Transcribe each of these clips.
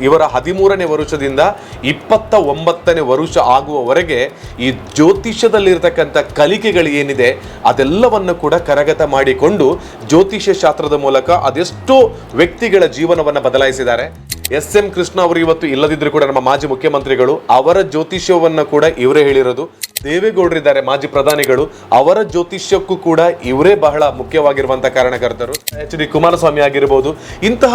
ಇವರ 13ನೇ ವರುಷದಿಂದ 29ನೇ ವರುಷ ಆಗುವವರೆಗೆ ಈ ಜ್ಯೋತಿಷ್ಯದಲ್ಲಿರ್ತಕ್ಕಂಥ ಕಲಿಕೆಗಳು ಏನಿದೆ ಅದೆಲ್ಲವನ್ನು ಕೂಡ ಕರಗತ ಮಾಡಿಕೊಂಡು ಜ್ಯೋತಿಷ್ಯ ಶಾಸ್ತ್ರದ ಮೂಲಕ ಅದೆಷ್ಟೋ ವ್ಯಕ್ತಿಗಳ ಜೀವನವನ್ನು ಬದಲಾಯಿಸಿದ್ದಾರೆ. ಎಸ್.ಎಂ. ಕೃಷ್ಣ ಅವರು ಇವತ್ತು ಇಲ್ಲದಿದ್ದರೂ ಕೂಡ ನಮ್ಮ ಮಾಜಿ ಮುಖ್ಯಮಂತ್ರಿಗಳು, ಅವರ ಜ್ಯೋತಿಷ್ಯವನ್ನು ಕೂಡ ಇವರೇ ಹೇಳಿರೋದು. ದೇವೇಗೌಡರಿದ್ದಾರೆ ಮಾಜಿ ಪ್ರಧಾನಿಗಳು, ಅವರ ಜ್ಯೋತಿಷ್ಯಕ್ಕೂ ಕೂಡ ಇವರೇ ಬಹಳ ಮುಖ್ಯವಾಗಿರುವಂತಹ ಕಾರಣಕರ್ತರು. ಎಚ್.ಡಿ. ಕುಮಾರಸ್ವಾಮಿ ಆಗಿರಬಹುದು. ಇಂತಹ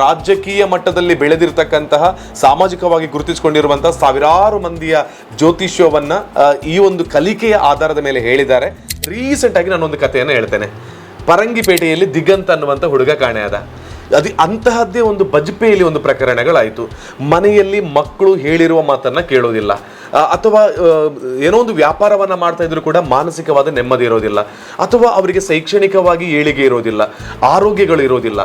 ರಾಜಕೀಯ ಮಟ್ಟದಲ್ಲಿ ಬೆಳೆದಿರ್ತಕ್ಕಂತಹ ಸಾಮಾಜಿಕವಾಗಿ ಗುರುತಿಸಿಕೊಂಡಿರುವಂತಹ ಸಾವಿರಾರು ಮಂದಿಯ ಜ್ಯೋತಿಷ್ಯವನ್ನ ಈ ಒಂದು ಕಲಿಕೆಯ ಆಧಾರದ ಮೇಲೆ ಹೇಳಿದ್ದಾರೆ. ರೀಸೆಂಟ್ ಆಗಿ ನಾನೊಂದು ಕಥೆಯನ್ನು ಹೇಳ್ತೇನೆ. ಪರಂಗಿಪೇಟೆಯಲ್ಲಿ ದಿಗಂತ ಅನ್ನುವಂಥ ಹುಡುಗ ಕಾಣೆಯಾದ. ಅಂತಹದ್ದೇ ಒಂದು ಬಜ್ಪೆಯಲ್ಲಿ ಒಂದು ಪ್ರಕರಣಗಳಾಯಿತು. ಮನೆಯಲ್ಲಿ ಮಕ್ಕಳು ಹೇಳಿರುವ ಮಾತನ್ನ ಕೇಳೋದಿಲ್ಲ, ಅಥವಾ ಏನೋ ಒಂದು ವ್ಯಾಪಾರವನ್ನ ಮಾಡ್ತಾ ಇದ್ರು ಕೂಡ ಮಾನಸಿಕವಾದ ನೆಮ್ಮದಿ ಇರೋದಿಲ್ಲ, ಅಥವಾ ಅವರಿಗೆ ಶೈಕ್ಷಣಿಕವಾಗಿ ಏಳಿಗೆ ಇರೋದಿಲ್ಲ, ಆರೋಗ್ಯಗಳು ಇರೋದಿಲ್ಲ.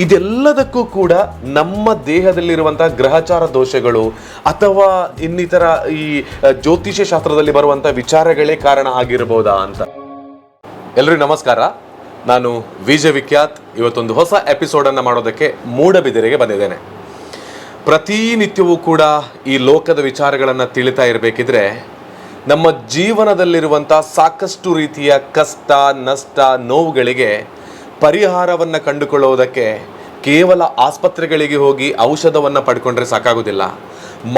ಇದೆಲ್ಲದಕ್ಕೂ ಕೂಡ ನಮ್ಮ ದೇಹದಲ್ಲಿರುವಂತಹ ಗ್ರಹಚಾರ ದೋಷಗಳು ಅಥವಾ ಇನ್ನಿತರ ಈ ಜ್ಯೋತಿಷ್ಯ ಶಾಸ್ತ್ರದಲ್ಲಿ ಬರುವಂತಹ ವಿಚಾರಗಳೇ ಕಾರಣ ಆಗಿರಬಹುದಾ ಅಂತ. ಎಲ್ರಿಗೂ ನಮಸ್ಕಾರ. ನಾನು ವಿಜಯ್ ವಿಖ್ಯಾತ್. ಇವತ್ತೊಂದು ಹೊಸ ಎಪಿಸೋಡನ್ನು ಮಾಡೋದಕ್ಕೆ ಮೂಡಬಿದಿರೆಗೆ ಬಂದಿದ್ದೇನೆ. ಪ್ರತಿನಿತ್ಯವೂ ಕೂಡ ಈ ಲೋಕದ ವಿಚಾರಗಳನ್ನು ತಿಳಿತಾ ಇರಬೇಕಿದ್ರೆ ನಮ್ಮ ಜೀವನದಲ್ಲಿರುವಂಥ ಸಾಕಷ್ಟು ರೀತಿಯ ಕಷ್ಟ, ನಷ್ಟ, ನೋವುಗಳಿಗೆ ಪರಿಹಾರವನ್ನು ಕಂಡುಕೊಳ್ಳುವುದಕ್ಕೆ ಕೇವಲ ಆಸ್ಪತ್ರೆಗಳಿಗೆ ಹೋಗಿ ಔಷಧವನ್ನು ಪಡ್ಕೊಂಡ್ರೆ ಸಾಕಾಗೋದಿಲ್ಲ.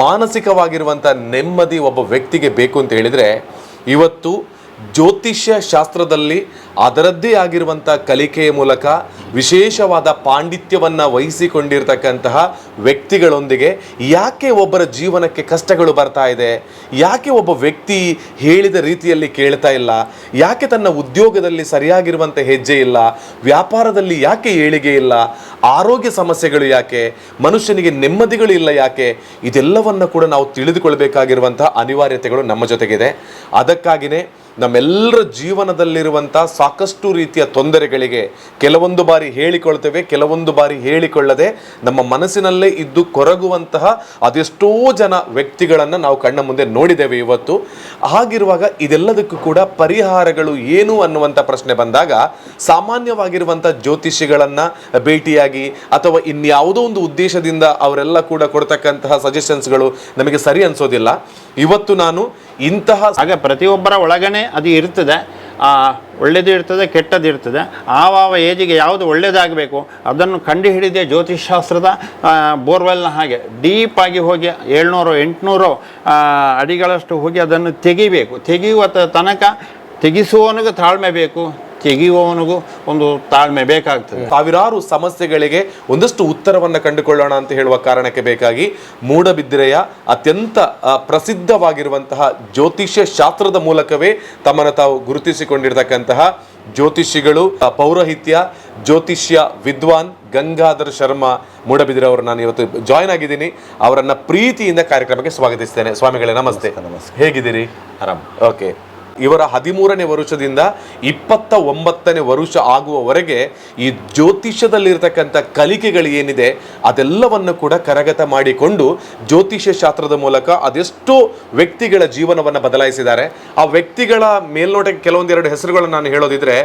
ಮಾನಸಿಕವಾಗಿರುವಂಥ ನೆಮ್ಮದಿ ಒಬ್ಬ ವ್ಯಕ್ತಿಗೆ ಬೇಕು ಅಂತ ಹೇಳಿದರೆ ಇವತ್ತು ಜ್ಯೋತಿಷ್ಯ ಶಾಸ್ತ್ರದಲ್ಲಿ ಅದರದ್ದೇ ಆಗಿರುವಂಥ ಕಲಿಕೆಯ ಮೂಲಕ ವಿಶೇಷವಾದ ಪಾಂಡಿತ್ಯವನ್ನು ವಹಿಸಿಕೊಂಡಿರ್ತಕ್ಕಂತಹ ವ್ಯಕ್ತಿಗಳೊಂದಿಗೆ ಯಾಕೆ ಒಬ್ಬರ ಜೀವನಕ್ಕೆ ಕಷ್ಟಗಳು ಬರ್ತಾ ಇದೆ, ಯಾಕೆ ಒಬ್ಬ ವ್ಯಕ್ತಿ ಹೇಳಿದ ರೀತಿಯಲ್ಲಿ ಕೇಳ್ತಾ ಇಲ್ಲ, ಯಾಕೆ ತನ್ನ ಉದ್ಯೋಗದಲ್ಲಿ ಸರಿಯಾಗಿರುವಂಥ ಹೆಜ್ಜೆ ಇಲ್ಲ, ವ್ಯಾಪಾರದಲ್ಲಿ ಯಾಕೆ ಏಳಿಗೆ ಇಲ್ಲ, ಆರೋಗ್ಯ ಸಮಸ್ಯೆಗಳು ಯಾಕೆ, ಮನುಷ್ಯನಿಗೆ ನೆಮ್ಮದಿಗಳು ಇಲ್ಲ ಯಾಕೆ, ಇದೆಲ್ಲವನ್ನು ಕೂಡ ನಾವು ತಿಳಿದುಕೊಳ್ಬೇಕಾಗಿರುವಂತಹ ಅನಿವಾರ್ಯತೆಗಳು ನಮ್ಮ ಜೊತೆಗಿದೆ. ಅದಕ್ಕಾಗಿಯೇ ನಮ್ಮೆಲ್ಲರ ಜೀವನದಲ್ಲಿರುವಂಥ ಸಾಕಷ್ಟು ರೀತಿಯ ತೊಂದರೆಗಳಿಗೆ ಕೆಲವೊಂದು ಬಾರಿ ಹೇಳಿಕೊಳ್ತೇವೆ, ಕೆಲವೊಂದು ಬಾರಿ ಹೇಳಿಕೊಳ್ಳದೆ ನಮ್ಮ ಮನಸ್ಸಿನಲ್ಲೇ ಇದ್ದು ಕೊರಗುವಂತಹ ಅದೆಷ್ಟೋ ಜನ ವ್ಯಕ್ತಿಗಳನ್ನು ನಾವು ಕಣ್ಣ ಮುಂದೆ ನೋಡಿದ್ದೇವೆ ಇವತ್ತು. ಹಾಗಿರುವಾಗ ಇದೆಲ್ಲದಕ್ಕೂ ಕೂಡ ಪರಿಹಾರಗಳು ಏನು ಅನ್ನುವಂಥ ಪ್ರಶ್ನೆ ಬಂದಾಗ ಸಾಮಾನ್ಯವಾಗಿರುವಂಥ ಜ್ಯೋತಿಷಿಗಳನ್ನು ಭೇಟಿಯಾಗಿ ಅಥವಾ ಇನ್ಯಾವುದೋ ಒಂದು ಉದ್ದೇಶದಿಂದ ಅವರೆಲ್ಲ ಕೂಡ ಕೊಡ್ತಕ್ಕಂತಹ ಸಜೆಷನ್ಸ್ಗಳು ನಮಗೆ ಸರಿ ಅನಿಸೋದಿಲ್ಲ. ಇವತ್ತು ನಾನು ಇಂತಹ ಹಾಗೆ ಪ್ರತಿಯೊಬ್ಬರ ಒಳಗನೆ ಅದು ಇರ್ತದೆ, ಒಳ್ಳೆಯದು ಇರ್ತದೆ, ಕೆಟ್ಟದ್ದು ಇರ್ತದೆ. ಆವ ಏಜಿಗೆ ಯಾವುದು ಒಳ್ಳೆಯದಾಗಬೇಕು ಅದನ್ನು ಕಂಡು ಹಿಡಿದೇ ಜ್ಯೋತಿಷ್ಶಾಸ್ತ್ರದ ಬೋರ್ವೆಲ್ನ ಹಾಗೆ ಡೀಪಾಗಿ ಹೋಗಿ 700-800 ಅಡಿಗಳಷ್ಟು ಹೋಗಿ ಅದನ್ನು ತೆಗೆಯುವ ತನಕ ತೆಗೆಸುವವನಿಗೆ ತಾಳ್ಮೆ ಬೇಕು, ತೆಗೆಯುವವನಿಗೂ ಒಂದು ತಾಳ್ಮೆ ಬೇಕಾಗ್ತದೆ. ಸಾವಿರಾರು ಸಮಸ್ಯೆಗಳಿಗೆ ಒಂದಷ್ಟು ಉತ್ತರವನ್ನು ಕಂಡುಕೊಳ್ಳೋಣ ಅಂತ ಹೇಳುವ ಕಾರಣಕ್ಕೆ ಬೇಕಾಗಿ ಮೂಡಬಿದಿರೆಯ ಅತ್ಯಂತ ಪ್ರಸಿದ್ಧವಾಗಿರುವಂತಹ ಜ್ಯೋತಿಷ್ಯ ಶಾಸ್ತ್ರದ ಮೂಲಕವೇ ತಮ್ಮನ್ನು ತಾವು ಗುರುತಿಸಿಕೊಂಡಿರ್ತಕ್ಕಂತಹ ಜ್ಯೋತಿಷಿಗಳು, ಪೌರೋಹಿತ್ಯ ಜ್ಯೋತಿಷ್ಯ ವಿದ್ವಾನ್ ಗಂಗಾಧರ್ ಶರ್ಮಾ ಮೂಡಬಿದಿರೆ ಅವರು ನಾನು ಇವತ್ತು ಜಾಯ್ನ್ ಆಗಿದ್ದೀನಿ. ಅವರನ್ನ ಪ್ರೀತಿಯಿಂದ ಕಾರ್ಯಕ್ರಮಕ್ಕೆ ಸ್ವಾಗತಿಸ್ತೇನೆ. ಸ್ವಾಮಿಗಳೇ ನಮಸ್ತೆ. ಹೇಗಿದ್ದೀರಿ? ಆರಾಮ್. ಓಕೆ. ಇವರ 13ನೇ ವರುಷದಿಂದ 29ನೇ ವರುಷ ಆಗುವವರೆಗೆ ಈ ಜ್ಯೋತಿಷ್ಯದಲ್ಲಿರ್ತಕ್ಕಂಥ ಕಲಿಕೆಗಳು ಏನಿದೆ ಅದೆಲ್ಲವನ್ನು ಕೂಡ ಕರಗತ ಮಾಡಿಕೊಂಡು ಜ್ಯೋತಿಷ್ಯ ಶಾಸ್ತ್ರದ ಮೂಲಕ ಅದೆಷ್ಟೋ ವ್ಯಕ್ತಿಗಳ ಜೀವನವನ್ನು ಬದಲಾಯಿಸಿದ್ದಾರೆ. ಆ ವ್ಯಕ್ತಿಗಳ ಮೇಲ್ನೋಟಕ್ಕೆ ಕೆಲವೊಂದೆರಡು ಹೆಸರುಗಳನ್ನು ನಾನು ಹೇಳೋದಿದ್ರೆ,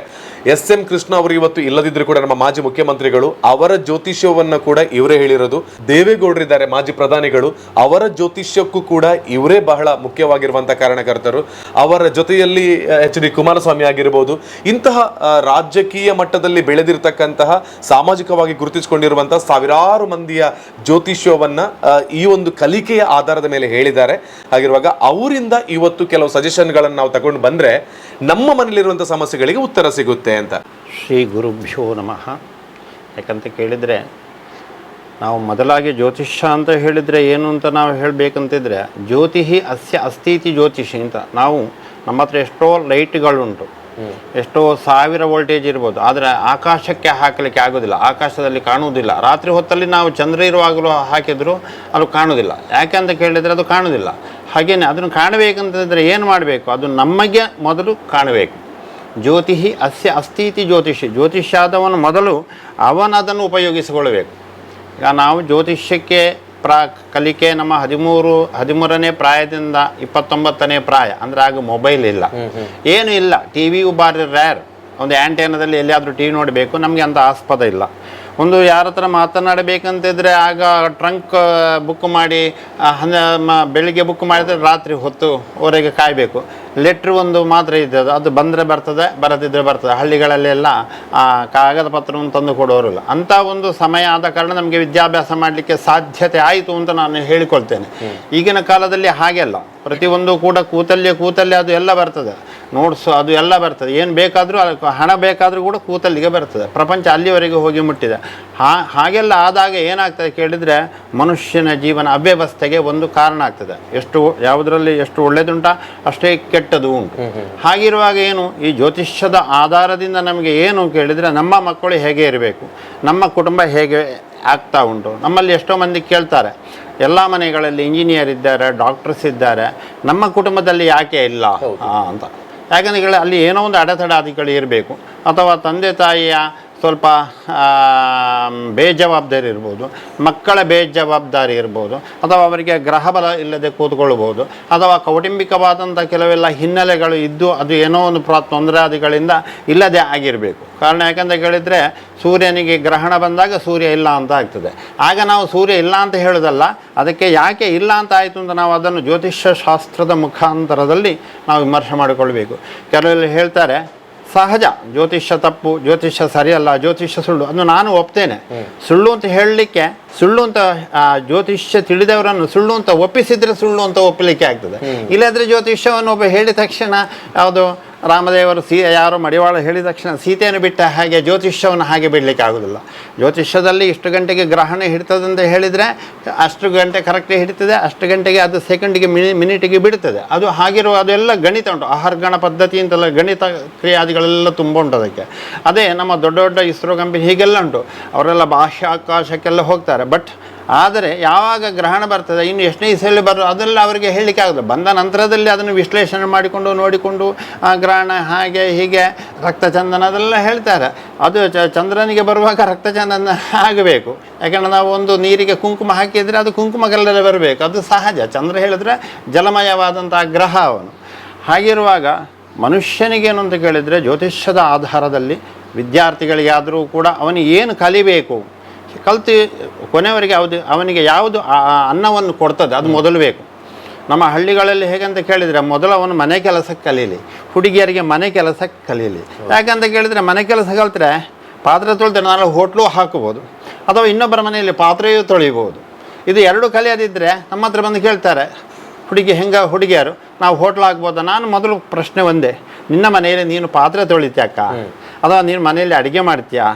ಎಸ್.ಎಂ. ಕೃಷ್ಣ ಅವರು ಇವತ್ತು ಇಲ್ಲದಿದ್ದರೂ ಕೂಡ ನಮ್ಮ ಮಾಜಿ ಮುಖ್ಯಮಂತ್ರಿಗಳು, ಅವರ ಜ್ಯೋತಿಷ್ಯವನ್ನು ಕೂಡ ಇವರೇ ಹೇಳಿರೋದು. ದೇವೇಗೌಡರಿದ್ದಾರೆ ಮಾಜಿ ಪ್ರಧಾನಿಗಳು, ಅವರ ಜ್ಯೋತಿಷ್ಯಕ್ಕೂ ಕೂಡ ಇವರೇ ಬಹಳ ಮುಖ್ಯವಾಗಿರುವಂತಹ ಕಾರಣಕರ್ತರು. ಅವರ ಜೊತೆಯಲ್ಲಿ ಎಚ್.ಡಿ. ಕುಮಾರಸ್ವಾಮಿ ಆಗಿರಬಹುದು. ಇಂತಹ ರಾಜಕೀಯ ಮಟ್ಟದಲ್ಲಿ ಬೆಳೆದಿರ್ತಕ್ಕಂತಹ ಸಾಮಾಜಿಕವಾಗಿ ಗುರುತಿಸಿಕೊಂಡಿರುವಂತಹ ಸಾವಿರಾರು ಮಂದಿಯ ಜ್ಯೋತಿಷ್ಯವನ್ನ ಈ ಒಂದು ಕಲಿಕೆಯ ಆಧಾರದ ಮೇಲೆ ಹೇಳಿದ್ದಾರೆ. ಹಾಗಿರುವಾಗ ಅವರಿಂದ ಇವತ್ತು ಕೆಲವು ಸಜೆಷನ್ಗಳನ್ನು ನಾವು ತಗೊಂಡು ಬಂದ್ರೆ ನಮ್ಮ ಮನೆಯಲ್ಲಿರುವಂತಹ ಸಮಸ್ಯೆಗಳಿಗೆ ಉತ್ತರ ಸಿಗುತ್ತೆ ಅಂತ. ಶ್ರೀ ಗುರುಭ್ಯೋ ನಮಃ. ಯಾಕಂತ ಕೇಳಿದರೆ ನಾವು ಮೊದಲಾಗಿ ಜ್ಯೋತಿಷ್ಯ ಅಂತ ಹೇಳಿದರೆ ಏನು ಅಂತ ನಾವು ಹೇಳಬೇಕಂತಿದ್ರೆ, ಜ್ಯೋತಿಹಿ ಅಸ್ಯ ಅಸ್ತೀತಿ ಜ್ಯೋತಿಷಿ ಅಂತ. ನಾವು ನಮ್ಮ ಹತ್ರ ಎಷ್ಟೋ ಲೈಟ್ಗಳುಂಟು, ಎಷ್ಟೋ 1000 ವೋಲ್ಟೇಜ್ ಇರ್ಬೋದು, ಆದರೆ ಆಕಾಶಕ್ಕೆ ಹಾಕಲಿಕ್ಕೆ ಆಗೋದಿಲ್ಲ, ಆಕಾಶದಲ್ಲಿ ಕಾಣುವುದಿಲ್ಲ. ರಾತ್ರಿ ಹೊತ್ತಲ್ಲಿ ನಾವು ಚಂದ್ರ ಇರುವಾಗಲೂ ಹಾಕಿದರೂ ಅದು ಕಾಣುವುದಿಲ್ಲ. ಯಾಕೆ ಅಂತ ಕೇಳಿದರೆ ಅದು ಕಾಣುವುದಿಲ್ಲ. ಹಾಗೆಯೇ ಅದನ್ನು ಕಾಣಬೇಕಂತಂದರೆ ಏನು ಮಾಡಬೇಕು? ಅದು ನಮಗೆ ಮೊದಲು ಕಾಣಬೇಕು. ಜ್ಯೋತಿಹಿ ಅಸ್ಯ ಅಸ್ತೀತಿ ಜ್ಯೋತಿಷಿ. ಜ್ಯೋತಿಷ್ಯಾದವನು ಮೊದಲು ಅವನದನ್ನು ಉಪಯೋಗಿಸಿಕೊಳ್ಳಬೇಕು. ಈಗ ನಾವು ಜ್ಯೋತಿಷ್ಯಕ್ಕೆ ಕಲಿಕೆ ನಮ್ಮ 13ನೇ ಪ್ರಾಯದಿಂದ 29ನೇ ಪ್ರಾಯ ಅಂದರೆ ಆಗ ಮೊಬೈಲ್ ಇಲ್ಲ, ಏನು ಇಲ್ಲ, ಟಿ ವಿಯು ಭಾರಿ ರ್ಯಾರ್. ಒಂದು ಆ್ಯಂಟೇನದಲ್ಲಿ ಎಲ್ಲಿಯಾದರೂ ಟಿ ವಿ ನೋಡಬೇಕು, ನಮಗೆ ಅಂಥ ಆಸ್ಪದ ಇಲ್ಲ. ಒಂದು ಯಾರ ಹತ್ರ ಮಾತನಾಡಬೇಕಂತಿದ್ರೆ ಆಗ ಟ್ರಂಕ್ ಬುಕ್ ಮಾಡಿ ಬೆಳಿಗ್ಗೆ ಬುಕ್ ಮಾಡಿದ್ರೆ ರಾತ್ರಿ ಹೊತ್ತುವರೆಗೆ ಕಾಯಬೇಕು. ಲೆಟ್ರ್ ಒಂದು ಮಾತ್ರ ಇದ್ದದ್ದು, ಅದು ಬಂದರೆ ಬರ್ತದೆ, ಬರದಿದ್ದರೆ ಬರ್ತದೆ. ಹಳ್ಳಿಗಳಲ್ಲೆಲ್ಲ ಕಾಗದ ಪತ್ರವನ್ನು ತಂದು ಕೊಡೋರಿಲ್ಲ. ಅಂಥ ಒಂದು ಸಮಯ ಆದ ಕಾರಣ ನಮಗೆ ವಿದ್ಯಾಭ್ಯಾಸ ಮಾಡಲಿಕ್ಕೆ ಸಾಧ್ಯತೆ ಆಯಿತು ಅಂತ ನಾನು ಹೇಳಿಕೊಳ್ತೇನೆ. ಈಗಿನ ಕಾಲದಲ್ಲಿ ಹಾಗೆಲ್ಲ, ಪ್ರತಿಯೊಂದು ಕೂಡ ಕೂತಲ್ಲೇ ಅದು ಎಲ್ಲ ಬರ್ತದೆ, ನೋಟ್ಸು ಅದು ಎಲ್ಲ ಬರ್ತದೆ. ಏನು ಬೇಕಾದರೂ ಹಣ ಬೇಕಾದರೂ ಕೂಡ ಕೂತಲ್ಲಿಗೆ ಬರ್ತದೆ. ಪ್ರಪಂಚ ಅಲ್ಲಿವರೆಗೆ ಹೋಗಿ ಮುಟ್ಟಿದೆ. ಹಾಗೆಲ್ಲ ಆದಾಗ ಏನಾಗ್ತದೆ ಕೇಳಿದರೆ ಮನುಷ್ಯನ ಜೀವನ ಅವ್ಯವಸ್ಥೆಗೆ ಒಂದು ಕಾರಣ ಆಗ್ತದೆ. ಯಾವುದರಲ್ಲಿ ಎಷ್ಟು ಒಳ್ಳೆಯದುಂಟ ಅಷ್ಟೇ ಕೆಟ್ಟದು ಉಂಟು. ಹಾಗಿರುವಾಗ ಏನು, ಈ ಜ್ಯೋತಿಷ್ಯದ ಆಧಾರದಿಂದ ನಮಗೆ ಏನು ಕೇಳಿದರೆ ನಮ್ಮ ಮಕ್ಕಳು ಹೇಗೆ ಇರಬೇಕು, ನಮ್ಮ ಕುಟುಂಬ ಹೇಗೆ ಆಗ್ತಾ ಉಂಟು. ನಮ್ಮಲ್ಲಿ ಎಷ್ಟೋ ಮಂದಿ ಕೇಳ್ತಾರೆ, ಎಲ್ಲ ಮನೆಗಳಲ್ಲಿ ಇಂಜಿನಿಯರ್ ಇದ್ದಾರೆ, ಡಾಕ್ಟರ್ಸ್ ಇದ್ದಾರೆ, ನಮ್ಮ ಕುಟುಂಬದಲ್ಲಿ ಯಾಕೆ ಇಲ್ಲ ಅಂತ. ಯಾಕಂದರೆ ಅಲ್ಲಿ ಏನೋ ಒಂದು ಅಡೆತಡೆಗಳು ಇರಬೇಕು, ಅಥವಾ ತಂದೆ ತಾಯಿಯ ಸ್ವಲ್ಪ ಬೇಜವಾಬ್ದಾರಿ ಇರ್ಬೋದು, ಮಕ್ಕಳ ಬೇಜವಾಬ್ದಾರಿ ಇರ್ಬೋದು, ಅಥವಾ ಅವರಿಗೆ ಗ್ರಹಬಲ ಇಲ್ಲದೆ ಕೂತ್ಕೊಳ್ಬೋದು, ಅಥವಾ ಕೌಟುಂಬಿಕವಾದಂಥ ಕೆಲವೆಲ್ಲ ಹಿನ್ನೆಲೆಗಳು ಇದ್ದು ಅದು ಏನೋ ಒಂದು ತೊಂದರೆಗಳಿಂದ ಇಲ್ಲದೆ ಆಗಿರಬೇಕು. ಕಾರಣ ಯಾಕಂತ ಕೇಳಿದರೆ ಸೂರ್ಯನಿಗೆ ಗ್ರಹಣ ಬಂದಾಗ ಸೂರ್ಯ ಇಲ್ಲ ಅಂತ ಆಗ್ತದೆ. ಆಗ ನಾವು ಸೂರ್ಯ ಇಲ್ಲ ಅಂತ ಹೇಳೋದಲ್ಲ, ಅದಕ್ಕೆ ಯಾಕೆ ಇಲ್ಲ ಅಂತ ಆಯಿತು ಅಂತ ನಾವು ಅದನ್ನು ಜ್ಯೋತಿಷ್ಯ ಶಾಸ್ತ್ರದ ಮುಖಾಂತರದಲ್ಲಿ ನಾವು ವಿಮರ್ಶೆ ಮಾಡಿಕೊಳ್ಬೇಕು. ಕೆಲವೆಲ್ಲ ಹೇಳ್ತಾರೆ ಸಹಜ ಜ್ಯೋತಿಷ್ಯ ತಪ್ಪು, ಜ್ಯೋತಿಷ್ಯ ಸರಿಯಲ್ಲ, ಜ್ಯೋತಿಷ್ಯ ಸುಳ್ಳು. ಅದು ನಾನು ಒಪ್ತೇನೆ. ಸುಳ್ಳು ಅಂತ ಹೇಳಲಿಕ್ಕೆ, ಸುಳ್ಳು ಅಂತ ಜ್ಯೋತಿಷ್ಯ ತಿಳಿದವರನ್ನು ಸುಳ್ಳು ಅಂತ ಒಪ್ಪಿಸಿದ್ರೆ ಸುಳ್ಳು ಅಂತ ಒಪ್ಪಲಿಕ್ಕೆ ಆಗ್ತದೆ. ಇಲ್ಲದ್ರೆ ಜ್ಯೋತಿಷ್ಯವನ್ನು ಒಬ್ಬ ಹೇಳಿದ ತಕ್ಷಣ ಯಾವುದು ರಾಮದೇವರು ಯಾರೋ ಮಡಿವಾಳ ಹೇಳಿದ ತಕ್ಷಣ ಸೀತೆಯನ್ನು ಬಿಟ್ಟ ಹಾಗೆ ಜ್ಯೋತಿಷ್ಯವನ್ನು ಹಾಗೆ ಬಿಡಲಿಕ್ಕೆ ಆಗೋದಿಲ್ಲ. ಜ್ಯೋತಿಷ್ಯದಲ್ಲಿ ಇಷ್ಟು ಗಂಟೆಗೆ ಗ್ರಹಣ ಹಿಡ್ತದೆ ಅಂತ ಹೇಳಿದರೆ ಅಷ್ಟು ಗಂಟೆ ಕರೆಕ್ಟಾಗಿ ಹಿಡಿತದೆ, ಅಷ್ಟು ಗಂಟೆಗೆ ಅದು ಸೆಕೆಂಡಿಗೆ ಮಿನಿಟಿಗೆ ಬಿಡ್ತದೆ. ಅದು ಹಾಗಿರುವ ಅದೆಲ್ಲ ಗಣಿತ ಉಂಟು, ಆಹಾರಗಣ ಪದ್ಧತಿ ಅಂತೆಲ್ಲ ಗಣಿತ ಕ್ರಿಯಾದಿಗಳೆಲ್ಲ ತುಂಬ ಉಂಟು ಅದಕ್ಕೆ. ಅದೇ ನಮ್ಮ ದೊಡ್ಡ ದೊಡ್ಡ ಇಸ್ರೋ ಕಂಪನಿ ಹೀಗೆಲ್ಲ ಉಂಟು, ಅವರೆಲ್ಲ ಬಾಹ್ಯಾಕಾಶಕ್ಕೆಲ್ಲ ಹೋಗ್ತಾರೆ. ಬಟ್ ಆದರೆ ಯಾವಾಗ ಗ್ರಹಣ ಬರ್ತದೆ, ಇನ್ನು ಎಷ್ಟನೇ ಇಸೆಯಲ್ಲಿ ಅದೆಲ್ಲ ಅವರಿಗೆ ಹೇಳಲಿಕ್ಕೆ ಆಗೋದು. ಬಂದ ನಂತರದಲ್ಲಿ ಅದನ್ನು ವಿಶ್ಲೇಷಣೆ ಮಾಡಿಕೊಂಡು ನೋಡಿಕೊಂಡು ಗ್ರಹಣ ಹಾಗೆ ಹೀಗೆ ರಕ್ತಚಂದನ ಅದೆಲ್ಲ ಹೇಳ್ತಾರೆ. ಅದು ಚಂದ್ರನಿಗೆ ಬರುವಾಗ ರಕ್ತಚಂದನ ಆಗಬೇಕು. ಯಾಕಂದರೆ ನಾವು ಒಂದು ನೀರಿಗೆ ಕುಂಕುಮ ಹಾಕಿದರೆ ಅದು ಕುಂಕುಮ ಕಲ್ಲಲ್ಲೇ ಬರಬೇಕು, ಅದು ಸಹಜ. ಚಂದ್ರ ಹೇಳಿದ್ರೆ ಜಲಮಯವಾದಂಥ ಗ್ರಹ ಅವನು. ಹಾಗಿರುವಾಗ ಮನುಷ್ಯನಿಗೇನು ಅಂತ ಕೇಳಿದರೆ ಜ್ಯೋತಿಷ್ಯದ ಆಧಾರದಲ್ಲಿ ವಿದ್ಯಾರ್ಥಿಗಳಿಗಾದರೂ ಕೂಡ ಅವನಿಗೆ ಏನು ಕಲಿಬೇಕು, ಕಲ್ತು ಕೊನೆಯವರೆಗೆ ಅವನಿಗೆ ಯಾವುದು ಅನ್ನವನ್ನು ಕೊಡ್ತದೆ ಅದು ಮೊದಲು ಬೇಕು. ನಮ್ಮ ಹಳ್ಳಿಗಳಲ್ಲಿ ಹೇಗಂತ ಕೇಳಿದರೆ ಮೊದಲು ಅವನು ಮನೆ ಕೆಲಸಕ್ಕೆ ಕಲೀಲಿ, ಹುಡುಗಿಯರಿಗೆ ಮನೆ ಕೆಲಸಕ್ಕೆ ಕಲೀಲಿ. ಯಾಕಂತ ಕೇಳಿದರೆ ಮನೆ ಕೆಲಸ ಕಲಿತ್ರೆ ಪಾತ್ರೆ ತೊಳೆದ್ರೆ ನಾಳೆ ಹೋಟ್ಲು ಹಾಕ್ಬೋದು, ಅಥವಾ ಇನ್ನೊಬ್ಬರ ಮನೆಯಲ್ಲಿ ಪಾತ್ರೆಯೂ ತೊಳಿಬೋದು. ಇದು ಎರಡು ಕಲಿಯೋದಿದ್ದರೆ ನಮ್ಮ ಹತ್ರ ಬಂದು ಕೇಳ್ತಾರೆ, ಹುಡುಗಿಯರು ನಾವು ಹೋಟ್ಲು ಹಾಕ್ಬೋದಾ? ನಾನು ಮೊದಲು ಪ್ರಶ್ನೆ ಒಂದೇ, ನಿನ್ನ ಮನೆಯಲ್ಲಿ ನೀನು ಪಾತ್ರೆ ತೊಳಿತ್ಯಾಕ, ಅಥವಾ ನೀನು ಮನೆಯಲ್ಲಿ ಅಡುಗೆ ಮಾಡ್ತೀಯಾ,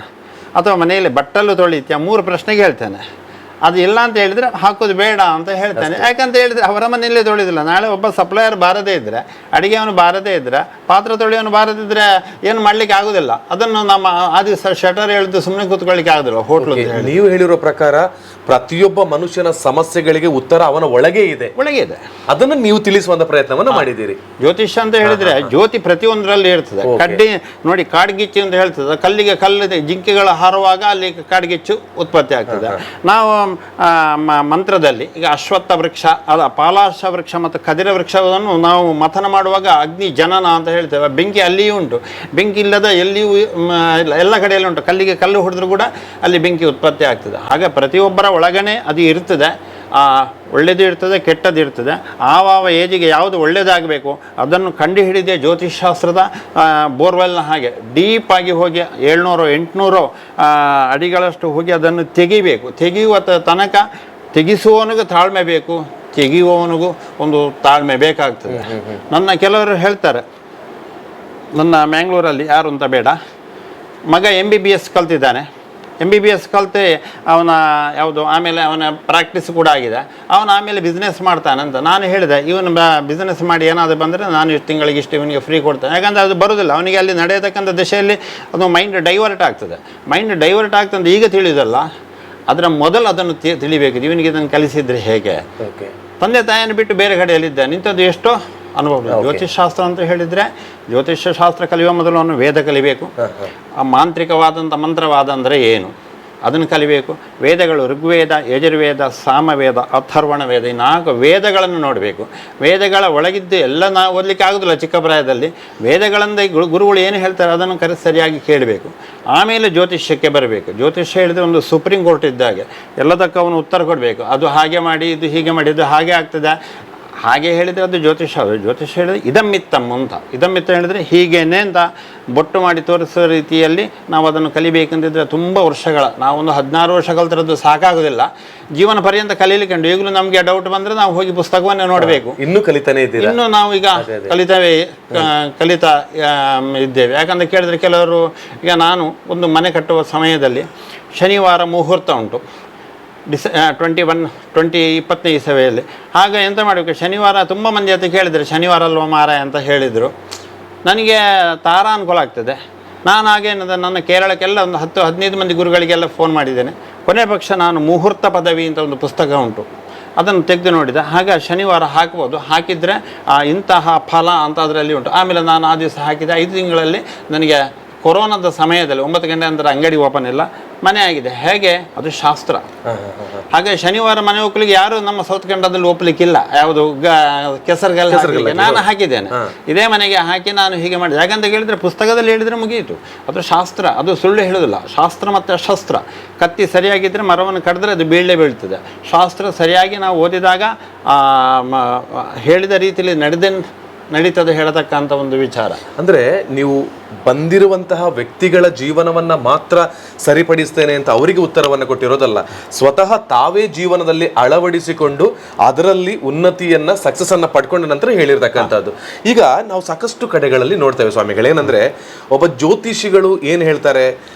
ಅಥವಾ ಮನೆಯಲ್ಲಿ ಬಟ್ಟಲು ತೊಳಿತ್ಯಾ? 3 ಪ್ರಶ್ನೆಗೆ ಹೇಳ್ತೇನೆ. ಅದು ಇಲ್ಲ ಅಂತ ಹೇಳಿದರೆ ಹಾಕೋದು ಬೇಡ ಅಂತ ಹೇಳ್ತಾನೆ. ಯಾಕಂತ ಹೇಳಿದರೆ ಅವರ ಮನೆಯಲ್ಲೇ ತೊಳೆಯೋದಿಲ್ಲ. ನಾಳೆ ಒಬ್ಬ ಸಪ್ಲೈಯರ್ ಬಾರದೇ ಇದ್ದರೆ, ಅಡುಗೆಯವನು ಬಾರದೇ ಇದ್ದರೆ, ಪಾತ್ರೆ ತೊಳೆಯೋನು ಬಾರದಿದ್ದರೆ ಏನು ಮಾಡಲಿಕ್ಕೆ ಆಗೋದಿಲ್ಲ. ಅದನ್ನು ನಮ್ಮ ಆದಿ ಶಟರ್ ಹೇಳಿದ್ದು ಸುಮ್ಮನೆ ಕೂತ್ಕೊಳ್ಳಿಕ್ಕೆ ಆಗೋದಿಲ್ಲ ಹೋಟ್ಲು. ನೀವು ಹೇಳಿರೋ ಪ್ರಕಾರ ಪ್ರತಿಯೊಬ್ಬ ಮನುಷ್ಯನ ಸಮಸ್ಯೆಗಳಿಗೆ ಉತ್ತರ ಅವನ ಒಳಗೆ ಇದೆ. ಅದನ್ನು ನೀವು ತಿಳಿಸುವಂತ ಪ್ರಯತ್ನವನ್ನು ಮಾಡಿದ್ದೀರಿ. ಜ್ಯೋತಿಷ್ಯ ಅಂತ ಹೇಳಿದ್ರೆ ಜ್ಯೋತಿ ಪ್ರತಿಯೊಂದರಲ್ಲಿ ಇರ್ತದೆ. ಕಡ್ಡಿ ನೋಡಿ, ಕಾಡ್ಗಿಚ್ಚು ಅಂತ ಹೇಳ್ತದೆ, ಕಲ್ಲಿಗೆ ಕಲ್ಲಿದೆ, ಜಿಂಕೆಗಳ ಹಾರುವಾಗ ಅಲ್ಲಿ ಕಾಡ್ಗಿಚ್ಚು ಉತ್ಪತ್ತಿ ಆಗ್ತದೆ. ನಾವು ಮಂತ್ರದಲ್ಲಿ ಈಗ ಅಶ್ವತ್ಥ ವೃಕ್ಷ, ಪಾಲಾಶ ವೃಕ್ಷ ಮತ್ತು ಕದಿರ ವೃಕ್ಷವನ್ನು ನಾವು ಮಥನ ಮಾಡುವಾಗ ಅಗ್ನಿ ಜನನ ಅಂತ ಹೇಳ್ತೇವೆ. ಬೆಂಕಿ ಅಲ್ಲಿಯೂ ಉಂಟು, ಬೆಂಕಿ ಇಲ್ಲದ ಎಲ್ಲಿಯೂ ಎಲ್ಲ ಕಡೆಯಲ್ಲಿ ಉಂಟು. ಕಲ್ಲಿಗೆ ಕಲ್ಲು ಹೊಡೆದ್ರೂ ಕೂಡ ಅಲ್ಲಿ ಬೆಂಕಿ ಉತ್ಪತ್ತಿ ಆಗ್ತದೆ. ಹಾಗೆ ಪ್ರತಿಯೊಬ್ಬರ ಒಳಗನೆ ಅದು ಇರ್ತದೆ. ಒಳ್ಳೆಯದು ಇರ್ತದೆ, ಕೆಟ್ಟದ್ದು ಇರ್ತದೆ. ಆವ ಏಜಿಗೆ ಯಾವುದು ಒಳ್ಳೆಯದಾಗಬೇಕು ಅದನ್ನು ಕಂಡುಹಿಡಿದೇ ಜ್ಯೋತಿಷ್ಶಾಸ್ತ್ರದ ಬೋರ್ವೆಲ್ನ ಹಾಗೆ ಡೀಪಾಗಿ ಹೋಗಿ 700-800 ಅಡಿಗಳಷ್ಟು ಹೋಗಿ ಅದನ್ನು ತೆಗಿಬೇಕು. ತೆಗೆಯುವ ತನಕ ತೆಗೆಸುವವನಿಗೂ ತಾಳ್ಮೆ ಬೇಕು, ತೆಗೆಯುವವನಿಗೂ ಒಂದು ತಾಳ್ಮೆ ಬೇಕಾಗ್ತದೆ. ನನ್ನ ಕೆಲವರು ಹೇಳ್ತಾರೆ, ನನ್ನ ಮ್ಯಾಂಗ್ಳೂರಲ್ಲಿ ಯಾರು ಅಂತ ಬೇಡ, ಮಗ MBBS ಕಲ್ತಿದ್ದಾನೆ. MBBS ಕಲಿತು ಅವನ ಆಮೇಲೆ ಅವನ ಪ್ರಾಕ್ಟೀಸ್ ಕೂಡ ಆಗಿದೆ, ಅವನು ಆಮೇಲೆ ಬಿಸ್ನೆಸ್ ಮಾಡ್ತಾನಂತ. ನಾನು ಹೇಳಿದೆ, ಇವನು ಬಿಸ್ನೆಸ್ ಮಾಡಿ ಏನಾದರೂ ಬಂದರೆ ನಾನು ಇಷ್ಟು ತಿಂಗಳಿಗೆ ಇಷ್ಟು ಇವನಿಗೆ ಫ್ರೀ ಕೊಡ್ತೇನೆ. ಯಾಕಂದರೆ ಅದು ಬರೋದಿಲ್ಲ ಅವನಿಗೆ. ಅಲ್ಲಿ ನಡೆಯತಕ್ಕಂಥ ದಶೆಯಲ್ಲಿ ಅದು ಮೈಂಡ್ ಡೈವರ್ಟ್ ಆಗ್ತದೆ. ಆಗ್ತದೆ ಈಗ ತಿಳಿಯೋದಲ್ಲ, ಅದರ ಮೊದಲು ಅದನ್ನು ತಿಳಿಬೇಕು. ಇವನಿಗೆ ಇದನ್ನು ಕಲಿಸಿದರೆ ಹೇಗೆ? ತಂದೆ ತಾಯಿಯನ್ನು ಬಿಟ್ಟು ಬೇರೆ ಕಡೆಯಲ್ಲಿದ್ದ ನಿಂತದ್ದು ಎಷ್ಟೋ ಅನುಭವ. ಜ್ಯೋತಿಷ್ಶಾಸ್ತ್ರ ಅಂತ ಹೇಳಿದರೆ ಜ್ಯೋತಿಷ್ಯ ಶಾಸ್ತ್ರ ಕಲಿಯುವ ಮೊದಲು ಅವನು ವೇದ ಕಲಿಬೇಕು. ಆ ಮಾಂತ್ರಿಕವಾದಂಥ ಮಂತ್ರವಾದ ಅಂದರೆ ಏನು, ಅದನ್ನು ಕಲಿಬೇಕು. ವೇದಗಳು ಋಗ್ವೇದ, ಯಜುರ್ವೇದ, ಸಾಮವೇದ, ಅಥರ್ವಣ ವೇದ, ಈ 4 ವೇದಗಳನ್ನು ನೋಡಬೇಕು. ವೇದಗಳ ಒಳಗಿದ್ದು ಎಲ್ಲ ನಾವು ಓದಲಿಕ್ಕೆ ಆಗೋದಿಲ್ಲ ಚಿಕ್ಕ ಪ್ರಾಯದಲ್ಲಿ. ವೇದಗಳಿಂದ ಗುರುಗಳು ಏನು ಹೇಳ್ತಾರೆ ಅದನ್ನು ಸರಿಯಾಗಿ ಕೇಳಬೇಕು. ಆಮೇಲೆ ಜ್ಯೋತಿಷ್ಯಕ್ಕೆ ಬರಬೇಕು. ಜ್ಯೋತಿಷ್ಯ ಹೇಳಿದರೆ ಒಂದು ಸುಪ್ರೀಂ ಕೋರ್ಟ್ ಇದ್ದಾಗೆ, ಎಲ್ಲದಕ್ಕೆ ಅವನು ಉತ್ತರ ಕೊಡಬೇಕು. ಅದು ಹಾಗೆ ಮಾಡಿ, ಇದು ಹೀಗೆ ಮಾಡಿ, ಇದು ಹಾಗೆ ಆಗ್ತದೆ, ಹಾಗೆ ಹೇಳಿದರೆ ಅದು ಜ್ಯೋತಿಷ್ಯ. ಜ್ಯೋತಿಷ್ಯ ಹೇಳಿದರೆ ಇದಮ್ಮಿತ್ತಮ್ ಅಂತ. ಇದಮ್ಮಿತ್ತ ಹೇಳಿದರೆ ಹೀಗೇನೆ ಅಂತ ಬೊಟ್ಟು ಮಾಡಿ ತೋರಿಸೋ ರೀತಿಯಲ್ಲಿ ನಾವು ಅದನ್ನು ಕಲಿಬೇಕಂತಿದ್ರೆ ತುಂಬ ವರ್ಷಗಳ, ನಾವೊಂದು 16 ವರ್ಷ ಕಲ್ತಿರೋದು ಸಾಕಾಗೋದಿಲ್ಲ, ಜೀವನ ಪರ್ಯಂತ ಕಲೀಲಿಕ್ಕೆ. ಈಗಲೂ ನಮಗೆ ಡೌಟ್ ಬಂದರೆ ನಾವು ಹೋಗಿ ಪುಸ್ತಕವನ್ನೇ ನೋಡಬೇಕು. ಇನ್ನೂ ಕಲಿತಾನೆ ಇದ್ದೀರಾ? ಇನ್ನು ನಾವು ಈಗ ಕಲಿತಾ ಇದ್ದೇವೆ. ಯಾಕಂತ ಕೇಳಿದ್ರೆ ಕೆಲವರು, ಈಗ ನಾನು ಒಂದು ಮನೆ ಕಟ್ಟುವ ಸಮಯದಲ್ಲಿ ಶನಿವಾರ ಮುಹೂರ್ತ ಉಂಟು, 2020 ಇಸವಿಯಲ್ಲಿ. ಆಗ ಎಂತ ಮಾಡಬೇಕು, ಶನಿವಾರ ತುಂಬ ಮಂದಿ ಹತ್ರ ಕೇಳಿದರೆ ಶನಿವಾರ ಅಲ್ವ ಮಾರಾಯ ಅಂತ ಹೇಳಿದರು. ನನಗೆ ತಾರಾ ಅನುಕೂಲ ಆಗ್ತದೆ. ನಾನು ಹಾಗೇನದ ನನ್ನ ಕೇರಳಕ್ಕೆಲ್ಲ ಒಂದು 10-15 ಮಂದಿ ಗುರುಗಳಿಗೆಲ್ಲ ಫೋನ್ ಮಾಡಿದ್ದೇನೆ. ಕೊನೆ ಪಕ್ಷ ನಾನು ಮುಹೂರ್ತ ಪದವಿ ಅಂತ ಒಂದು ಪುಸ್ತಕ ಉಂಟು, ಅದನ್ನು ತೆಗೆದು ನೋಡಿದೆ. ಹಾಗೆ ಶನಿವಾರ ಹಾಕ್ಬೋದು, ಹಾಕಿದರೆ ಇಂತಹ ಫಲ ಅಂತ ಅದರಲ್ಲಿ ಉಂಟು. ಆಮೇಲೆ ನಾನು ಆ ದಿವಸ ಹಾಕಿದೆ. 5 ತಿಂಗಳಲ್ಲಿ ನನಗೆ ಕೊರೋನಾದ ಸಮಯದಲ್ಲಿ 9 ಗಂಟೆ ನಂತರ ಅಂಗಡಿ ಓಪನ್ ಇಲ್ಲ, ಮನೆ ಆಗಿದೆ. ಹೇಗೆ? ಅದು ಶಾಸ್ತ್ರ. ಹಾಗೆ ಶನಿವಾರ ಮನೆ ಹೋಗ್ಲಿಕ್ಕೆ ಯಾರು ನಮ್ಮ ಸೌತ್ ಕನ್ನಡದಲ್ಲಿ ಒಪ್ಪಲಿಕ್ಕಿಲ್ಲ. ಯಾವುದು ಕೆಸರುಗಲ್ಲ ನಾನು ಹಾಕಿದ್ದೇನೆ. ಇದೇ ಮನೆಗೆ ಹಾಕಿ ನಾನು ಹೀಗೆ ಮಾಡಿದೆ. ಯಾಕಂತ ಹೇಳಿದರೆ ಪುಸ್ತಕದಲ್ಲಿ ಹೇಳಿದರೆ ಮುಗಿಯಿತು. ಅದು ಶಾಸ್ತ್ರ, ಅದು ಸುಳ್ಳು ಹೇಳೋದಿಲ್ಲ. ಶಾಸ್ತ್ರ ಮತ್ತು ಅಶಸ್ತ್ರ. ಕತ್ತಿ ಸರಿಯಾಗಿದ್ದರೆ ಮರವನ್ನು ಕಡಿದ್ರೆ ಅದು ಬೀಳ್ತದೆ. ಶಾಸ್ತ್ರ ಸರಿಯಾಗಿ ನಾವು ಓದಿದಾಗ ಹೇಳಿದ ರೀತಿಯಲ್ಲಿ ನಡೀತದೆ ಹೇಳತಕ್ಕಂಥ ಒಂದು ವಿಚಾರ. ಅಂದರೆ ನೀವು ಬಂದಿರುವಂತಹ ವ್ಯಕ್ತಿಗಳ ಜೀವನವನ್ನ ಮಾತ್ರ ಸರಿಪಡಿಸ್ತೇನೆ ಅಂತ ಅವರಿಗೆ ಉತ್ತರವನ್ನು ಕೊಟ್ಟಿರೋದಲ್ಲ, ಸ್ವತಃ ತಾವೇ ಜೀವನದಲ್ಲಿ ಅಳವಡಿಸಿಕೊಂಡು ಅದರಲ್ಲಿ ಉನ್ನತಿಯನ್ನ ಸಕ್ಸಸ್ ಅನ್ನ ಪಡ್ಕೊಂಡ ನಂತರ ಹೇಳಿರ್ತಕ್ಕಂಥದ್ದು. ಈಗ ನಾವು ಸಾಕಷ್ಟು ಕಡೆಗಳಲ್ಲಿ ನೋಡ್ತೇವೆ ಸ್ವಾಮಿಗಳೇನಂದ್ರೆ, ಒಬ್ಬ ಜ್ಯೋತಿಷಿಗಳು ಏನು ಹೇಳ್ತಾರೆ,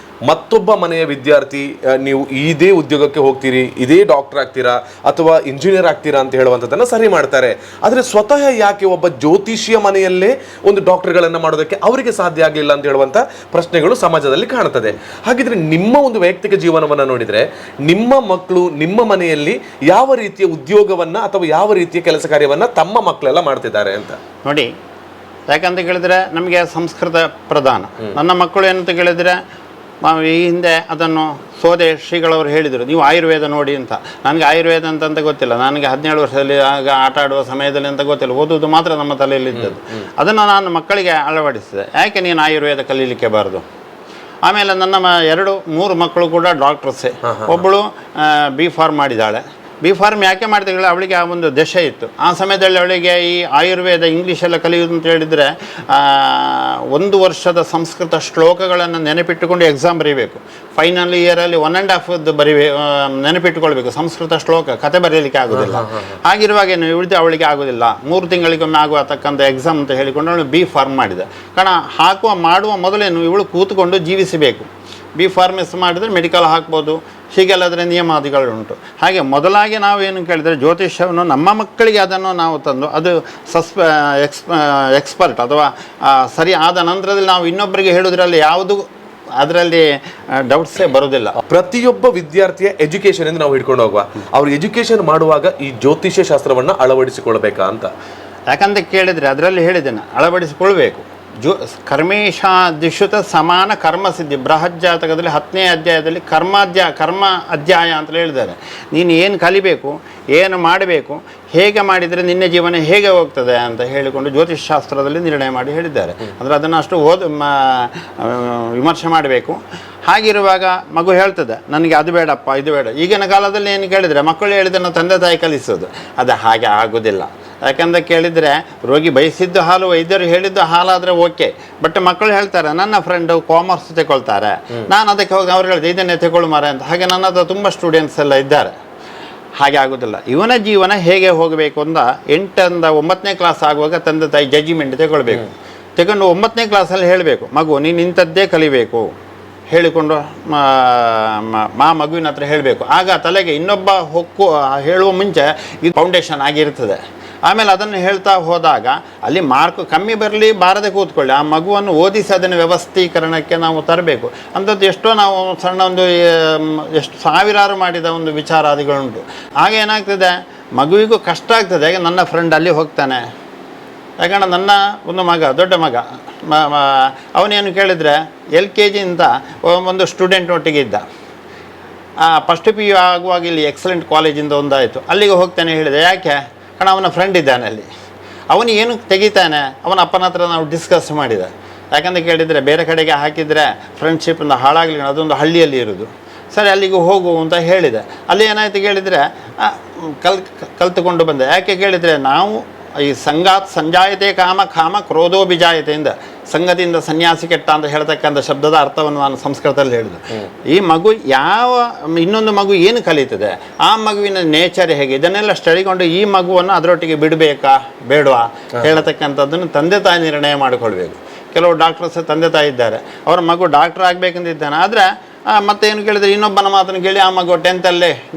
ಮತ್ತೊಬ್ಬ ಮನೆಯ ವಿದ್ಯಾರ್ಥಿ ನೀವು ಇದೇ ಉದ್ಯೋಗಕ್ಕೆ ಹೋಗ್ತೀರಿ, ಇದೇ ಡಾಕ್ಟರ್ ಆಗ್ತೀರಾ ಅಥವಾ ಇಂಜಿನಿಯರ್ ಆಗ್ತೀರಾ ಅಂತ ಹೇಳುವಂಥದ್ದನ್ನು ಸರಿ ಮಾಡ್ತಾರೆ. ಆದರೆ ಸ್ವತಃ ಯಾಕೆ ಒಬ್ಬ ಜ್ಯೋತಿಷಿಯ ಮನೆಯಲ್ಲೇ ಒಂದು ಡಾಕ್ಟರ್ಗಳನ್ನು ಮಾಡೋದಕ್ಕೆ ಅವರಿಗೆ ಸಾಧ್ಯ ಆಗಲಿಲ್ಲ ಅಂತ ಹೇಳುವಂಥ ಪ್ರಶ್ನೆಗಳು ಸಮಾಜದಲ್ಲಿ ಕಾಣ್ತದೆ. ಹಾಗಿದ್ರೆ ನಿಮ್ಮ ಒಂದು ವೈಯಕ್ತಿಕ ಜೀವನವನ್ನು ನೋಡಿದರೆ ನಿಮ್ಮ ಮಕ್ಕಳು ನಿಮ್ಮ ಮನೆಯಲ್ಲಿ ಯಾವ ರೀತಿಯ ಉದ್ಯೋಗವನ್ನು ಅಥವಾ ಯಾವ ರೀತಿಯ ಕೆಲಸ ಕಾರ್ಯವನ್ನು ತಮ್ಮ ಮಕ್ಕಳೆಲ್ಲ ಮಾಡ್ತಿದ್ದಾರೆ ಅಂತ ನೋಡಿ. ಯಾಕಂತ ಕೇಳಿದರೆ ನಮಗೆ ಸಂಸ್ಕೃತ ಪ್ರಧಾನ. ನನ್ನ ಮಕ್ಕಳು ಏನಂತ ಕೇಳಿದರೆ, ಈ ಹಿಂದೆ ಅದನ್ನು ಸೋದೆ ಶ್ರೀಗಳವರು ಹೇಳಿದರು, ನೀವು ಆಯುರ್ವೇದ ನೋಡಿ ಅಂತ. ನನಗೆ ಆಯುರ್ವೇದ ಅಂತ ಗೊತ್ತಿಲ್ಲ. ನನಗೆ 17 ವರ್ಷದಲ್ಲಿ ಆಗ ಆಟ ಆಡುವ ಸಮಯದಲ್ಲಿ ಅಂತ ಗೊತ್ತಿಲ್ಲ, ಓದುವುದು ಮಾತ್ರ ನಮ್ಮ ತಲೆಯಲ್ಲಿದ್ದದ್ದು. ಅದನ್ನು ನಾನು ಮಕ್ಕಳಿಗೆ ಅಳವಡಿಸಿದೆ. ಯಾಕೆ ನೀನು ಆಯುರ್ವೇದ ಕಲೀಲಿಕ್ಕೆ ಬಾರದು? ಆಮೇಲೆ ನನ್ನ 2-3 ಮಕ್ಕಳು ಕೂಡ ಡಾಕ್ಟರ್ಸೇ. ಒಬ್ಬಳು B.Pharm ಮಾಡಿದ್ದಾಳೆ. B.Pharm ಯಾಕೆ ಮಾಡ್ತಿದ್ದಾಳೆ, ಅವಳಿಗೆ ಆ ಒಂದು ದಶೆ ಇತ್ತು. ಆ ಸಮಯದಲ್ಲಿ ಅವಳಿಗೆ ಈ ಆಯುರ್ವೇದ ಇಂಗ್ಲೀಷೆಲ್ಲ ಕಲಿಯುವುದು ಅಂತ ಹೇಳಿದರೆ 1 ವರ್ಷದ ಸಂಸ್ಕೃತ ಶ್ಲೋಕಗಳನ್ನು ನೆನಪಿಟ್ಟುಕೊಂಡು ಎಕ್ಸಾಮ್ ಬರೀಬೇಕು. ಫೈನಲ್ ಇಯರಲ್ಲಿ 1.5 ನೆನಪಿಟ್ಟುಕೊಳ್ಬೇಕು ಸಂಸ್ಕೃತ ಶ್ಲೋಕ. ಕತೆ ಬರೆಯಲಿಕ್ಕೆ ಆಗೋದಿಲ್ಲ. ಹಾಗಿರುವಾಗ ಏನು ಉಳಿದು ಅವಳಿಗೆ ಆಗೋದಿಲ್ಲ. 3 ತಿಂಗಳಿಗೊಮ್ಮೆ ಆಗುವತಕ್ಕಂಥ ಎಕ್ಸಾಮ್ ಅಂತ ಹೇಳಿಕೊಂಡು ಅವಳು B.Pharm ಮಾಡಿದೆ. ಕಾರಣ ಮಾಡುವ ಮೊದಲೇನು ಇವಳು ಕೂತ್ಕೊಂಡು ಜೀವಿಸಬೇಕು. B.Pharm ಮಾಡಿದರೆ ಮೆಡಿಕಲ್ ಹಾಕ್ಬೋದು, ಹೀಗೆಲ್ಲ ಅದರ ನಿಯಮಾದಿಗಳುಂಟು. ಹಾಗೆ ಮೊದಲಾಗಿ ನಾವು ಏನು ಕೇಳಿದರೆ, ಜ್ಯೋತಿಷ್ಯವನ್ನು ನಮ್ಮ ಮಕ್ಕಳಿಗೆ ಅದನ್ನು ನಾವು ತಂದು ಅದು ಎಕ್ಸ್ಪರ್ಟ್ ಅಥವಾ ಸರಿ ಆದ ನಂತರದಲ್ಲಿ ನಾವು ಇನ್ನೊಬ್ಬರಿಗೆ ಹೇಳೋದ್ರಲ್ಲಿ ಯಾವುದು ಅದರಲ್ಲಿ ಡೌಟ್ಸೇ ಬರೋದಿಲ್ಲ. ಪ್ರತಿಯೊಬ್ಬ ವಿದ್ಯಾರ್ಥಿಯ ಎಜುಕೇಶನ್ ಎಂದು ನಾವು ಹಿಡ್ಕೊಂಡು ಹೋಗುವ, ಅವ್ರು ಎಜುಕೇಶನ್ ಮಾಡುವಾಗ ಈ ಜ್ಯೋತಿಷ್ಯ ಶಾಸ್ತ್ರವನ್ನು ಅಳವಡಿಸಿಕೊಳ್ಬೇಕಾ ಅಂತ. ಯಾಕಂತ ಕೇಳಿದರೆ ಅದರಲ್ಲಿ ಹೇಳಿದ್ದೇನೆ, ಅಳವಡಿಸಿಕೊಳ್ಬೇಕು. ಕರ್ಮೇಶಾದಿಶುತ ಸಮಾನ ಕರ್ಮಸಿದ್ಧಿ. ಬೃಹಜ್ಜಾತಕದಲ್ಲಿ 10ನೇ ಅಧ್ಯಾಯದಲ್ಲಿ ಕರ್ಮ ಅಧ್ಯಾಯ ಅಂತ ಹೇಳಿದ್ದಾರೆ. ನೀನು ಏನು ಕಲಿಬೇಕು, ಏನು ಮಾಡಬೇಕು, ಹೇಗೆ ಮಾಡಿದರೆ ನಿನ್ನ ಜೀವನ ಹೇಗೆ ಹೋಗ್ತದೆ ಅಂತ ಹೇಳಿಕೊಂಡು ಜ್ಯೋತಿಷ್ ಶಾಸ್ತ್ರದಲ್ಲಿ ನಿರ್ಣಯ ಮಾಡಿ ಹೇಳಿದ್ದಾರೆ. ಅಂದರೆ ಅದನ್ನು ಅಷ್ಟು ವಿಮರ್ಶೆ ಮಾಡಬೇಕು. ಹಾಗಿರುವಾಗ ಮಗು ಹೇಳ್ತದೆ, ನನಗೆ ಅದು ಬೇಡಪ್ಪ, ಇದು ಬೇಡ. ಈಗಿನ ಕಾಲದಲ್ಲಿ ಏನು ಕೇಳಿದರೆ ಮಕ್ಕಳು ಹೇಳಿದ್ದನ್ನು ತಂದೆ ತಾಯಿ ಕಲಿಸೋದು, ಅದು ಹಾಗೆ ಆಗೋದಿಲ್ಲ. ಯಾಕಂತ ಕೇಳಿದರೆ ರೋಗಿ ಬಯಸಿದ್ದು ಹಾಲು, ವೈದ್ಯರು ಹೇಳಿದ್ದು ಹಾಲಾದರೆ ಓಕೆ. ಬಟ್ ಮಕ್ಕಳು ಹೇಳ್ತಾರೆ, ನನ್ನ ಫ್ರೆಂಡು ಕಾಮರ್ಸ್ ತಗೊಳ್ತಾರೆ, ನಾನು ಅದಕ್ಕೆ ಹೋಗಿ ಅವ್ರು ಹೇಳಿದೆ ಇದನ್ನೇ ತಗೊಳ್ಳು ಮಾರೆ ಅಂತ. ಹಾಗೆ ನನ್ನ ಹತ್ರ ತುಂಬ ಸ್ಟೂಡೆಂಟ್ಸ್ ಎಲ್ಲ ಇದ್ದಾರೆ. ಹಾಗೆ ಆಗೋದಿಲ್ಲ. ಇವನ ಜೀವನ ಹೇಗೆ ಹೋಗಬೇಕು ಅಂತ 8ರಿಂದ 9ನೇ ಕ್ಲಾಸ್ ಆಗುವಾಗ ತಂದೆ ತಾಯಿ ಜಡ್ಜಿಮೆಂಟ್ ತಗೊಳ್ಬೇಕು. ತಗೊಂಡು 9ನೇ ಕ್ಲಾಸಲ್ಲಿ ಹೇಳಬೇಕು, ಮಗು ನೀನು ಇಂಥದ್ದೇ ಕಲಿಬೇಕು ಹೇಳಿಕೊಂಡು ಮಗುವಿನ ಹತ್ರ ಹೇಳಬೇಕು. ಆಗ ತಲೆಗೆ ಇನ್ನೊಬ್ಬ ಹೇಳುವ ಮುಂಚೆ ಇದು ಫೌಂಡೇಶನ್ ಆಗಿರ್ತದೆ. ಆಮೇಲೆ ಅದನ್ನು ಹೇಳ್ತಾ ಹೋದಾಗ ಅಲ್ಲಿ ಮಾರ್ಕ್ ಕಮ್ಮಿ ಬರಲಿ, ಬಾರದೆ ಕೂತ್ಕೊಳ್ಳಿ, ಆ ಮಗುವನ್ನು ಓದಿಸಿ ಅದನ್ನು ವ್ಯವಸ್ಥೀಕರಣಕ್ಕೆ ನಾವು ತರಬೇಕು. ಅಂಥದ್ದು ಎಷ್ಟೋ ನಾವು ಸಣ್ಣ ಒಂದು ಎಷ್ಟು ಸಾವಿರಾರು ಮಾಡಿದ ಒಂದು ವಿಚಾರಾದಿಗಳುಂಟು. ಆಗ ಏನಾಗ್ತದೆ, ಮಗುವಿಗೂ ಕಷ್ಟ ಆಗ್ತದೆ. ಯಾಕೆ ನನ್ನ ಫ್ರೆಂಡ್ ಅಲ್ಲಿ ಹೋಗ್ತಾನೆ. ಯಾಕಂದ್ರೆ ನನ್ನ ಒಂದು ಮಗ, ದೊಡ್ಡ ಮಗ, ಅವನೇನು ಕೇಳಿದರೆ LKG ಅಂತ ಒಂದು ಸ್ಟೂಡೆಂಟ್ ಒಟ್ಟಿಗೆ ಇದ್ದ. ಫಸ್ಟ್ ಪಿ ಯು ಆಗುವಾಗ ಇಲ್ಲಿ ಎಕ್ಸಲೆಂಟ್ ಕಾಲೇಜಿಂದ ಒಂದಾಯಿತು, ಅಲ್ಲಿಗೆ ಹೋಗ್ತಾನೆ. ಹೇಳಿದೆ ಯಾಕೆ? ಕಾರಣ ಅವನ ಫ್ರೆಂಡ್ ಇದ್ದಾನೆ ಅಲ್ಲಿ, ಅವನು ಏನು ತೆಗಿತಾನೆ ಅವನ ಅಪ್ಪನ ಹತ್ರ ನಾವು ಡಿಸ್ಕಸ್ ಮಾಡಿದೆ. ಯಾಕಂತ ಕೇಳಿದರೆ ಬೇರೆ ಕಡೆಗೆ ಹಾಕಿದರೆ ಫ್ರೆಂಡ್ಶಿಪ್ಪಿಂದ ಹಾಳಾಗಲಿ, ಅದೊಂದು ಹಳ್ಳಿಯಲ್ಲಿ ಇರೋದು. ಸರಿ ಅಲ್ಲಿಗೆ ಹೋಗು ಅಂತ ಹೇಳಿದೆ. ಅಲ್ಲಿ ಏನಾಯಿತು ಕೇಳಿದರೆ ಕಲ್ತುಕೊಂಡು ಬಂದೆ. ಯಾಕೆ ಕೇಳಿದರೆ ನಾವು ಈ ಸಂಗಾತ್ ಸಂಜಾಯತೆ ಕಾಮ ಕಾಮ ಕ್ರೋಧೋ ಬಿಜಾಯತೆಯಿಂದ ಸಂಘದಿಂದ ಸನ್ಯಾಸಿ ಕೆಟ್ಟ ಅಂತ ಹೇಳ್ತಕ್ಕಂಥ ಶಬ್ದದ ಅರ್ಥವನ್ನು ನಾನು ಸಂಸ್ಕೃತದಲ್ಲಿ ಹೇಳಿದೆ. ಈ ಮಗು ಇನ್ನೊಂದು ಮಗು ಏನು ಕಲಿತದೆ, ಆ ಮಗುವಿನ ನೇಚರ್ ಹೇಗೆ, ಇದನ್ನೆಲ್ಲ ಸ್ಟಡಿಕೊಂಡು ಈ ಮಗುವನ್ನು ಅದರೊಟ್ಟಿಗೆ ಬಿಡಬೇಕಾ ಬೇಡವಾ ಹೇಳ್ತಕ್ಕಂಥದ್ದನ್ನು ತಂದೆ ತಾಯಿ ನಿರ್ಣಯ ಮಾಡಿಕೊಳ್ಬೇಕು. ಕೆಲವು ಡಾಕ್ಟರ್ಸ್ ತಂದೆ ತಾಯಿ ಇದ್ದಾರೆ, ಅವರ ಮಗು ಡಾಕ್ಟರ್ ಆಗಬೇಕಂತಿದ್ದಾನೆ, ಆದರೆ ಮತ್ತೇನು ಕೇಳಿದರೆ ಇನ್ನೊಬ್ಬನ ಮಾತನ್ನು ಕೇಳಿ ಆ ಮಗು 10th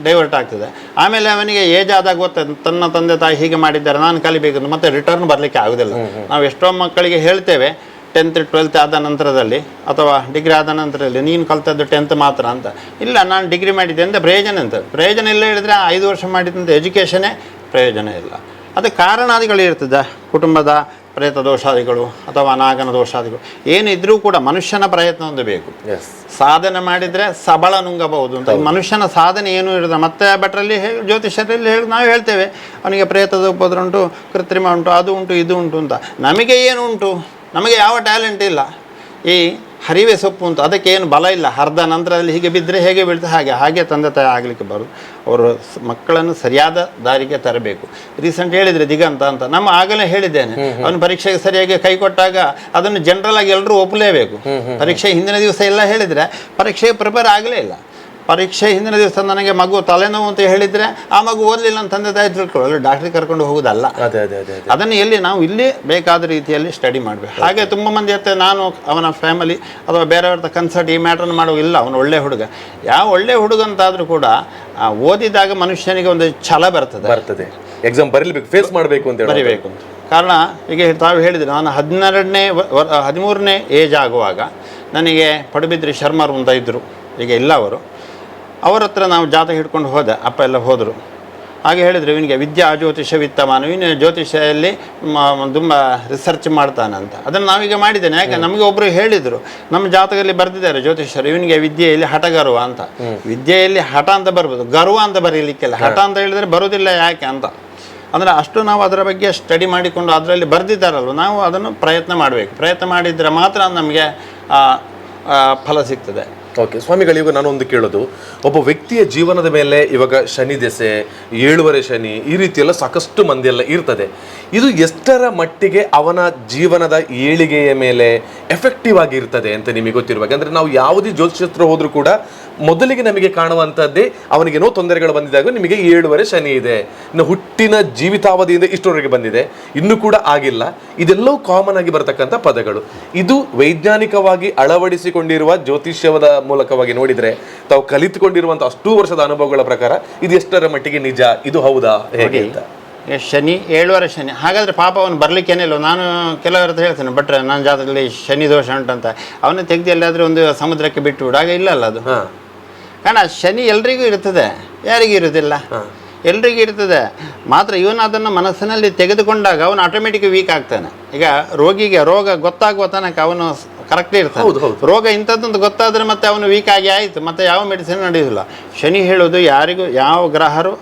ಡೈವರ್ಟ್ ಆಗ್ತದೆ. ಆಮೇಲೆ ಅವನಿಗೆ ಏಜ್ ಆದಾಗ ಗೊತ್ತಾಯ್ತು ತನ್ನ ತಂದೆ ತಾಯಿ ಹೀಗೆ ಮಾಡಿದ್ದಾರೆ, ನಾನು ಕಲಿಬೇಕಂತ ಮತ್ತೆ ರಿಟರ್ನ್ ಬರಲಿಕ್ಕೆ ಆಗೋದಿಲ್ಲ. ನಾವು ಎಷ್ಟೋ ಮಕ್ಕಳಿಗೆ ಹೇಳ್ತೇವೆ 10th 12th ಆದ ನಂತರದಲ್ಲಿ ಅಥವಾ ಡಿಗ್ರಿ ಆದ ನಂತರದಲ್ಲಿ ನೀನು ಕಲ್ತದ್ದು 10th ಮಾತ್ರ ಅಂತ. ಇಲ್ಲ, ನಾನು ಡಿಗ್ರಿ ಮಾಡಿದ್ದೆ ಅಂತ ಪ್ರಯೋಜನ ಇಲ್ಲ ಹೇಳಿದರೆ 5 ವರ್ಷ ಮಾಡಿದಂಥ ಎಜುಕೇಷನ್ನೇ ಪ್ರಯೋಜನ ಇಲ್ಲ. ಅದಕ್ಕೆ ಕಾರಣಾದಿಗಳಿರ್ತದೆ, ಕುಟುಂಬದ ಪ್ರೇತ ದೋಷಾದಿಗಳು ಅಥವಾ ನಾಗನ ದೋಷಾದಿಗಳು ಏನಿದ್ರೂ ಕೂಡ ಮನುಷ್ಯನ ಪ್ರಯತ್ನ ಒಂದು ಬೇಕು. ಸಾಧನೆ ಮಾಡಿದರೆ ಸಬಳ ನುಂಗಬಹುದು ಅಂತ. ಮನುಷ್ಯನ ಸಾಧನೆ ಏನೂ ಇರೋದು. ಮತ್ತೆ ಭಟ್ರಲ್ಲಿ ಜ್ಯೋತಿಷ್ಯರಲ್ಲಿ ನಾವು ಹೇಳ್ತೇವೆ ಅವನಿಗೆ ಪ್ರೇತದ ಉಪದ್ರ ಉಂಟು, ಕೃತ್ರಿಮ ಉಂಟು, ಅದು ಉಂಟು, ಇದು ಉಂಟು ಅಂತ. ನಮಗೆ ಏನು ಉಂಟು? ನಮಗೆ ಯಾವ ಟ್ಯಾಲೆಂಟ್ ಇಲ್ಲ. ಈ ಹರಿವೆ ಸೊಪ್ಪು ಉಂಟು, ಅದಕ್ಕೆ ಏನು ಬಲ ಇಲ್ಲ. ಅರ್ಧ ನಂತರದಲ್ಲಿ ಹೀಗೆ ಬಿದ್ದರೆ ಹೇಗೆ ಬೀಳ್ತದೆ ಹಾಗೆ ತಂದೆ ತಾಯಿ ಆಗಲಿಕ್ಕೆ ಬರೋದು. ಅವರು ಮಕ್ಕಳನ್ನು ಸರಿಯಾದ ದಾರಿಗೆ ತರಬೇಕು. ರೀಸೆಂಟ್ ಹೇಳಿದರೆ ದಿಗಂತ ಅಂತ, ನಮ್ಮ ಆಗಲೇ ಹೇಳಿದ್ದೇನೆ, ಅವನು ಪರೀಕ್ಷೆಗೆ ಸರಿಯಾಗಿ ಕೈ ಕೊಟ್ಟಾಗ ಅದನ್ನು ಜನರಲ್ ಆಗಿ ಎಲ್ಲರೂ ಒಪ್ಪಲೇಬೇಕು. ಪರೀಕ್ಷೆ ಹಿಂದಿನ ದಿವಸ ಎಲ್ಲ ಹೇಳಿದರೆ ಪರೀಕ್ಷೆಗೆ ಪ್ರಿಪೇರ್ ಆಗಲೇ ಇಲ್ಲ. ಪರೀಕ್ಷೆ ಹಿಂದಿನ ದಿವಸ ನನಗೆ ಮಗು ತಲೆನೋವು ಅಂತ ಹೇಳಿದರೆ ಆ ಮಗು ಓದಲಿಲ್ಲ ಅಂತ ತಂದೆ ತಾಯಿ ತಿಳ್ಕೊಳ್ಳಿ, ಡಾಕ್ಟ್ರಿಗೆ ಕರ್ಕೊಂಡು ಹೋಗೋದಲ್ಲ. ಅದನ್ನು ಎಲ್ಲಿ ನಾವು ಇಲ್ಲಿ ಬೇಕಾದ ರೀತಿಯಲ್ಲಿ ಸ್ಟಡಿ ಮಾಡಬೇಕು. ಹಾಗೆ ತುಂಬ ಮಂದಿ ಇರ್ತದೆ, ನಾನು ಅವನ ಫ್ಯಾಮಿಲಿ ಅಥವಾ ಬೇರೆಯವ್ರದ್ದು ಕನ್ಸಲ್ಟ್ ಈ ಮ್ಯಾಟ್ರನ್ನು ಮಾಡುವುದಿಲ್ಲ, ಅವನು ಒಳ್ಳೆ ಹುಡುಗ. ಯಾವ ಒಳ್ಳೆ ಹುಡುಗ ಅಂತಾದರೂ ಕೂಡ ಓದಿದಾಗ ಮನುಷ್ಯನಿಗೆ ಒಂದು ಛಲ ಬರ್ತದೆ. ಎಕ್ಸಾಮ್ ಬರೀಬೇಕು, ಫೇಸ್ ಮಾಡಬೇಕು ಅಂತ ಬರೀಬೇಕು ಅಂತ. ಕಾರಣ ಈಗ ತಾವು ಹೇಳಿದರೆ ನಾನು 13ನೇ ಏಜ್ ಆಗುವಾಗ ನನಗೆ ಪಡುಬಿದ್ರಿ ಶರ್ಮರು ಅಂತ ಇದ್ದರು, ಈಗ ಇಲ್ಲ ಅವರು. ಅವರ ಹತ್ರ ನಾವು ಜಾತಕ ಹಿಡ್ಕೊಂಡು ಹೋದೆ, ಅಪ್ಪ ಎಲ್ಲ ಹೋದರು. ಹಾಗೆ ಹೇಳಿದರು ಇವನಿಗೆ ವಿದ್ಯಾ ಜ್ಯೋತಿಷ ವಿತ್ತಮಾನ, ಇವನು ಜ್ಯೋತಿಷದಲ್ಲಿ ತುಂಬ ರಿಸರ್ಚ್ ಮಾಡ್ತಾನಂತ. ಅದನ್ನು ನಾವೀಗ ಮಾಡಿದ್ದೇನೆ. ಯಾಕೆ ನಮಗೆ ಒಬ್ಬರು ಹೇಳಿದರು, ನಮ್ಮ ಜಾತಕದಲ್ಲಿ ಬರೆದಿದ್ದಾರೆ ಜ್ಯೋತಿಷರು ಇವನಿಗೆ ವಿದ್ಯೆಯಲ್ಲಿ ಹಠಗರ್ವ ಅಂತ. ವಿದ್ಯೆಯಲ್ಲಿ ಹಠ ಅಂತ ಬರ್ಬೋದು, ಗರ್ವ ಅಂತ ಬರೀಲಿಕ್ಕೆಲ್ಲ. ಹಠ ಅಂತ ಹೇಳಿದರೆ ಬರೋದಿಲ್ಲ ಯಾಕೆ ಅಂತ. ಅಂದರೆ ಅಷ್ಟು ನಾವು ಅದರ ಬಗ್ಗೆ ಸ್ಟಡಿ ಮಾಡಿಕೊಂಡು ಅದರಲ್ಲಿ ಬರೆದಿದ್ದಾರಲ್ವ, ನಾವು ಅದನ್ನು ಪ್ರಯತ್ನ ಮಾಡಬೇಕು. ಪ್ರಯತ್ನ ಮಾಡಿದರೆ ಮಾತ್ರ ನಮಗೆ ಫಲ ಸಿಗ್ತದೆ. ಓಕೆ ಸ್ವಾಮಿಗಳು, ಇವಾಗ ನಾನೊಂದು ಕೇಳೋದು, ಒಬ್ಬ ವ್ಯಕ್ತಿಯ ಜೀವನದ ಮೇಲೆ ಇವಾಗ ಶನಿ ದೆಸೆ, 7ನೇ ಶನಿ, ಈ ರೀತಿಯೆಲ್ಲ ಸಾಕಷ್ಟು ಮಂದಿ ಎಲ್ಲ ಇರ್ತದೆ. ಇದು ಎಷ್ಟರ ಮಟ್ಟಿಗೆ ಅವನ ಜೀವನದ ಏಳಿಗೆಯ ಮೇಲೆ ಎಫೆಕ್ಟಿವ್ ಆಗಿರ್ತದೆ ಅಂತ ನಿಮಗೆ ಗೊತ್ತಿರುವಾಗ? ಅಂದರೆ ನಾವು ಯಾವುದೇ ಜ್ಯೋತಿಷತ್ರ ಹೋದರೂ ಕೂಡ ಮೊದಲಿಗೆ ನಮಗೆ ಕಾಣುವಂಥದ್ದೇ ಅವನಿಗೇನೋ ತೊಂದರೆಗಳು ಬಂದಿದಾಗ ನಿಮಗೆ 7ನೇ ಶನಿ ಇದೆ, ಇನ್ನು ಹುಟ್ಟಿನ ಜೀವಿತಾವಧಿಯಿಂದ ಇಷ್ಟರವರೆಗೆ ಬಂದಿದೆ, ಇನ್ನೂ ಕೂಡ ಆಗಿಲ್ಲ. ಇದೆಲ್ಲವೂ ಕಾಮನ್ ಆಗಿ ಬರತಕ್ಕಂಥ ಪದಗಳು. ಇದು ವೈಜ್ಞಾನಿಕವಾಗಿ ಅಳವಡಿಸಿಕೊಂಡಿರುವ ಜ್ಯೋತಿಷ್ಯದ ಮೂಲಕವಾಗಿ ನೋಡಿದರೆ, ತಾವು ಕಲಿತುಕೊಂಡಿರುವಂಥ ಅಷ್ಟೂ ವರ್ಷದ ಅನುಭವಗಳ ಪ್ರಕಾರ ಇದು ಎಷ್ಟರ ಮಟ್ಟಿಗೆ ನಿಜ, ಇದು ಹೌದಾ ಹೇಗೆ ಅಂತ? ಶನಿ 7ನೇ ಶನಿ, ಹಾಗಾದರೆ ಪಾಪ ಅವನು ಬರಲಿಕ್ಕೇನಿಲ್ಲ. ನಾನು ಕೆಲವರ ಹತ್ರ ಹೇಳ್ತೇನೆ, ಬಟ್ರೆ ನನ್ನ ಜಾತಕದಲ್ಲಿ ಶನಿ ದೋಷ ಉಂಟಂತ, ಅವನು ತೆಗೆದು ಎಲ್ಲಾದರೂ ಒಂದು ಸಮುದ್ರಕ್ಕೆ ಬಿಟ್ಟು ಬಿಡು, ಆಗ ಇಲ್ಲಲ್ಲ ಅದು. ಕಾರಣ ಶನಿ ಎಲ್ರಿಗೂ ಇರ್ತದೆ, ಯಾರಿಗೂ ಇರೋದಿಲ್ಲ, ಎಲ್ರಿಗೂ ಇರ್ತದೆ. ಮಾತ್ರ ಇವನು ಅದನ್ನು ಮನಸ್ಸಿನಲ್ಲಿ ತೆಗೆದುಕೊಂಡಾಗ ಅವನು ಆಟೋಮೆಟಿಕ್ ವೀಕ್ ಆಗ್ತಾನೆ. ಈಗ ರೋಗಿಗೆ ರೋಗ ಗೊತ್ತಾಗುವ ತನಕ ಅವನು ಕರೆಕ್ಟ್ ಇರ್ತಾನೆ. ರೋಗ ಇಂಥದ್ದೊಂದು ಗೊತ್ತಾದರೆ ಮತ್ತೆ ಅವನು ವೀಕ್ ಆಗಿ ಆಯಿತು, ಮತ್ತೆ ಯಾವ ಮೆಡಿಸಿನ್ ನಡೆಯೋದಿಲ್ಲ. ಶನಿ ಹೇಳೋದು ಯಾರಿಗೂ, ಯಾವ ಗ್ರಹರು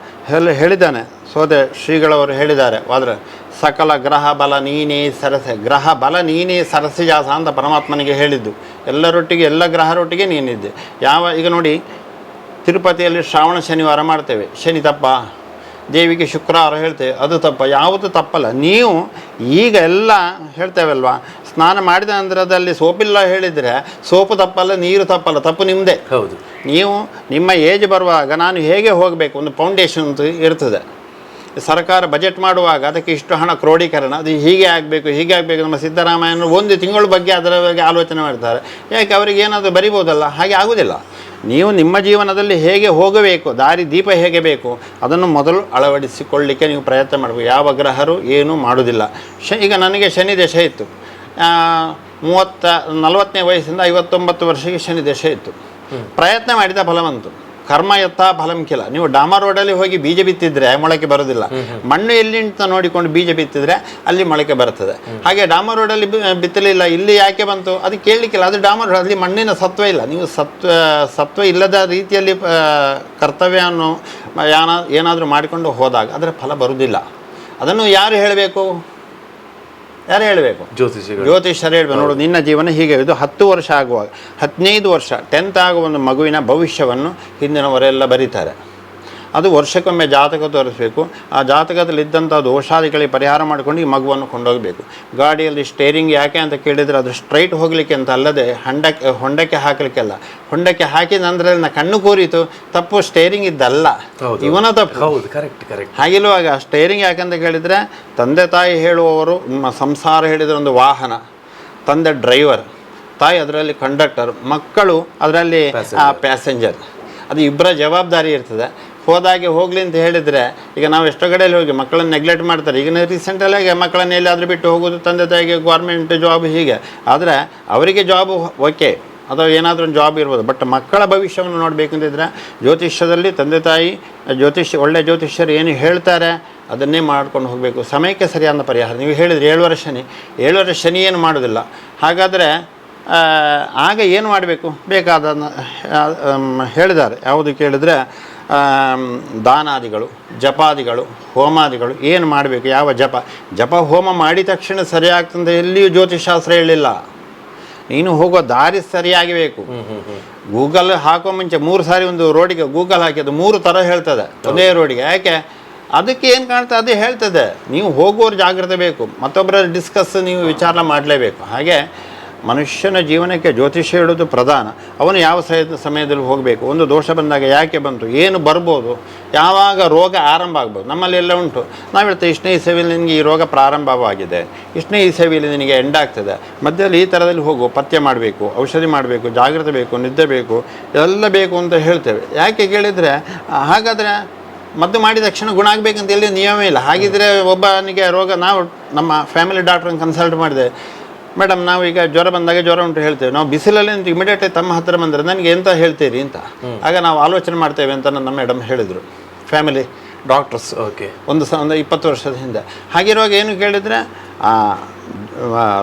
ಹೇಳಿದ್ದಾನೆ, ಸೋದೆ ಶ್ರೀಗಳವರು ಹೇಳಿದ್ದಾರೆ, ಆದರೆ ಸಕಲ ಗ್ರಹ ಬಲ ನೀನೇ ಸರಸೆ, ಗ್ರಹ ಬಲ ನೀನೇ ಸರಸಿಜಾಸ ಅಂತ ಪರಮಾತ್ಮನಿಗೆ ಹೇಳಿದ್ದು. ಎಲ್ಲರೊಟ್ಟಿಗೆ, ಎಲ್ಲ ಗ್ರಹರೊಟ್ಟಿಗೆ ನೀನಿದ್ದೆ. ಈಗ ನೋಡಿ, ತಿರುಪತಿಯಲ್ಲಿ ಶ್ರಾವಣ ಶನಿವಾರ ಮಾಡ್ತೇವೆ, ಶನಿ ತಪ್ಪ. ದೇವಿಗೆ ಶುಕ್ರವಾರ ಹೇಳ್ತೇವೆ, ಅದು ತಪ್ಪ. ಯಾವುದು ತಪ್ಪಲ್ಲ. ನೀವು ಈಗ ಎಲ್ಲ ಹೇಳ್ತೇವಲ್ವಾ, ಸ್ನಾನ ಮಾಡಿದ ನಂತರದಲ್ಲಿ ಸೋಪಿಲ್ಲ ಹೇಳಿದರೆ ಸೋಪು ತಪ್ಪಲ್ಲ, ನೀರು ತಪ್ಪಲ್ಲ, ತಪ್ಪು ನಿಮ್ಮದೇ. ಹೌದು. ನೀವು ನಿಮ್ಮ ಏಜ್ ಬರುವಾಗ ನಾನು ಹೇಗೆ ಹೋಗಬೇಕು, ಒಂದು ಫೌಂಡೇಶನ್ ಅಂತ ಇರ್ತದೆ. ಸರ್ಕಾರ ಬಜೆಟ್ ಮಾಡುವಾಗ ಅದಕ್ಕೆ ಇಷ್ಟು ಹಣ ಕ್ರೋಢೀಕರಣ, ಅದು ಹೀಗೆ ಆಗಬೇಕು, ಹೀಗೆ ಆಗಬೇಕು. ನಮ್ಮ ಸಿದ್ದರಾಮಯ್ಯನವರು 1 ತಿಂಗಳ ಬಗ್ಗೆ ಅದರ ಬಗ್ಗೆ ಆಲೋಚನೆ ಮಾಡ್ತಾರೆ. ಯಾಕೆ ಅವರಿಗೆ ಏನಾದರೂ ಬರಿಬೋದಲ್ಲ, ಹಾಗೆ ಆಗೋದಿಲ್ಲ. ನೀವು ನಿಮ್ಮ ಜೀವನದಲ್ಲಿ ಹೇಗೆ ಹೋಗಬೇಕು, ದಾರಿ ದೀಪ ಹೇಗೆ ಬೇಕು, ಅದನ್ನು ಮೊದಲು ಅಳವಡಿಸಿಕೊಳ್ಳಲಿಕ್ಕೆ ನೀವು ಪ್ರಯತ್ನ ಮಾಡಬೇಕು. ಯಾವ ಗ್ರಹರು ಏನೂ ಮಾಡೋದಿಲ್ಲ. ಈಗ ನನಗೆ ಶನಿ ದಶೆ ಇತ್ತು, 40ನೇ ವಯಸ್ಸಿಂದ 59 ವರ್ಷಕ್ಕೆ ಶನಿ ದಶೆ ಇತ್ತು. ಪ್ರಯತ್ನ ಮಾಡಿದ ಫಲವಂತು. ಕರ್ಮ ಯಥಾ ಫಲಂ ಕಿಲ. ನೀವು ಡಾಮರ್ ರೋಡಲ್ಲಿ ಹೋಗಿ ಬೀಜ ಬಿತ್ತಿದ್ರೆ ಮೊಳಕೆ ಬರೋದಿಲ್ಲ. ಮಣ್ಣು ಎಲ್ಲಿ ಅಂತ ನೋಡಿಕೊಂಡು ಬೀಜ ಬಿತ್ತಿದ್ರೆ ಅಲ್ಲಿ ಮೊಳಕೆ ಬರ್ತದೆ. ಹಾಗೆ ಡಾಮರ್ ರೋಡಲ್ಲಿ ಬಿತ್ತಲಿಲ್ಲ, ಇಲ್ಲಿ ಯಾಕೆ ಬಂತು ಅದು ಕೇಳಲಿಕ್ಕಿಲ್ಲ. ಅದು ಡಾಮರ್ ರೋಡ್, ಅಲ್ಲಿ ಮಣ್ಣಿನ ಸತ್ವ ಇಲ್ಲ. ನೀವು ಸತ್ವ ಇಲ್ಲದ ರೀತಿಯಲ್ಲಿ ಕರ್ತವ್ಯವನ್ನು ಏನಾದರೂ ಮಾಡಿಕೊಂಡು ಹೋದಾಗ ಅದರ ಫಲ ಬರುವುದಿಲ್ಲ. ಅದನ್ನು ಯಾರು ಹೇಳಬೇಕು? ಜ್ಯೋತಿಷ್ಯರು ಹೇಳ್ಬೇಕು. ನೋಡು, ನಿನ್ನ ಜೀವನ ಹೀಗೆ, ಇದು 10 ವರ್ಷ ಆಗುವಾಗ 15 ವರ್ಷ 10th ಆಗುವ ಒಂದು ಮಗುವಿನ ಭವಿಷ್ಯವನ್ನು ಹಿಂದಿನವರೆಲ್ಲ ಬರೀತಾರೆ. ಅದು ವರ್ಷಕ್ಕೊಮ್ಮೆ ಜಾತಕ ತೋರಿಸಬೇಕು. ಆ ಜಾತಕದಲ್ಲಿದ್ದಂಥ ದೋಷಾದಿಗಳಿಗೆ ಪರಿಹಾರ ಮಾಡಿಕೊಂಡು ಈ ಮಗುವನ್ನು ಕೊಂಡೋಗಬೇಕು. ಗಾಡಿಯಲ್ಲಿ ಸ್ಟೇರಿಂಗ್ ಯಾಕೆ ಅಂತ ಕೇಳಿದರೆ ಅದು ಸ್ಟ್ರೈಟ್ ಹೋಗಲಿಕ್ಕೆ ಅಂತ ಅಲ್ಲದೆ ಹೊಂಡಕ್ಕೆ ಹಾಕಲಿಕ್ಕೆಲ್ಲ. ಹೊಂಡಕ್ಕೆ ಹಾಕಿದ ನಂತರ ಕಣ್ಣು ಕೂರಿತು, ತಪ್ಪು ಸ್ಟೇರಿಂಗ್ ಇದ್ದಲ್ಲ, ಇವನ ತಪ್ಪು. ಹೌದು, ಕರೆಕ್ಟ್ ಕರೆಕ್ಟ್. ಹಾಗಿರುವಾಗ ಸ್ಟೇರಿಂಗ್ ಯಾಕಂತ ಕೇಳಿದರೆ ತಂದೆ ತಾಯಿ ಹೇಳುವವರು, ನಿಮ್ಮ ಸಂಸಾರ ಹೇಳಿದರೆ ಒಂದು ವಾಹನ, ತಂದೆ ಡ್ರೈವರ್, ತಾಯಿ ಅದರಲ್ಲಿ ಕಂಡಕ್ಟರ್, ಮಕ್ಕಳು ಅದರಲ್ಲಿ ಪ್ಯಾಸೆಂಜರ್. ಅದು ಇಬ್ಬರ ಜವಾಬ್ದಾರಿ ಇರ್ತದೆ. ಹೋದಾಗೆ ಹೋಗಲಿ ಅಂತ ಹೇಳಿದರೆ, ಈಗ ನಾವು ಎಷ್ಟೋ ಕಡೆಯಲ್ಲಿ ಹೋಗಿ ಮಕ್ಕಳನ್ನು ನೆಗ್ಲೆಕ್ಟ್ ಮಾಡ್ತಾರೆ. ಈಗ ರೀಸೆಂಟಲ್ಲಿ ಮಕ್ಕಳನ್ನ ಎಲ್ಲಾದರೂ ಬಿಟ್ಟು ಹೋಗೋದು, ತಂದೆ ತಾಯಿಗೆ ಗೌರ್ಮೆಂಟ್ ಜಾಬ್ ಹೀಗೆ. ಆದರೆ ಅವರಿಗೆ ಜಾಬ್ ಓಕೆ, ಅಥವಾ ಏನಾದರೂ ಒಂದು ಜಾಬ್ ಇರ್ಬೋದು, ಬಟ್ ಮಕ್ಕಳ ಭವಿಷ್ಯವನ್ನು ನೋಡಬೇಕಂತಿದ್ರೆ ಜ್ಯೋತಿಷ್ಯದಲ್ಲಿ ತಂದೆ ತಾಯಿ ಒಳ್ಳೆ ಜ್ಯೋತಿಷ್ಯರು ಏನು ಹೇಳ್ತಾರೆ ಅದನ್ನೇ ಮಾಡ್ಕೊಂಡು ಹೋಗಬೇಕು. ಸಮಯಕ್ಕೆ ಸರಿಯಾದ ಪರಿಹಾರ. ನೀವು ಹೇಳಿದರೆ 7 ವರ್ಷ ಶನಿ, 7 ವರ್ಷ ಶನಿ ಏನು ಮಾಡೋದಿಲ್ಲ. ಹಾಗಾದರೆ ಆಗ ಏನು ಮಾಡಬೇಕು? ಬೇಕಾದ ಹೇಳಿದ್ದಾರೆ. ಯಾವುದು ಕೇಳಿದರೆ ದಾನಾದಿಗಳು, ಜಪಾದಿಗಳು, ಹೋಮಾದಿಗಳು ಏನು ಮಾಡಬೇಕು, ಯಾವ ಜಪ ಹೋಮ ಮಾಡಿದ ತಕ್ಷಣ ಸರಿಯಾಗ್ತಂತ ಎಲ್ಲಿಯೂ ಜ್ಯೋತಿಷಾಸ್ತ್ರ ಹೇಳಿಲ್ಲ. ನೀನು ಹೋಗೋ ದಾರಿ ಸರಿಯಾಗಬೇಕು. ಗೂಗಲ್ ಹಾಕೋ ಮುಂಚೆ 3 ಸಾರಿ ಒಂದು ರೋಡಿಗೆ ಗೂಗಲ್ ಹಾಕಿ ಅದು 3 ಥರ ಹೇಳ್ತದೆ ಒಂದೇ ರೋಡಿಗೆ. ಯಾಕೆ? ಅದಕ್ಕೆ ಏನು ಕಾಣ್ತದೆ ಅದೇ ಹೇಳ್ತದೆ. ನೀವು ಹೋಗೋರು ಜಾಗ್ರತೆ ಬೇಕು, ಮತ್ತೊಬ್ಬರ ಡಿಸ್ಕಸ್ ನೀವು ವಿಚಾರ ಮಾಡಲೇಬೇಕು. ಹಾಗೆ ಮನುಷ್ಯನ ಜೀವನಕ್ಕೆ ಜ್ಯೋತಿಷ್ಯ ಹೇಳೋದು ಪ್ರಧಾನ. ಅವನು ಯಾವ ಸಮಯದಲ್ಲಿ ಹೋಗಬೇಕು, ಒಂದು ದೋಷ ಬಂದಾಗ ಯಾಕೆ ಬಂತು, ಏನು ಬರ್ಬೋದು, ಯಾವಾಗ ರೋಗ ಆರಂಭ ಆಗ್ಬೋದು. ನಮ್ಮಲ್ಲಿ ಎಲ್ಲ ಉಂಟು. ನಾವು ಹೇಳ್ತೇವೆ ಇಷ್ಟನೇ ಇಸವಿಯಲ್ಲಿ ನಿನಗೆ ಈ ರೋಗ ಪ್ರಾರಂಭವಾಗಿದೆ, ಇಷ್ಟನೇ ಇಸವಿಯಲ್ಲಿ ನಿನಗೆ ಎಂಡ್ ಆಗ್ತದೆ, ಮಧ್ಯದಲ್ಲಿ ಈ ಥರದಲ್ಲಿ ಹೋಗು, ಪಥ್ಯ ಮಾಡಬೇಕು, ಔಷಧಿ ಮಾಡಬೇಕು, ಜಾಗ್ರತೆ ಬೇಕು, ನಿದ್ದೆ ಬೇಕು, ಎಲ್ಲ ಬೇಕು ಅಂತ ಹೇಳ್ತೇವೆ. ಯಾಕೆ ಕೇಳಿದರೆ, ಹಾಗಾದರೆ ಮದ್ದು ಮಾಡಿದ ತಕ್ಷಣ ಗುಣ ಆಗಬೇಕಂತ ಎಲ್ಲಿ ನಿಯಮ ಇಲ್ಲ. ಹಾಗಿದ್ರೆ ಒಬ್ಬನಿಗೆ ರೋಗ, ನಾವು ನಮ್ಮ ಫ್ಯಾಮಿಲಿ ಡಾಕ್ಟ್ರನ್ನ ಕನ್ಸಲ್ಟ್ ಮಾಡಿದೆ. ಮೇಡಮ್, ನಾವು ಈಗ ಜ್ವರ ಬಂದಾಗ ಜ್ವರ ಉಂಟು ಹೇಳ್ತೇವೆ. ನಾವು ಬಿಸಿಲಲ್ಲಿ ಇಮಿಡಿಯೇಟ್ ತಮ್ಮ ಹತ್ತಿರ ಬಂದರೆ ನನಗೆ ಎಂತ ಹೇಳ್ತೀರಿ ಅಂತ ಆಗ ನಾವು ಆಲೋಚನೆ ಮಾಡ್ತೇವೆ ಅಂತ ನನ್ನ ಮೇಡಮ್ ಹೇಳಿದರು. ಫ್ಯಾಮಿಲಿ ಡಾಕ್ಟರ್ಸ್, ಓಕೆ, ಒಂದು 20 ವರ್ಷದ ಹಿಂದೆ. ಹಾಗಿರುವಾಗ ಏನು ಕೇಳಿದರೆ,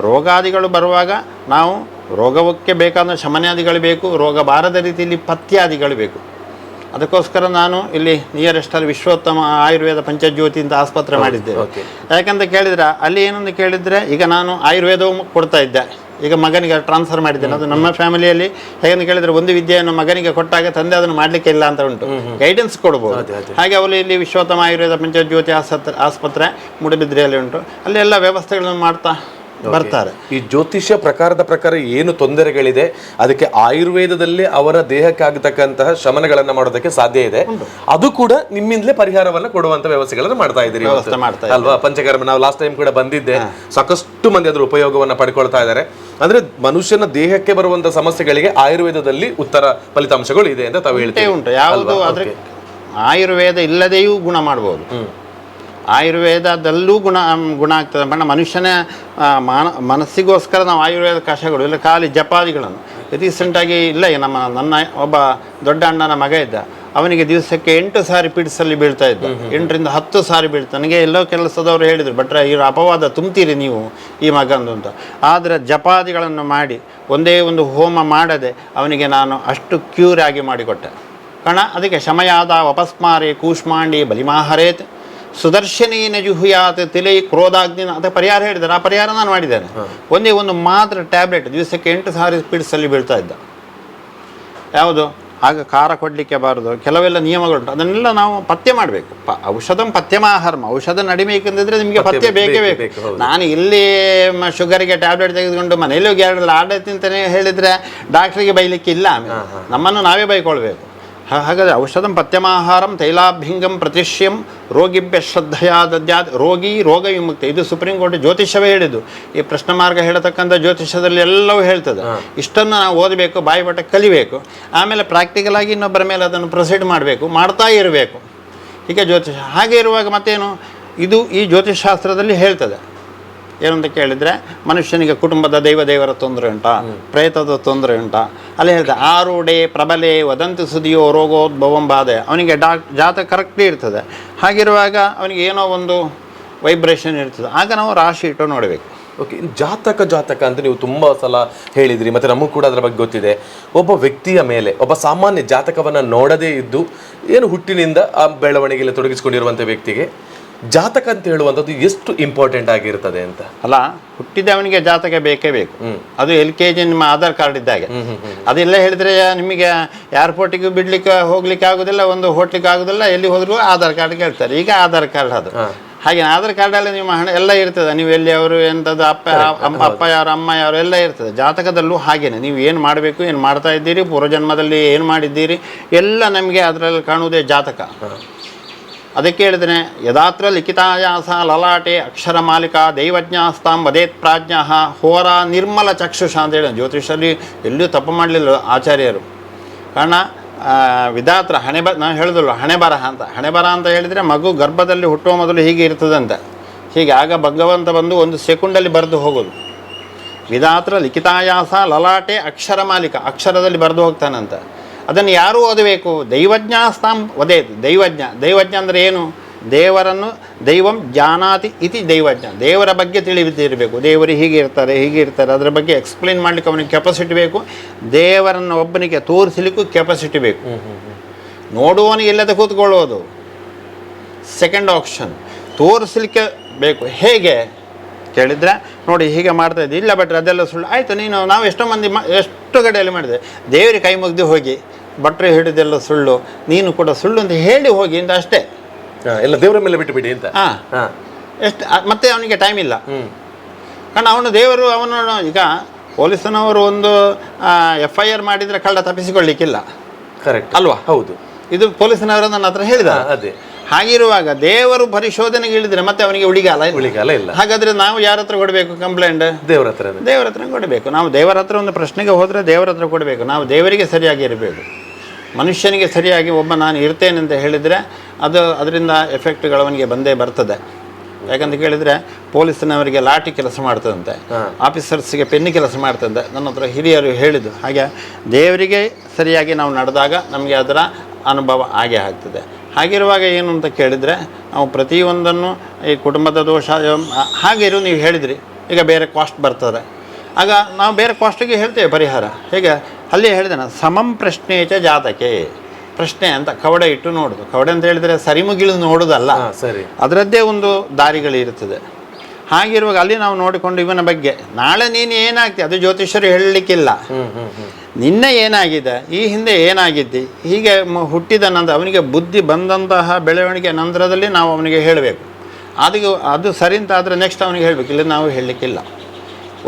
ರೋಗಾದಿಗಳು ಬರುವಾಗ ನಾವು ರೋಗಕ್ಕೆ ಬೇಕಾದ ಶಮನಾದಿಗಳು ಬೇಕು, ರೋಗ ಬಾರದ ರೀತಿಯಲ್ಲಿ ಪಥ್ಯಾದಿಗಳು ಬೇಕು. ಅದಕ್ಕೋಸ್ಕರ ನಾನು ಇಲ್ಲಿ ನಿಯರೆಸ್ಟಲ್ಲಿ ವಿಶ್ವೋತ್ತಮ ಆಯುರ್ವೇದ ಪಂಚಜ್ಯೋತಿ ಅಂತ ಆಸ್ಪತ್ರೆ ಮಾಡಿದ್ದೇವೆ. ಯಾಕಂತ ಕೇಳಿದರೆ ಅಲ್ಲಿ ಏನಂತ ಕೇಳಿದರೆ, ಈಗ ನಾನು ಆಯುರ್ವೇದವು ಕೊಡ್ತಾ ಇದ್ದೆ, ಈಗ ಮಗನಿಗೆ ಟ್ರಾನ್ಸ್ಫರ್ ಮಾಡಿದ್ದೇನೆ. ಅದು ನಮ್ಮ ಫ್ಯಾಮಿಲಿಯಲ್ಲಿ ಹೇಗಂತ ಕೇಳಿದರೆ, ಒಂದು ವಿದ್ಯೆಯನ್ನು ಮಗನಿಗೆ ಕೊಟ್ಟಾಗ ತಂದೆ ಅದನ್ನು ಮಾಡಲಿಕ್ಕೆ ಇಲ್ಲ ಅಂತ ಉಂಟು, ಗೈಡೆನ್ಸ್ ಕೊಡ್ಬೋದು. ಹಾಗೆ ಅವರು ಇಲ್ಲಿ ವಿಶ್ವೋತ್ತಮ ಆಯುರ್ವೇದ ಪಂಚಜ್ಯೋತಿ ಆಸ್ಪತ್ರೆ ಮೂಡುಬಿದ್ರೆಯಲ್ಲಿ ಉಂಟು. ಅಲ್ಲಿ ಎಲ್ಲ ವ್ಯವಸ್ಥೆಗಳನ್ನು ಮಾಡ್ತಾ ಬರ್ತಾರೆ. ಈ ಜ್ಯೋತಿಷ್ಯ ಪ್ರಕಾರದ ಪ್ರಕಾರ ಏನು ತೊಂದರೆಗಳಿದೆ ಅದಕ್ಕೆ ಆಯುರ್ವೇದದಲ್ಲಿ ಅವರ ದೇಹಕ್ಕಾಗತಕ್ಕಂತಹ ಶಮನಗಳನ್ನು ಮಾಡೋದಕ್ಕೆ ಸಾಧ್ಯ ಇದೆ. ಅದು ಕೂಡ ನಿಮ್ಮಿಂದಲೇ ಪರಿಹಾರವನ್ನು ಕೊಡುವಂತ ವ್ಯವಸ್ಥೆಗಳನ್ನು ಮಾಡ್ತಾ ಇದ್ದೀರಿ ಅಲ್ವಾ? ಪಂಚಕರ್ಮ ನಾವು ಲಾಸ್ಟ್ ಟೈಮ್ ಕೂಡ ಬಂದಿದ್ದೆ, ಸಾಕಷ್ಟು ಮಂದಿ ಅದರ ಉಪಯೋಗವನ್ನು ಪಡ್ಕೊಳ್ತಾ ಇದ್ದಾರೆ. ಅಂದ್ರೆ ಮನುಷ್ಯನ ದೇಹಕ್ಕೆ ಬರುವಂತ ಸಮಸ್ಯೆಗಳಿಗೆ ಆಯುರ್ವೇದದಲ್ಲಿ ಉತ್ತರ ಫಲಿತಾಂಶಗಳು ಇದೆ ಅಂತ ತಾವು ಹೇಳ್ತೇವೆ. ಉಂಟು ಯಾವುದು ಆದ್ರೆ ಆಯುರ್ವೇದ ಇಲ್ಲದೆಯೂ ಗುಣ ಮಾಡ್ಬೋದು. ಆಯುರ್ವೇದದಲ್ಲೂ ಗುಣ ಆಗ್ತದೆ. ಮನುಷ್ಯನ ಮನಸ್ಸಿಗೋಸ್ಕರ ನಾವು ಆಯುರ್ವೇದ ಕಷಾಯಗಳು ಇಲ್ಲ, ಖಾಲಿ ಜಪಾದಿಗಳನ್ನು. ರೀಸೆಂಟಾಗಿ ಇಲ್ಲ, ನನ್ನ ಒಬ್ಬ ದೊಡ್ಡ ಅಣ್ಣನ ಮಗ ಇದ್ದ, ಅವನಿಗೆ ದಿವಸಕ್ಕೆ 8 ಸಾರಿ ಪಿಡ್ಸಲ್ಲಿ ಬೀಳ್ತಾ ಇದ್ದ, 8 ರಿಂದ 10 ಸಾರಿ ಬೀಳ್ತಾ. ನನಗೆ ಎಲ್ಲೋ ಕೆಲಸದವರು ಹೇಳಿದರು, ಭಟ್ರೆ ಇರೋ ಅಪವಾದ ತುಂಬ್ತೀರಿ ನೀವು ಈ ಮಗಂದು ಅಂತ. ಆದರೆ ಜಪಾದಿಗಳನ್ನು ಮಾಡಿ ಒಂದೇ ಒಂದು ಹೋಮ ಮಾಡದೆ ಅವನಿಗೆ ನಾನು ಅಷ್ಟು ಕ್ಯೂರ್ ಆಗಿ ಮಾಡಿಕೊಟ್ಟೆ. ಕಾರಣ ಅದಕ್ಕೆ ಶಮಯಾದ ವಪಸ್ಮಾರೆ ಕೂಷ್ಮಾಂಡಿ ಬಲಿಮಾಹರೇತ್ ಸುದರ್ಶನೇನ ಜುಹುಯಾತ್ ತಿಲೈ ಕ್ರೋಧಾಗ್ನಿನ ಅಂತ ಪರಿಹಾರ ಹೇಳಿದ್ದಾರೆ. ಆ ಪರಿಹಾರ ನಾನು ಮಾಡಿದ್ದೇನೆ. ಒಂದೇ ಒಂದು ಮಾತ್ರ ಟ್ಯಾಬ್ಲೆಟ್ ದಿವಸಕ್ಕೆ 8 ಸಾರಿ ಪಿಡ್ಸಲ್ಲಿ ಬೀಳ್ತಾ ಇದ್ದ. ಯಾವುದು? ಆಗ ಖಾರ ಕೊಡಲಿಕ್ಕೆ ಬಾರದು, ಕೆಲವೆಲ್ಲ ನಿಯಮಗಳುಂಟು. ಅದನ್ನೆಲ್ಲ ನಾವು ಪಥ್ಯ ಮಾಡಬೇಕು. ಔಷಧಂ ಪಥ್ಯಮಾಹಾರಂ, ಔಷಧ ನಡಿಬೇಕೆಂದಿದ್ರೆ ನಿಮಗೆ ಪಥ್ಯ ಬೇಕೇ ಬೇಕು. ನಾನು ಇಲ್ಲಿ ಶುಗರಿಗೆ ಟ್ಯಾಬ್ಲೆಟ್ ತೆಗೆದುಕೊಂಡು ಮನೆಯಲ್ಲಿ ಹೋಗಿ 2 ಲಾಡ ತಿಂತಾನೆ ಹೇಳಿದರೆ ಡಾಕ್ಟ್ರಿಗೆ ಬೈಲಿಕ್ಕೆ ಇಲ್ಲ. ನಮ್ಮನ್ನು ನಾವೇ ಬೈಕೊಳ್ಬೇಕು. ಹಾಗಾದರೆ ಔಷಧಂ ಪಥ್ಯಮಾಹಾರಂ ತೈಲಾಭ್ಯಂಗಂ ಪ್ರತಿಷ್ಯಂ ರೋಗಿಭ್ಯ ಶ್ರದ್ಧೆಯ ದದ್ಯಾತ್ ರೋಗಿ ರೋಗ ವಿಮುಕ್ತಿ. ಇದು ಸುಪ್ರೀಂ ಕೋರ್ಟ್ ಜ್ಯೋತಿಷ್ಯವೇ ಹೇಳಿದ್ದು. ಈ ಪ್ರಶ್ನೆ ಮಾರ್ಗ ಹೇಳತಕ್ಕಂಥ ಜ್ಯೋತಿಷ್ಯದಲ್ಲಿ ಎಲ್ಲವೂ ಹೇಳ್ತದೆ. ಇಷ್ಟನ್ನು ನಾವು ಓದಬೇಕು, ಬಾಯಿಪಾಠ ಕಲಿಬೇಕು, ಆಮೇಲೆ ಪ್ರಾಕ್ಟಿಕಲ್ ಆಗಿ ಇನ್ನೊಬ್ಬರ ಮೇಲೆ ಅದನ್ನು ಪ್ರೊಸೀಡ್ ಮಾಡಬೇಕು, ಮಾಡ್ತಾ ಇರಬೇಕು. ಹೀಗೆ ಜ್ಯೋತಿಷ. ಹಾಗೆ ಇರುವಾಗ ಮತ್ತೇನು, ಇದು ಈ ಜ್ಯೋತಿಷಾಸ್ತ್ರದಲ್ಲಿ ಹೇಳ್ತದೆ. ಏನು ಅಂತ ಕೇಳಿದರೆ ಮನುಷ್ಯನಿಗೆ ಕುಟುಂಬದ ದೇವರ ತೊಂದರೆ ಉಂಟಾ, ಪ್ರೇತದ ತೊಂದರೆ ಉಂಟಾ, ಅಲ್ಲಿ ಹೇಳಿದೆ ಆರೂಢೆ ಪ್ರಬಲೆ ವದಂತಿ ಸುದಿಯೋ ರೋಗೋದ್ಭವಂ ಬಾಧೆ. ಅವನಿಗೆ ಜಾತಕ ಕರೆಕ್ಟ್ಲಿ ಇರ್ತದೆ. ಹಾಗಿರುವಾಗ ಅವನಿಗೆ ಏನೋ ಒಂದು ವೈಬ್ರೇಷನ್ ಇರ್ತದೆ, ಆಗ ನಾವು ರಾಶಿ ಇಟ್ಟು ನೋಡಬೇಕು. ಓಕೆ, ಜಾತಕ ಅಂತ ನೀವು ತುಂಬ ಸಲ ಹೇಳಿದ್ರಿ, ಮತ್ತು ನಮಗೂ ಕೂಡ ಅದರ ಬಗ್ಗೆ ಗೊತ್ತಿದೆ. ಒಬ್ಬ ವ್ಯಕ್ತಿಯ ಮೇಲೆ ಒಬ್ಬ ಸಾಮಾನ್ಯ ಜಾತಕವನ್ನು ನೋಡದೇ ಇದ್ದು ಏನು ಹುಟ್ಟಿನಿಂದ ಆ ಬೆಳವಣಿಗೆಯಲ್ಲಿ ತೊಡಗಿಸಿಕೊಂಡಿರುವಂಥ ವ್ಯಕ್ತಿಗೆ ಜಾತಕ ಅಂತ ಹೇಳುವಂಥದ್ದು ಎಷ್ಟು ಇಂಪಾರ್ಟೆಂಟ್ ಆಗಿರ್ತದೆ ಅಂತ. ಅಲ್ಲ, ಹುಟ್ಟಿದವನಿಗೆ ಜಾತಕ ಬೇಕೇ ಬೇಕು. ಅದು LKG ನಿಮ್ಮ ಆಧಾರ್ ಕಾರ್ಡ್ ಇದ್ದಾಗೆ. ಅದೆಲ್ಲ ಹೇಳಿದ್ರೆ ನಿಮಗೆ ಏರ್ಪೋರ್ಟಿಗೆ ಬಿಡ್ಲಿಕ್ಕೆ ಹೋಗ್ಲಿಕ್ಕೆ ಆಗೋದಿಲ್ಲ, ಒಂದು ಹೋಟ್ಲಿಕ್ಕೆ ಆಗೋದಿಲ್ಲ, ಎಲ್ಲಿ ಹೋದ್ರು ಆಧಾರ್ ಕಾರ್ಡ್ ಕೇಳ್ತಾರೆ. ಈಗ ಆಧಾರ್ ಕಾರ್ಡ್ ಅದು ಹಾಗೆ ಆಧಾರ್ ಕಾರ್ಡಲ್ಲಿ ನಿಮ್ಮ ಹಣ ಎಲ್ಲ ಇರ್ತದೆ, ನೀವು ಎಲ್ಲಿ ಅವರು ಎಂಥದ್ದು ಅಪ್ಪ ಯಾರು ಅಮ್ಮ ಯಾರು ಎಲ್ಲ ಇರ್ತದೆ. ಜಾತಕದಲ್ಲೂ ಹಾಗೇನೆ, ನೀವು ಏನು ಮಾಡಬೇಕು, ಏನು ಮಾಡ್ತಾ ಇದ್ದೀರಿ, ಪೂರ್ವಜನ್ಮದಲ್ಲಿ ಏನು ಮಾಡಿದ್ದೀರಿ ಎಲ್ಲ ನಮಗೆ ಅದರಲ್ಲಿ ಕಾಣುವುದೇ ಜಾತಕ. ಅದಕ್ಕೆ ಹೇಳಿದ್ರೆ ಯದಾತ್ರ ಲಿಖಿತಾಯಾಸ ಲಲಾಟೆ ಅಕ್ಷರ ಮಾಲಿಕಾ ದೈವಜ್ಞಾಸ್ತಾಂ ವದೇತ್ ಪ್ರಾಜ್ಞ ಹೋರ ನಿರ್ಮಲ ಚಕ್ಷುಷ ಅಂತ ಹೇಳಿ ಜ್ಯೋತಿಷಲ್ಲಿ ಎಲ್ಲಿಯೂ ತಪ್ಪು ಮಾಡಲಿಲ್ಲ ಆಚಾರ್ಯರು. ಕಾರಣ ವಿಧಾತ್ರ ನಾನು ಹೇಳಿದಲ್ಲ ಹಣೆ ಬರ ಅಂತ ಹೇಳಿದರೆ ಮಗು ಗರ್ಭದಲ್ಲಿ ಹುಟ್ಟುವ ಮೊದಲು ಹೀಗೆ ಇರ್ತದಂತೆ. ಹೀಗೆ ಆಗ ಭಗವಂತ ಬಂದು ಒಂದು ಸೆಕೆಂಡಲ್ಲಿ ಬರೆದು ಹೋಗೋದು. ವಿಧಾತ್ರ ಲಿಖಿತಾಯಾಸ ಲಲಾಟೆ ಅಕ್ಷರ ಮಾಲಿಕ, ಅಕ್ಷರದಲ್ಲಿ ಬರೆದು ಹೋಗ್ತಾನಂತ. ಅದನ್ನು ಯಾರೂ ಓದಬೇಕು. ದೈವಜ್ಞಾಸ್ತಾಂ ವದೇತ್. ದೈವಜ್ಞ ಅಂದರೆ ಏನು? ದೇವರನ್ನು ದೈವಂ ಜಾನಾತಿ ಇತಿ ದೈವಜ್ಞ. ದೇವರ ಬಗ್ಗೆ ತಿಳಿದಿರಬೇಕು. ದೇವರು ಹೀಗೆ ಇರ್ತಾರೆ ಅದರ ಬಗ್ಗೆ ಎಕ್ಸ್ಪ್ಲೇನ್ ಮಾಡಲಿಕ್ಕೆ ಅವನಿಗೆ ಕೆಪಾಸಿಟಿ ಬೇಕು. ದೇವರನ್ನು ಒಬ್ಬನಿಗೆ ತೋರಿಸಲಿಕ್ಕೂ ಕೆಪಾಸಿಟಿ ಬೇಕು. ನೋಡುವವನಿಗೆ ಇಲ್ಲದೆ ಕೂತ್ಕೊಳ್ಳೋದು ಸೆಕೆಂಡ್ ಆಪ್ಷನ್. ತೋರಿಸಲಿಕ್ಕೆ ಬೇಕು. ಹೇಗೆ ಕೇಳಿದರೆ ನೋಡಿ ಹೀಗೆ ಮಾಡ್ತಾ ಇದ್ದೆ, ಇಲ್ಲ ಭಟ್ರೆ ಅದೆಲ್ಲ ಸುಳ್ಳು. ಆಯಿತು, ನಾವು ಎಷ್ಟೋ ಮಂದಿ ಎಷ್ಟು ಕಡೆಯಲ್ಲಿ ಮಾಡಿದೆ, ದೇವರಿಗೆ ಕೈ ಮುಗ್ದು ಹೋಗಿ ಭಟ್ರೆ ಹಿಡಿದೆಲ್ಲ ಸುಳ್ಳು, ನೀನು ಕೂಡ ಸುಳ್ಳು ಅಂತ ಹೇಳಿ ಹೋಗಿ ಅಂತ ಅಷ್ಟೇ. ಎಲ್ಲ ದೇವರ ಮೇಲೆ ಬಿಟ್ಟು ಬಿಡಿ ಅಂತ. ಎಷ್ಟು ಮತ್ತೆ ಅವನಿಗೆ ಟೈಮ್ ಇಲ್ಲ. ಕಾರಣ ಅವನು ಈಗ ಪೊಲೀಸನವರು ಒಂದು FIR ಮಾಡಿದರೆ ಕಳ್ಳ ತಪ್ಪಿಸಿಕೊಳ್ಳಿಕ್ಕಿಲ್ಲ. ಕರೆಕ್ಟ್ ಅಲ್ವಾ? ಹೌದು. ಇದು ಪೊಲೀಸನವರು ನನ್ನ ಹತ್ರ ಹೇಳಿದ. ಅದೇ ಹಾಗಿರುವಾಗ ದೇವರು ಪರಿಶೋಧನೆಗೆ ಇಳಿದ್ರೆ ಮತ್ತೆ ಅವನಿಗೆ ಉಳಿಗಾಲ ಇಲ್ಲ. ಹಾಗಾದ್ರೆ ನಾವು ಯಾರ ಹತ್ರ ಕೊಡಬೇಕು ಕಂಪ್ಲೇಂಟ್? ದೇವರ ಹತ್ರ ಕೊಡಬೇಕು. ನಾವು ದೇವರ ಹತ್ರ ಒಂದು ಪ್ರಶ್ನೆಗೆ ಹೋದರೆ ದೇವರ ಹತ್ರ ಕೊಡಬೇಕು. ನಾವು ದೇವರಿಗೆ ಸರಿಯಾಗಿ ಇರಬೇಕು. ಮನುಷ್ಯನಿಗೆ ಸರಿಯಾಗಿ ನಾನು ಇರ್ತೇನೆ ಅಂತ ಹೇಳಿದರೆ ಅದರಿಂದ ಎಫೆಕ್ಟ್ಗಳು ಅವನಿಗೆ ಬಂದೇ ಬರ್ತದೆ. ಯಾಕಂತ ಕೇಳಿದರೆ ಪೊಲೀಸ್ನವರಿಗೆ ಲಾಠಿ ಕೆಲಸ ಮಾಡ್ತದಂತೆ, ಆಫೀಸರ್ಸ್ಗೆ ಪೆನ್ನಿ ಕೆಲಸ ಮಾಡ್ತದಂತೆ. ನನ್ನ ಹತ್ರ ಹಿರಿಯರು ಹೇಳಿದ್ದು ಹಾಗೆ. ದೇವರಿಗೆ ಸರಿಯಾಗಿ ನಾವು ನಡೆದಾಗ ನಮಗೆ ಅದರ ಅನುಭವ ಆಗೇ ಆಗ್ತದೆ. ಹಾಗಿರುವಾಗ ಏನು ಅಂತ ಕೇಳಿದರೆ ನಾವು ಪ್ರತಿಯೊಂದನ್ನು ಈ ಕುಟುಂಬದ ದೋಷ ಹಾಗೆ ನೀವು ಹೇಳಿದ್ರಿ. ಈಗ ಬೇರೆ ಕಾಸ್ಟ್ ಬರ್ತದೆ, ಆಗ ನಾವು ಬೇರೆ ಕಾಸ್ಟಿಗೆ ಹೇಳ್ತೇವೆ ಪರಿಹಾರ. ಹೇಗೆ ಅಲ್ಲಿ ಹೇಳಿದೆ ನಾನು, ಸಮಂ ಪ್ರಶ್ನೆಚ ಜಾತಕೆ. ಪ್ರಶ್ನೆ ಅಂತ ಕವಡೆ ಇಟ್ಟು ನೋಡೋದು. ಕವಡೆ ಅಂತ ಹೇಳಿದರೆ ಸರಿಮುಗಿಳಿದು ನೋಡೋದಲ್ಲ, ಸರಿ, ಅದರದ್ದೇ ಒಂದು ದಾರಿಗಳಿರುತ್ತದೆ. ಹಾಗಿರುವಾಗ ಅಲ್ಲಿ ನಾವು ನೋಡಿಕೊಂಡು ಇವನ ಬಗ್ಗೆ ನಾಳೆ ನೀನು ಏನಾಗ್ತಿ ಅದು ಜ್ಯೋತಿಷ್ಯರು ಹೇಳಲಿಕ್ಕಿಲ್ಲ. ನಿನ್ನೆ ಏನಾಗಿದೆ, ಈ ಹಿಂದೆ ಏನಾಗಿದ್ದಿ, ಹೀಗೆ ಹುಟ್ಟಿದ ನಂತರ ಅವನಿಗೆ ಬುದ್ಧಿ ಬಂದಂತಹ ಬೆಳವಣಿಗೆ ನಂತರದಲ್ಲಿ ನಾವು ಅವನಿಗೆ ಹೇಳಬೇಕು. ಅದು ಸರಿ ಅಂತ ಆದರೆ ನೆಕ್ಸ್ಟ್ ಅವನಿಗೆ ಹೇಳಬೇಕು, ಇಲ್ಲ ನಾವು ಹೇಳಲಿಕ್ಕಿಲ್ಲ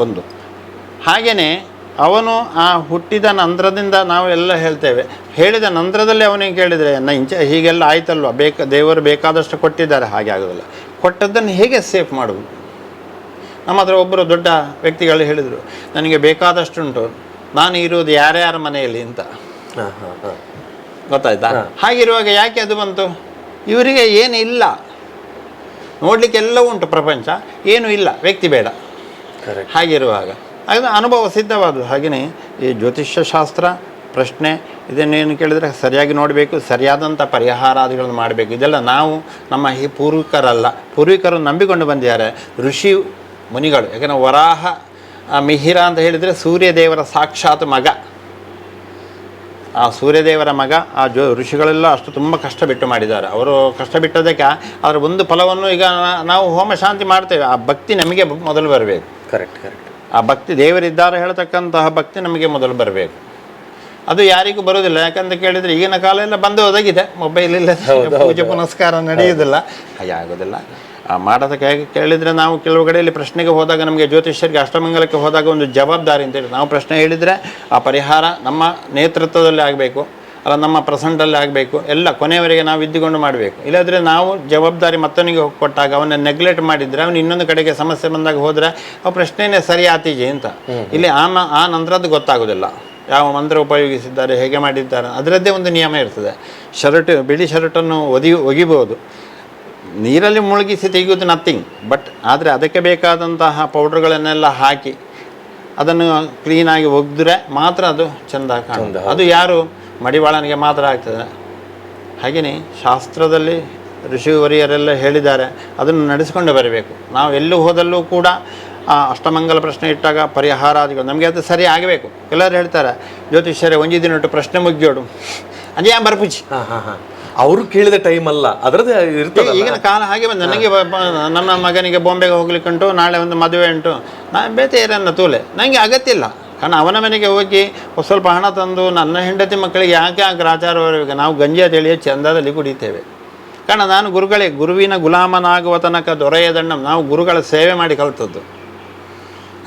ಒಂದು. ಹಾಗೆಯೇ ಅವನು ಆ ಹುಟ್ಟಿದ ನಂತರದಿಂದ ನಾವು ಎಲ್ಲ ಹೇಳ್ತೇವೆ. ಹೇಳಿದ ನಂತರದಲ್ಲಿ ಅವನಿಗೆ ಕೇಳಿದರೆ ಹೀಗೆಲ್ಲ ಆಯ್ತಲ್ವ, ದೇವರು ಬೇಕಾದಷ್ಟು ಕೊಟ್ಟಿದ್ದಾರೆ, ಹಾಗೆ ಆಗೋದಿಲ್ಲ. ಕೊಟ್ಟದ್ದನ್ನು ಹೇಗೆ ಸೇಫ್ ಮಾಡುವುದು? ನಮ್ಮ ಹತ್ರ ಒಬ್ಬರು ದೊಡ್ಡ ವ್ಯಕ್ತಿಗಳು ಹೇಳಿದರು, ನನಗೆ ಬೇಕಾದಷ್ಟುಂಟು, ನಾನು ಇರುವುದು ಯಾರ್ಯಾರ ಮನೆಯಲ್ಲಿ ಅಂತ. ಗೊತ್ತಾಯ್ತಾ? ಹಾಗಿರುವಾಗ ಯಾಕೆ ಅದು ಬಂತು? ಇವರಿಗೆ ಏನು ಇಲ್ಲ, ನೋಡಲಿಕ್ಕೆ ಎಲ್ಲ ಉಂಟು ಪ್ರಪಂಚ, ಏನೂ ಇಲ್ಲ, ವ್ಯಕ್ತಿ ಬೇಡ. ಹಾಗಿರುವಾಗ ಅದು ಅನುಭವ ಸಿದ್ಧವಾದದ್ದು. ಹಾಗೆಯೇ ಈ ಜ್ಯೋತಿಷ್ಯ ಶಾಸ್ತ್ರ ಪ್ರಶ್ನೆ ಇದನ್ನೇನು ಕೇಳಿದರೆ ಸರಿಯಾಗಿ ನೋಡಬೇಕು, ಸರಿಯಾದಂಥ ಪರಿಹಾರಾದಿಗಳನ್ನು ಮಾಡಬೇಕು. ಇದೆಲ್ಲ ನಾವು ನಮ್ಮ ಈ ಪೂರ್ವಿಕರು ನಂಬಿಕೊಂಡು ಬಂದಿದ್ದಾರೆ, ಋಷಿ ಮುನಿಗಳು. ಯಾಕಂದರೆ ವರಾಹ ಮಿಹಿರ ಅಂತ ಹೇಳಿದರೆ ಸೂರ್ಯದೇವರ ಸಾಕ್ಷಾತ್ ಮಗ. ಆ ಸೂರ್ಯದೇವರ ಮಗ. ಆ ಋಷಿಗಳೆಲ್ಲ ಅಷ್ಟು ತುಂಬ ಕಷ್ಟ ಬಿಟ್ಟು ಮಾಡಿದ್ದಾರೆ. ಅವರು ಕಷ್ಟ ಬಿಟ್ಟೋದಕ್ಕೆ ಅದರ ಒಂದು ಫಲವನ್ನು ಈಗ ನಾವು ಹೋಮ ಶಾಂತಿ ಮಾಡ್ತೇವೆ. ಆ ಭಕ್ತಿ ನಮಗೆ ಮೊದಲು ಬರಬೇಕು. ಕರೆಕ್ಟ್. ಆ ಭಕ್ತಿ ದೇವರಿದ್ದಾರೆ ಹೇಳ್ತಕ್ಕಂತಹ ಭಕ್ತಿ ನಮಗೆ ಮೊದಲು ಬರಬೇಕು. ಅದು ಯಾರಿಗೂ ಬರೋದಿಲ್ಲ. ಯಾಕಂತ ಕೇಳಿದರೆ ಈಗಿನ ಕಾಲ ಎಲ್ಲ ಬಂದು ಒದಗಿದೆ, ಮೊಬೈಲ್ ಇಲ್ಲ, ಪೂಜೆ ಪುನಸ್ಕಾರ ನಡೆಯುವುದಿಲ್ಲ, ಹಾಗೆ ಆಗೋದಿಲ್ಲ. ಮಾಡೋದಕ್ಕೆ ಹೇಗೆ ಕೇಳಿದರೆ ನಾವು ಕೆಲವು ಕಡೆಯಲ್ಲಿ ಪ್ರಶ್ನೆಗೆ ಹೋದಾಗ ನಮಗೆ ಜ್ಯೋತಿಷ್ಯರಿಗೆ ಅಷ್ಟಮಂಗಲಕ್ಕೆ ಹೋದಾಗ ಒಂದು ಜವಾಬ್ದಾರಿ ಅಂತೇಳಿ ನಾವು ಪ್ರಶ್ನೆ ಹೇಳಿದರೆ ಆ ಪರಿಹಾರ ನಮ್ಮ ನೇತೃತ್ವದಲ್ಲಿ ಆಗಬೇಕು, ಅಲ್ಲ ನಮ್ಮ ಪ್ರೆಸೆಂಟಲ್ಲಿ ಆಗಬೇಕು. ಎಲ್ಲ ಕೊನೆಯವರೆಗೆ ನಾವು ಇದ್ದುಕೊಂಡು ಮಾಡಬೇಕು. ಇಲ್ಲಾಂದರೆ ನಾವು ಜವಾಬ್ದಾರಿ ಮತ್ತೊನಿಗೆ ಕೊಟ್ಟಾಗ ಅವನ್ನ ನೆಗ್ಲೆಕ್ಟ್ ಮಾಡಿದರೆ ಅವನು ಇನ್ನೊಂದು ಕಡೆಗೆ ಸಮಸ್ಯೆ ಬಂದಾಗ ಹೋದರೆ ಆ ಪ್ರಶ್ನೆಯೇ ಸರಿ ಆತೀಜೆ ಅಂತ. ಇಲ್ಲಿ ಆ ನಂತರದ್ದು ಗೊತ್ತಾಗೋದಿಲ್ಲ, ಯಾವ ಮಂತ್ರ ಉಪಯೋಗಿಸಿದ್ದಾರೆ, ಹೇಗೆ ಮಾಡಿದ್ದಾರೆ, ಅದರದ್ದೇ ಒಂದು ನಿಯಮ ಇರ್ತದೆ. ಬಿಳಿ ಶರ್ಟನ್ನು ಒಗಿಬೋದು, ನೀರಲ್ಲಿ ಮುಳುಗಿಸಿ ತೆಗೆಯೋದು ನಥಿಂಗ್, ಬಟ್ ಆದರೆ ಅದಕ್ಕೆ ಬೇಕಾದಂತಹ ಪೌಡ್ರ್ಗಳನ್ನೆಲ್ಲ ಹಾಕಿ ಅದನ್ನು ಕ್ಲೀನಾಗಿ ಒಗೆದ್ರೆ ಮಾತ್ರ ಅದು ಚೆಂದ ಕಾಣುತ್ತೆ. ಅದು ಯಾರು ಮಡಿವಾಳನಿಗೆ ಮಾತ್ರ ಆಗ್ತದೆ. ಹಾಗೆಯೇ ಶಾಸ್ತ್ರದಲ್ಲಿ ಋಷಿವರಿಯರೆಲ್ಲ ಹೇಳಿದ್ದಾರೆ, ಅದನ್ನು ನಡೆಸಿಕೊಂಡು ಬರಬೇಕು. ನಾವು ಎಲ್ಲೂ ಹೋದಲ್ಲೂ ಕೂಡ ಅಷ್ಟಮಂಗಲ ಪ್ರಶ್ನೆ ಇಟ್ಟಾಗ ಪರಿಹಾರಾದಿಗಳು ನಮಗೆ ಅದು ಸರಿ ಆಗಬೇಕು. ಎಲ್ಲರೂ ಹೇಳ್ತಾರೆ ಜ್ಯೋತಿಷ್ಯರೇ ಒಂಜಿ ದಿನಟ್ಟು ಪ್ರಶ್ನೆ ಮುಗಿಯೋಡು ಅದೇ ಬರ್ಪುಜಿ. ಅವರು ಕೇಳಿದ ಟೈಮ್ ಅಲ್ಲ, ಅದರದ್ದೇ ಇರ್ತದೆ. ಈಗಿನ ಕಾಲ ಹಾಗೆ ಬಂದ. ನನಗೆ ನನ್ನ ಮಗನಿಗೆ ಬಾಂಬೆಗೆ ಹೋಗ್ಲಿಕ್ಕೆ ಉಂಟು, ನಾಳೆ ಒಂದು ಮದುವೆ ಉಂಟು, ನಾನು ಬೇತೆಯರನ್ನ ತೂಲೆ, ನನಗೆ ಅಗತ್ಯ ಇಲ್ಲ. ಕಾರಣ ಅವನ ಮನೆಗೆ ಹೋಗಿ ಸ್ವಲ್ಪ ಹಣ ತಂದು ನನ್ನ ಹೆಂಡತಿ ಮಕ್ಕಳಿಗೆ ಯಾಕೆ ಗ್ರಾಚಾರವರೆಗೆ ನಾವು ಗಂಜಿಯ ತಿಳಿಯ ಚಂದದಲ್ಲಿ ಕುಡಿತೇವೆ. ಕಾರಣ ನಾನು ಗುರುವಿನ ಗುಲಾಮನಾಗುವ ತನಕ ದೊರೆಯದಣ್ಣ, ನಾವು ಗುರುಗಳ ಸೇವೆ ಮಾಡಿ ಕಲಿತದ್ದು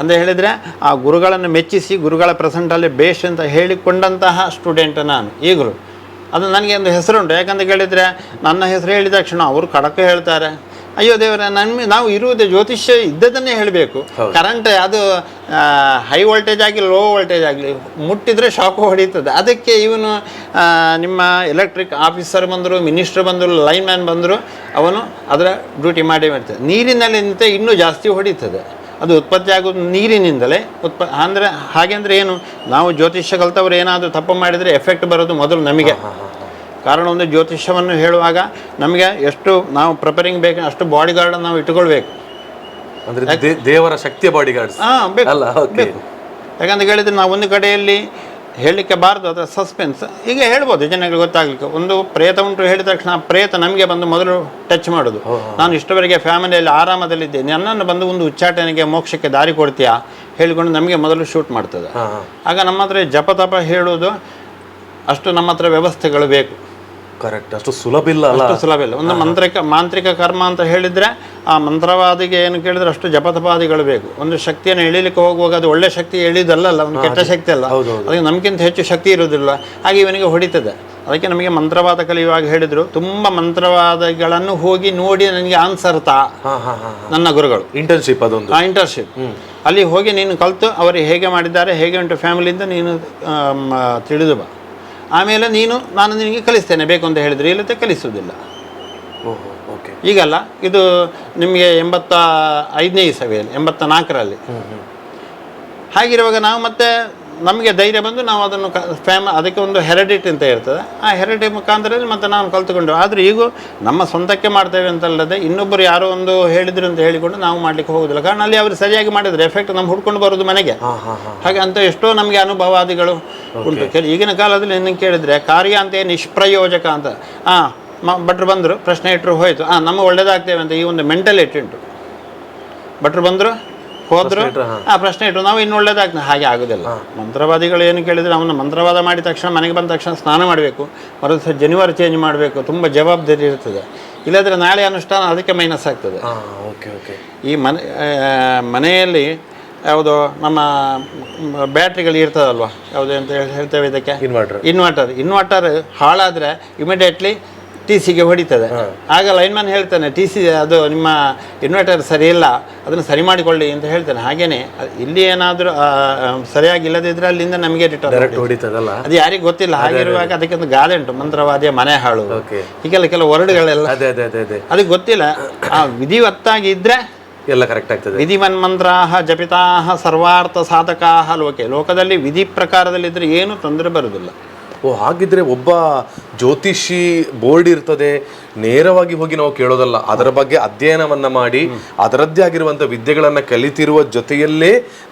ಅಂತ ಹೇಳಿದರೆ ಆ ಗುರುಗಳನ್ನು ಮೆಚ್ಚಿಸಿ ಗುರುಗಳ ಪ್ರೆಸೆಂಟಲ್ಲಿ ಬೇಷ್ ಅಂತ ಹೇಳಿಕೊಂಡಂತಹ ಸ್ಟೂಡೆಂಟ್ ನಾನು ಈಗಲೂ. ಅದು ನನಗೆ ಒಂದು ಹೆಸರುಂಟು. ಯಾಕಂತ ಕೇಳಿದರೆ ನನ್ನ ಹೆಸರು ಹೇಳಿದ ತಕ್ಷಣ ಅವರು ಖಡಕ್ ಹೇಳ್ತಾರೆ, ಅಯ್ಯೋ ದೇವರೇ ನಾವು ಇರುವುದೇ ಜ್ಯೋತಿಷ್ಯ ಇದ್ದದನ್ನೇ ಹೇಳಬೇಕು. ಕರೆಂಟ್ ಅದು ಹೈ ವೋಲ್ಟೇಜ್ ಆಗಲಿ ಲೋ ವೋಲ್ಟೇಜ್ ಆಗಲಿ ಮುಟ್ಟಿದರೆ ಶಾಕು ಹೊಡೀತದೆ. ಅದಕ್ಕೆ ಇವನು ನಿಮ್ಮ ಎಲೆಕ್ಟ್ರಿಕ್ ಆಫೀಸರ್ ಬಂದರು, ಮಿನಿಸ್ಟರ್ ಬಂದರು, ಲೈನ್ ಮ್ಯಾನ್ ಬಂದರು, ಅವನು ಅದರ ಡ್ಯೂಟಿ ಮಾಡೇ ಮಾಡ್ತದೆ. ನೀರಿನಲ್ಲಿ ನಿಂತ ಇನ್ನೂ ಜಾಸ್ತಿ ಹೊಡೀತದೆ. ಅದು ಉತ್ಪತ್ತಿ ಆಗೋದು ನೀರಿನಿಂದಲೇ. ಅಂದರೆ ಹಾಗೆ ಅಂದರೆ ಏನು, ನಾವು ಜ್ಯೋತಿಷ್ಯ ಕಲ್ತವ್ರು ಏನಾದರೂ ತಪ್ಪು ಮಾಡಿದರೆ ಎಫೆಕ್ಟ್ ಬರೋದು ಮೊದಲು ನಮಗೆ. ಕಾರಣ ಒಂದು ಜ್ಯೋತಿಷ್ಯವನ್ನು ಹೇಳುವಾಗ ನಮಗೆ ಎಷ್ಟು ನಾವು ಪ್ರಿಪೇರಿಂಗ್ ಬೇಕು ಅಷ್ಟು ಬಾಡಿ ಗಾರ್ಡನ್ನು ನಾವು ಇಟ್ಕೊಳ್ಬೇಕು. ಅಂದರೆ ದೇವರ ಶಕ್ತಿಯ ಬಾಡಿ ಗಾರ್ಡ್ಸ್ ಬೇಕು. ಯಾಕಂತ ಹೇಳಿದರೆ ನಾವು ಒಂದು ಕಡೆಯಲ್ಲಿ ಹೇಳಲಿಕ್ಕೆ ಬಾರದು, ಅದರ ಸಸ್ಪೆನ್ಸ್. ಈಗ ಹೇಳ್ಬೋದು ಜನಗಳಿಗೆ ಗೊತ್ತಾಗಲಿಕ್ಕೆ. ಒಂದು ಪ್ರೇತ ಉಂಟು ಹೇಳಿದ ತಕ್ಷಣ ಆ ಪ್ರೇತ ನಮಗೆ ಬಂದು ಮೊದಲು ಟಚ್ ಮಾಡೋದು. ನಾನು ಇಷ್ಟವರೆಗೆ ಫ್ಯಾಮಿಲಿಯಲ್ಲಿ ಆರಾಮದಲ್ಲಿದ್ದೆ, ನನ್ನನ್ನು ಬಂದು ಒಂದು ಉಚ್ಚಾಟನೆಗೆ ಮೋಕ್ಷಕ್ಕೆ ದಾರಿ ಕೊಡ್ತೀಯಾ ಹೇಳಿಕೊಂಡು ನಮಗೆ ಮೊದಲು ಶೂಟ್ ಮಾಡ್ತದೆ. ಆಗ ನಮ್ಮ ಹತ್ರ ಜಪ ತಪ ಹೇಳೋದು ಅಷ್ಟು ನಮ್ಮ ಹತ್ರ ವ್ಯವಸ್ಥೆಗಳು ಬೇಕು. ಕರೆಕ್ಟ್, ಅಷ್ಟು ಸುಲಭ ಇಲ್ಲ. ಒಂದು ಮಾಂತ್ರಿಕ ಕರ್ಮ ಅಂತ ಹೇಳಿದರೆ ಆ ಮಂತ್ರವಾದಿಗೆ ಏನು ಕೇಳಿದ್ರೆ ಅಷ್ಟು ಜಪತಪಾದಿಗಳು ಬೇಕು. ಒಂದು ಶಕ್ತಿಯನ್ನು ಎಳಿಲಿಕ್ಕೆ ಹೋಗುವಾಗ ಅದು ಒಳ್ಳೆ ಶಕ್ತಿ ಎಳಿದಲ್ಲ, ಒಂದು ಕೆಟ್ಟ ಶಕ್ತಿ ಅಲ್ಲ, ಅದಕ್ಕೆ ನಮಗಿಂತ ಹೆಚ್ಚು ಶಕ್ತಿ ಇರೋದಿಲ್ಲ. ಹಾಗೆ ಇವನಿಗೆ ಹೊಡಿತದೆ. ಅದಕ್ಕೆ ನಮಗೆ ಮಂತ್ರವಾದ ಕಲಿಯುವಾಗ ಹೇಳಿದರು, ತುಂಬ ಮಂತ್ರವಾದಗಳನ್ನು ಹೋಗಿ ನೋಡಿ ನನಗೆ ಆನ್ಸರ್ ನನ್ನ ಗುರುಗಳು. ಇಂಟರ್ನ್ಶಿಪ್, ಅದೊಂದು ಇಂಟರ್ನ್ಶಿಪ್. ಅಲ್ಲಿ ಹೋಗಿ ನೀನು ಕಲಿತು ಅವರು ಹೇಗೆ ಮಾಡಿದ್ದಾರೆ, ಹೇಗೆ ಉಂಟು ಫ್ಯಾಮಿಲಿಯಿಂದ ನೀನು ತಿಳಿದು ಬಾ. ಆಮೇಲೆ ನಾನು ನಿನಗೆ ಕಲಿಸ್ತೇನೆ ಬೇಕು ಅಂತ ಹೇಳಿದರೆ, ಇಲ್ಲತ್ತೆ ಕಲಿಸುವುದಿಲ್ಲ. ಈಗಲ್ಲ, ಇದು ನಿಮಗೆ 85ನೇ ಇಸವಿಯಲ್ಲಿ 84ರಲ್ಲಿ. ಹಾಗಿರುವಾಗ ನಾವು ಮತ್ತೆ ನಮಗೆ ಧೈರ್ಯ ಬಂದು ನಾವು ಅದನ್ನು ಅದಕ್ಕೆ ಒಂದು ಹೆರಿಡಿಟಿ ಅಂತ ಇರ್ತದೆ. ಆ ಹೆರಿಡಿಟಿ ಮುಖಾಂತರದಲ್ಲಿ ಮತ್ತೆ ನಾವು ಕಲ್ತ್ಕೊಂಡು, ಆದರೆ ಈಗ ನಮ್ಮ ಸ್ವಂತಕ್ಕೆ ಮಾಡ್ತೇವೆ ಅಂತಲ್ಲದೆ ಇನ್ನೊಬ್ಬರು ಯಾರೋ ಒಂದು ಹೇಳಿದ್ರು ಅಂತ ಹೇಳಿಕೊಂಡು ನಾವು ಮಾಡಲಿಕ್ಕೆ ಹೋಗೋದಿಲ್ಲ. ಕಾರಣ ಅಲ್ಲಿ ಅವರು ಸರಿಯಾಗಿ ಮಾಡಿದರೆ ಎಫೆಕ್ಟ್ ನಮ್ಮ ಹುಡ್ಕೊಂಡು ಬರೋದು ಮನೆಗೆ. ಹಾಗೆ ಅಂತ ಎಷ್ಟೋ ನಮಗೆ ಅನುಭವಾದಿಗಳು ಉಂಟು. ಈಗಿನ ಕಾಲದಲ್ಲಿ ನಿನಗೆ ಕೇಳಿದರೆ ಕಾರ್ಯ ಅಂತ ನಿಷ್ಪ್ರಯೋಜಕ ಅಂತ. ಭಟ್ರು ಬಂದರು, ಪ್ರಶ್ನೆ ಇಟ್ಟರು ಹೋಯಿತು, ನಮ್ಮ ಒಳ್ಳೇದಾಗ್ತೇವೆ ಅಂತ ಈ ಒಂದು ಮೆಂಟಲಿಟಿ ಉಂಟು. ಭಟ್ರು ಬಂದರು ಹೋದ್ರು, ಪ್ರಶ್ನೆ ಇಟ್ಟರು, ನಾವು ಇನ್ನು ಒಳ್ಳೇದಾಗ್ತದೆ. ಹಾಗೆ ಆಗೋದಿಲ್ಲ. ಮಂತ್ರವಾದಿಗಳು ಏನು ಕೇಳಿದರೆ ಅವನು ಮಂತ್ರವಾದ ಮಾಡಿದ ತಕ್ಷಣ ಮನೆಗೆ ಬಂದ ತಕ್ಷಣ ಸ್ನಾನ ಮಾಡಬೇಕು, ಮರುದಿವಸ ಜನಿವಾರ ಚೇಂಜ್ ಮಾಡಬೇಕು, ತುಂಬ ಜವಾಬ್ದಾರಿ ಇರ್ತದೆ. ಇಲ್ಲದ್ರೆ ನಾಳೆ ಅನುಷ್ಠಾನ ಅದಕ್ಕೆ ಮೈನಸ್ ಆಗ್ತದೆ. ಈ ಮನೆಯಲ್ಲಿ ಯಾವುದೋ ನಮ್ಮ ಬ್ಯಾಟ್ರಿಗಳು ಇರ್ತದಲ್ವ, ಯಾವುದು ಅಂತ ಹೇಳ್ತೇವೆ ಇದಕ್ಕೆ, ಇನ್ವರ್ಟರ್ ಹಾಳಾದರೆ ಇಮಿಡಿಯೇಟ್ಲಿ TCಗೆ ಹೊಡಿತದೆ. ಆಗ ಲೈನ್ಮನ್ ಹೇಳ್ತಾನೆ, TC ಅದು ನಿಮ್ಮ ಇನ್ವರ್ಟರ್ ಸರಿ ಇಲ್ಲ, ಅದನ್ನು ಸರಿ ಮಾಡಿಕೊಳ್ಳಿ ಅಂತ ಹೇಳ್ತಾನೆ. ಹಾಗೇನೆ ಇಲ್ಲಿ ಏನಾದರೂ ಸರಿಯಾಗಿ ಇಲ್ಲದಿದ್ದರೆ ಅಲ್ಲಿಂದ ನಮಗೆ ರಿಟರ್ನ್ ಹೊಡಿತದಲ್ಲ, ಅದು ಯಾರಿಗೆ ಗೊತ್ತಿಲ್ಲ. ಹಾಗಿರುವಾಗ ಅದಕ್ಕೆ ಒಂದು ಗಾದೆ ಉಂಟು, ಮಂತ್ರವಾದಿಯ ಮನೆ ಹಾಳು, ಹೀಗೆಲ್ಲ ಕೆಲವು ವರ್ಡ್ಗಳೆಲ್ಲ ಅದಕ್ಕೆ ಗೊತ್ತಿಲ್ಲ. ಆ ವಿಧಿವತ್ತಾಗಿ ಇದ್ರೆ ಎಲ್ಲ ಕರೆಕ್ಟ್ ಆಗ್ತದೆ. ವಿಧಿಮನ್ಮಂತ್ರಾಹ ಜಪಿತಾಹ ಸರ್ವಾರ್ಥ ಸಾಧಕಾಹ ಲೋಕದಲ್ಲಿ ವಿಧಿ ಪ್ರಕಾರದಲ್ಲಿದ್ದರೆ ಏನು ತೊಂದರೆ ಬರುವುದಿಲ್ಲ. ಹಾಗಿದ್ರೆ ಒಬ್ಬ ಜ್ಯೋತಿಷಿ ಬೋರ್ಡ್ ಇರ್ತದೆ, ನೇರವಾಗಿ ಹೋಗಿ ನಾವು ಕೇಳೋದಲ್ಲ, ಅದರ ಬಗ್ಗೆ ಅಧ್ಯಯನವನ್ನ ಮಾಡಿ ಅದರದ್ದೇ ಆಗಿರುವಂಥ ವಿದ್ಯೆಗಳನ್ನು ಕಲಿತಿರುವ ಜೊತೆಯಲ್ಲೇ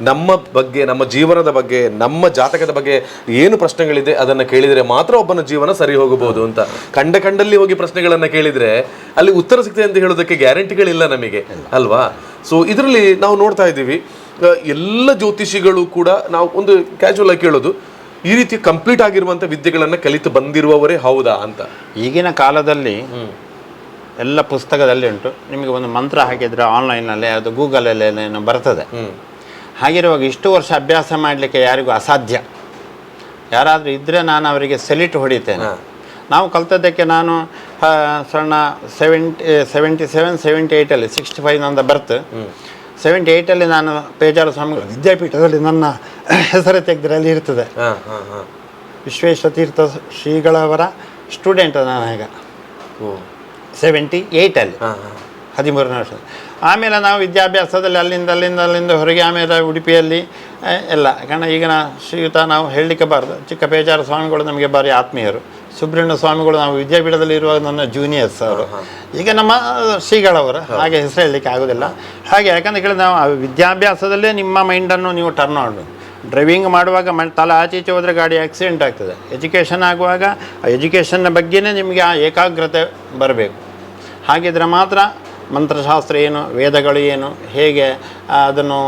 ನಮ್ಮ ಬಗ್ಗೆ, ನಮ್ಮ ಜೀವನದ ಬಗ್ಗೆ, ನಮ್ಮ ಜಾತಕದ ಬಗ್ಗೆ ಏನು ಪ್ರಶ್ನೆಗಳಿದೆ ಅದನ್ನು ಕೇಳಿದರೆ ಮಾತ್ರ ಒಬ್ಬನ ಜೀವನ ಸರಿ ಹೋಗಬಹುದು ಅಂತ. ಕಂಡಲ್ಲಿ ಹೋಗಿ ಪ್ರಶ್ನೆಗಳನ್ನು ಕೇಳಿದರೆ ಅಲ್ಲಿ ಉತ್ತರ ಸಿಗ್ತದೆ ಅಂತ ಹೇಳೋದಕ್ಕೆ ಗ್ಯಾರಂಟಿಗಳಿಲ್ಲ ನಮಗೆ, ಅಲ್ವಾ? ಸೊ ಇದರಲ್ಲಿ ನಾವು ನೋಡ್ತಾ ಇದ್ದೀವಿ, ಎಲ್ಲ ಜ್ಯೋತಿಷಿಗಳು ಕೂಡ ನಾವು ಒಂದು ಕ್ಯಾಶುವಲ್ ಆಗಿ ಕೇಳೋದು, ಈ ರೀತಿ ಕಂಪ್ಲೀಟ್ ಆಗಿರುವಂಥ ವಿದ್ಯೆಗಳನ್ನು ಕಲಿತು ಬಂದಿರುವವರೇ ಹೌದಾ ಅಂತ. ಈಗಿನ ಕಾಲದಲ್ಲಿ ಎಲ್ಲ ಪುಸ್ತಕದಲ್ಲಿ ಉಂಟು. ನಿಮಗೆ ಒಂದು ಮಂತ್ರ ಹಾಕಿದರೆ ಆನ್ಲೈನಲ್ಲಿ ಅದು ಗೂಗಲಲ್ಲಿ ಬರ್ತದೆ. ಹಾಗಿರುವಾಗ ಇಷ್ಟು ವರ್ಷ ಅಭ್ಯಾಸ ಮಾಡಲಿಕ್ಕೆ ಯಾರಿಗೂ ಅಸಾಧ್ಯ. ಯಾರಾದರೂ ಇದ್ದರೆ ನಾನು ಅವರಿಗೆ ಸೆಲ್ಯೂಟ್ ಹೊಡಿತೇನೆ. ನಾವು ಕಲ್ತದ್ದಕ್ಕೆ ನಾನು ಸಣ್ಣ 77, 78 65 ನಂದ ಬರ್ತ್. 78 ನಾನು ಪೇಜಾರ ಸ್ವಾಮಿ ವಿದ್ಯಾಪೀಠದಲ್ಲಿ ನನ್ನ ಹೆಸರು ತೆಗೆದ್ರಲ್ಲಿ ಇರ್ತದೆ. ವಿಶ್ವೇಶ್ವರ ತೀರ್ಥ ಶ್ರೀಗಳವರ ಸ್ಟೂಡೆಂಟ್ ನಾನು. ಈಗ 78ಅಲ್ಲಿ 13ನೇ ವರ್ಷ. ಆಮೇಲೆ ನಾವು ವಿದ್ಯಾಭ್ಯಾಸದಲ್ಲಿ ಅಲ್ಲಿಂದ ಹೊರಗೆ, ಆಮೇಲೆ ಉಡುಪಿಯಲ್ಲಿ ಎಲ್ಲ. ಕಾರಣ ಈಗಿನ ಶ್ರೀಯುತ ನಾವು ಹೇಳಲಿಕ್ಕೆ ಬಾರ್ದು, ಚಿಕ್ಕ ಪೇಜಾರ ಸ್ವಾಮಿಗಳು ನಮಗೆ ಭಾರಿ ಆತ್ಮೀಯರು. ಸುಬ್ರಹ್ಮಣ್ಯ ಸ್ವಾಮಿಗಳು ನಾವು ವಿದ್ಯಾಪೀಠದಲ್ಲಿ ಇರುವಾಗ ನನ್ನ ಜೂನಿಯರ್ಸ್ ಅವರು, ಈಗ ನಮ್ಮ ಶ್ರೀಗಳವರು, ಹಾಗೆ ಹೆಸರು ಹೇಳಲಿಕ್ಕೆ ಆಗೋದಿಲ್ಲ. ಹಾಗೆ ಯಾಕಂತ ಕೇಳಿದ್ರೆ ನಾವು ವಿದ್ಯಾಭ್ಯಾಸದಲ್ಲೇ ನಿಮ್ಮ ಮೈಂಡನ್ನು ನೀವು ಟರ್ನ್ ಆಡು. ಡ್ರೈವಿಂಗ್ ಮಾಡುವಾಗ ತಲೆ ಆಚೆ ಈಚೆ ಹೋದರೆ ಗಾಡಿ ಆಕ್ಸಿಡೆಂಟ್ ಆಗ್ತದೆ. ಎಜುಕೇಷನ್ ಆಗುವಾಗ ಆ ಎಜುಕೇಷನ್ನ ಬಗ್ಗೆನೇ ನಿಮಗೆ ಆ ಏಕಾಗ್ರತೆ ಬರಬೇಕು. ಹಾಗಿದ್ರೆ ಮಾತ್ರ ಮಂತ್ರಶಾಸ್ತ್ರ ಏನು, ವೇದಗಳು ಏನು, ಹೇಗೆ ಅದನ್ನು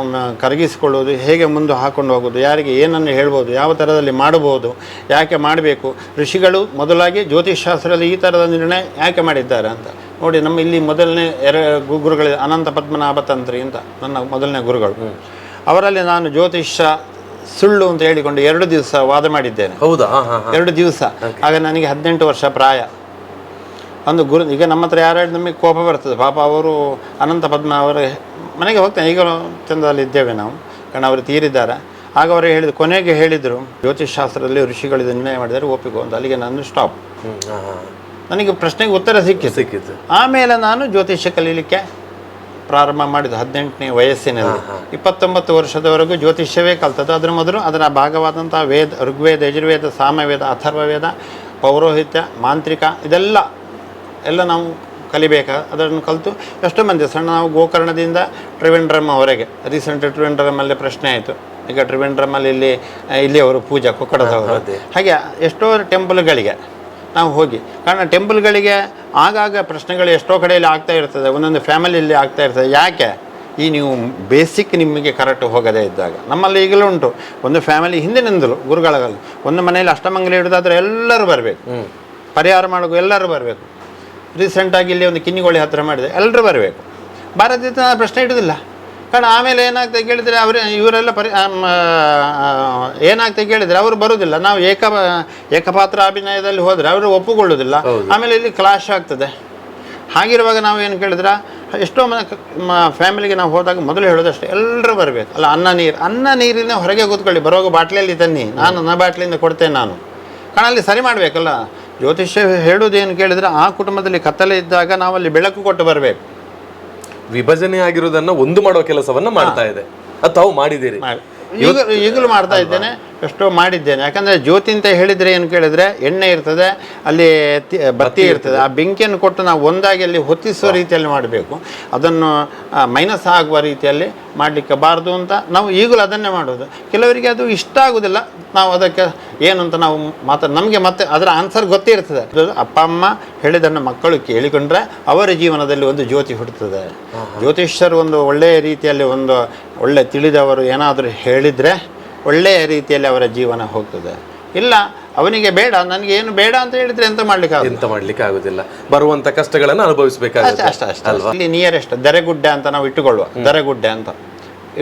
ಕರಗಿಸಿಕೊಳ್ಳುವುದು, ಹೇಗೆ ಮುಂದೆ ಹಾಕ್ಕೊಂಡು ಹೋಗೋದು, ಯಾರಿಗೆ ಏನನ್ನು ಹೇಳ್ಬೋದು, ಯಾವ ಥರದಲ್ಲಿ ಮಾಡಬಹುದು, ಯಾಕೆ ಮಾಡಬೇಕು. ಋಷಿಗಳು ಮೊದಲಾಗಿ ಜ್ಯೋತಿಷ್ಶಾಸ್ತ್ರದಲ್ಲಿ ಈ ಥರದ ನಿರ್ಣಯ ಯಾಕೆ ಮಾಡಿದ್ದಾರೆ ಅಂತ ನೋಡಿ. ನಮ್ಮ ಇಲ್ಲಿ ಮೊದಲನೇ ಗುರುಗಳು ಅನಂತ ಪದ್ಮನಾಭ ತಂತ್ರಿ ಅಂತ ನನ್ನ ಮೊದಲನೇ ಗುರುಗಳು. ಅವರಲ್ಲಿ ನಾನು ಜ್ಯೋತಿಷ್ಯ ಸುಳ್ಳು ಅಂತ ಹೇಳಿಕೊಂಡು 2 ದಿವಸ ವಾದ ಮಾಡಿದ್ದೇನೆ. ಹೌದಾ? 2 ದಿವಸ. ಆಗ ನನಗೆ 18 ವರ್ಷ ಪ್ರಾಯ. ಒಂದು ಗುರು, ಈಗ ನಮ್ಮ ಹತ್ರ ಯಾರು ನಮಗೆ ಕೋಪ ಬರ್ತದೆ. ಪಾಪ ಅವರು ಅನಂತ ಪದ್ಮ ಅವರ ಮನೆಗೆ ಹೋಗ್ತೇನೆ, ಈಗ ಚಂದದಲ್ಲಿ ಇದ್ದೇವೆ ನಾವು, ಕಾರಣ ಅವರು ತೀರಿದ್ದಾರೆ. ಆಗ ಅವರು ಹೇಳಿದ್ರು, ಕೊನೆಗೆ ಹೇಳಿದರು, ಜ್ಯೋತಿಷ್ಶಾಸ್ತ್ರದಲ್ಲಿ ಋಷಿಗಳು ನಿರ್ಣಯ ಮಾಡಿದರೆ ಒಪ್ಪಿಕೋ ಅಂತ. ಅಲ್ಲಿಗೆ ನಾನು ಸ್ಟಾಪ್. ನನಗೆ ಪ್ರಶ್ನೆಗೆ ಉತ್ತರ ಸಿಕ್ಕಿತ್ತು. ಆಮೇಲೆ ನಾನು ಜ್ಯೋತಿಷ್ಯ ಕಲೀಲಿಕ್ಕೆ ಪ್ರಾರಂಭ ಮಾಡಿದ್ದು 18ನೇ ವಯಸ್ಸಿನಲ್ಲಿ. 29 ವರ್ಷದವರೆಗೂ ಜ್ಯೋತಿಷ್ಯವೇ ಕಲ್ತದ್ದು. ಅದರ ಮೊದಲು ಅದರ ಭಾಗವಾದಂಥ ಋಗ್ವೇದ, ಯಜುರ್ವೇದ, ಸಾಮವೇದ, ಅಥರ್ವವೇದ, ಪೌರೋಹಿತ್ಯ, ಮಾಂತ್ರಿಕ ಎಲ್ಲ ನಾವು ಅದನ್ನು ಕಲಿತು ಎಷ್ಟೋ ಮಂದಿ ಸಣ್ಣ ನಾವು ಗೋಕರ್ಣದಿಂದ ಟ್ರಿವೆಂಡ್ರಮ್ವರೆಗೆ, ರೀಸೆಂಟ್ ಟ್ರಿವೆಂಡ್ರಮಲ್ಲಿ ಪ್ರಶ್ನೆ ಆಯಿತು. ಈಗ ಟ್ರಿವೆಂಡ್ರಮಲ್ಲಿ ಇಲ್ಲಿ ಅವರು ಪೂಜಾ ಕೊಕ್ಕಡದವರು, ಹಾಗೆ ಎಷ್ಟೋ ಟೆಂಪಲ್ಗಳಿಗೆ ನಾವು ಹೋಗಿ. ಕಾರಣ ಟೆಂಪಲ್ಗಳಿಗೆ ಆಗಾಗ ಪ್ರಶ್ನೆಗಳು ಎಷ್ಟೋ ಕಡೆಯಲ್ಲಿ ಆಗ್ತಾ ಇರ್ತದೆ, ಒಂದೊಂದು ಫ್ಯಾಮಿಲಿಯಲ್ಲಿ ಆಗ್ತಾ ಇರ್ತದೆ. ಯಾಕೆ ಈ ನೀವು ಬೇಸಿಕ್ ನಿಮಗೆ ಕರೆಕ್ಟ್ ಹೋಗದೇ ಇದ್ದಾಗ. ನಮ್ಮಲ್ಲಿ ಈಗಲೂ ಉಂಟು, ಒಂದು ಫ್ಯಾಮಿಲಿ ಹಿಂದಿನಿಂದಲೂ ಗುರುಗಳಲ್ಲಿ ಒಂದು ಮನೆಯಲ್ಲಿ ಅಷ್ಟಮಂಗಲ ಹಿಡಿದಾದ್ರೆ ಎಲ್ಲರೂ ಬರಬೇಕು, ಪರಿಹಾರ ಮಾಡೋದು ಎಲ್ಲರೂ ಬರಬೇಕು. ರೀಸೆಂಟಾಗಿ ಇಲ್ಲಿ ಒಂದು ಕಿನ್ನಿಗೋಳಿ ಹತ್ತಿರ ಮಾಡಿದೆ, ಎಲ್ಲರೂ ಬರಬೇಕು. ಭಾರತೀಯ ಪ್ರಶ್ನೆ ಇಡೋದಿಲ್ಲ. ಕಾರಣ ಆಮೇಲೆ ಏನಾಗ್ತದೆ ಕೇಳಿದರೆ ಇವರೆಲ್ಲ ಏನಾಗ್ತದೆ ಕೇಳಿದರೆ ಅವರು ಬರೋದಿಲ್ಲ. ನಾವು ಏಕಪಾತ್ರ ಅಭಿನಯದಲ್ಲಿ ಹೋದರೆ ಅವರು ಒಪ್ಪುಕೊಳ್ಳೋದಿಲ್ಲ. ಆಮೇಲೆ ಇಲ್ಲಿ ಕ್ಲಾಶ್ ಆಗ್ತದೆ. ಹಾಗಿರುವಾಗ ನಾವು ಏನು ಕೇಳಿದ್ರೆ, ಎಷ್ಟೋ ಫ್ಯಾಮಿಲಿಗೆ ನಾವು ಹೋದಾಗ ಮೊದಲು ಹೇಳೋದಷ್ಟೇ, ಎಲ್ಲರೂ ಬರಬೇಕು. ಅಲ್ಲ, ಅನ್ನ ನೀರಿನ ಹೊರಗೆ ಕೂತ್ಕೊಳ್ಳಿ, ಬರುವಾಗ ಬಾಟ್ಲಿಯಲ್ಲಿ ತನ್ನಿ, ನಾನು ನನ್ನ ಬಾಟ್ಲಿಯಿಂದ ಕೊಡ್ತೇನೆ ನಾನು. ಕಾರಣ ಅಲ್ಲಿ ಸರಿ ಮಾಡಬೇಕಲ್ಲ. ಜ್ಯೋತಿಷ್ಯ ಹೇಳೋದೇನು ಕೇಳಿದರೆ, ಆ ಕುಟುಂಬದಲ್ಲಿ ಕತ್ತಲೆ ಇದ್ದಾಗ ನಾವಲ್ಲಿ ಬೆಳಕು ಕೊಟ್ಟು ಬರಬೇಕು. ವಿಭಜನೆ ಆಗಿರೋದನ್ನ ಒಂದು ಮಾಡುವ ಕೆಲಸವನ್ನ ಮಾಡ್ತಾ ಇದೆ. ಅದು ತಾವು ಮಾಡಿದ್ದೀರಿ? ಈಗಲೂ ಮಾಡ್ತಾ ಇದ್ದೇನೆ, ಎಷ್ಟೋ ಮಾಡಿದ್ದೇನೆ. ಯಾಕಂದರೆ ಜ್ಯೋತಿ ಅಂತ ಹೇಳಿದರೆ ಏನು ಕೇಳಿದರೆ, ಎಣ್ಣೆ ಇರ್ತದೆ, ಅಲ್ಲಿ ಬತ್ತಿ ಇರ್ತದೆ. ಆ ಬೆಂಕಿಯನ್ನು ಕೊಟ್ಟು ನಾವು ಒಂದಾಗಿ ಅಲ್ಲಿ ಹೊತ್ತಿಸುವ ರೀತಿಯಲ್ಲಿ ಮಾಡಬೇಕು. ಅದನ್ನು ಮೈನಸ್ ಆಗುವ ರೀತಿಯಲ್ಲಿ ಮಾಡಲಿಕ್ಕೆ ಬಾರ್ದು ಅಂತ ನಾವು ಈಗಲೂ ಅದನ್ನೇ ಮಾಡೋದು. ಕೆಲವರಿಗೆ ಅದು ಇಷ್ಟ ಆಗೋದಿಲ್ಲ. ನಾವು ಅದಕ್ಕೆ ಏನು ಅಂತ ನಾವು ನಮಗೆ ಮತ್ತೆ ಅದರ ಆನ್ಸರ್ ಗೊತ್ತೇ ಇರ್ತದೆ. ಅಪ್ಪ ಅಮ್ಮ ಹೇಳಿದನ್ನು ಮಕ್ಕಳು ಕೇಳಿಕೊಂಡ್ರೆ ಅವರ ಜೀವನದಲ್ಲಿ ಒಂದು ಜ್ಯೋತಿ ಹುಟ್ಟುತ್ತದೆ. ಜ್ಯೋತಿಷ್ಯರು ಒಂದು ಒಳ್ಳೆಯ ರೀತಿಯಲ್ಲಿ, ಒಂದು ಒಳ್ಳೆ ತಿಳಿದವರು ಏನಾದರೂ ಹೇಳಿದರೆ ಒಳ್ಳೆಯ ರೀತಿಯಲ್ಲಿ ಅವರ ಜೀವನ ಹೋಗ್ತದೆ. ಇಲ್ಲ, ಅವನಿಗೆ ಬೇಡ, ನನಗೆ ಏನು ಬೇಡ ಅಂತ ಹೇಳಿದ್ರೆ ಎಂತ ಮಾಡ್ಲಿಕ್ಕೆ ಆಗುದಿಲ್ಲ. ಬರುವಂತ ಕಷ್ಟಗಳನ್ನು ಅನುಭವಿಸಬೇಕಾಗುತ್ತೆ ಅಷ್ಟೇ. ಇಲ್ಲಿ ನಿಯರೆಸ್ಟ್ ದರೆಗುಡ್ಡೆ ಅಂತ ನಾವು ಇಟ್ಟುಕೊಳ್ಳುವ, ದರೆಗುಡ್ಡೆ ಅಂತ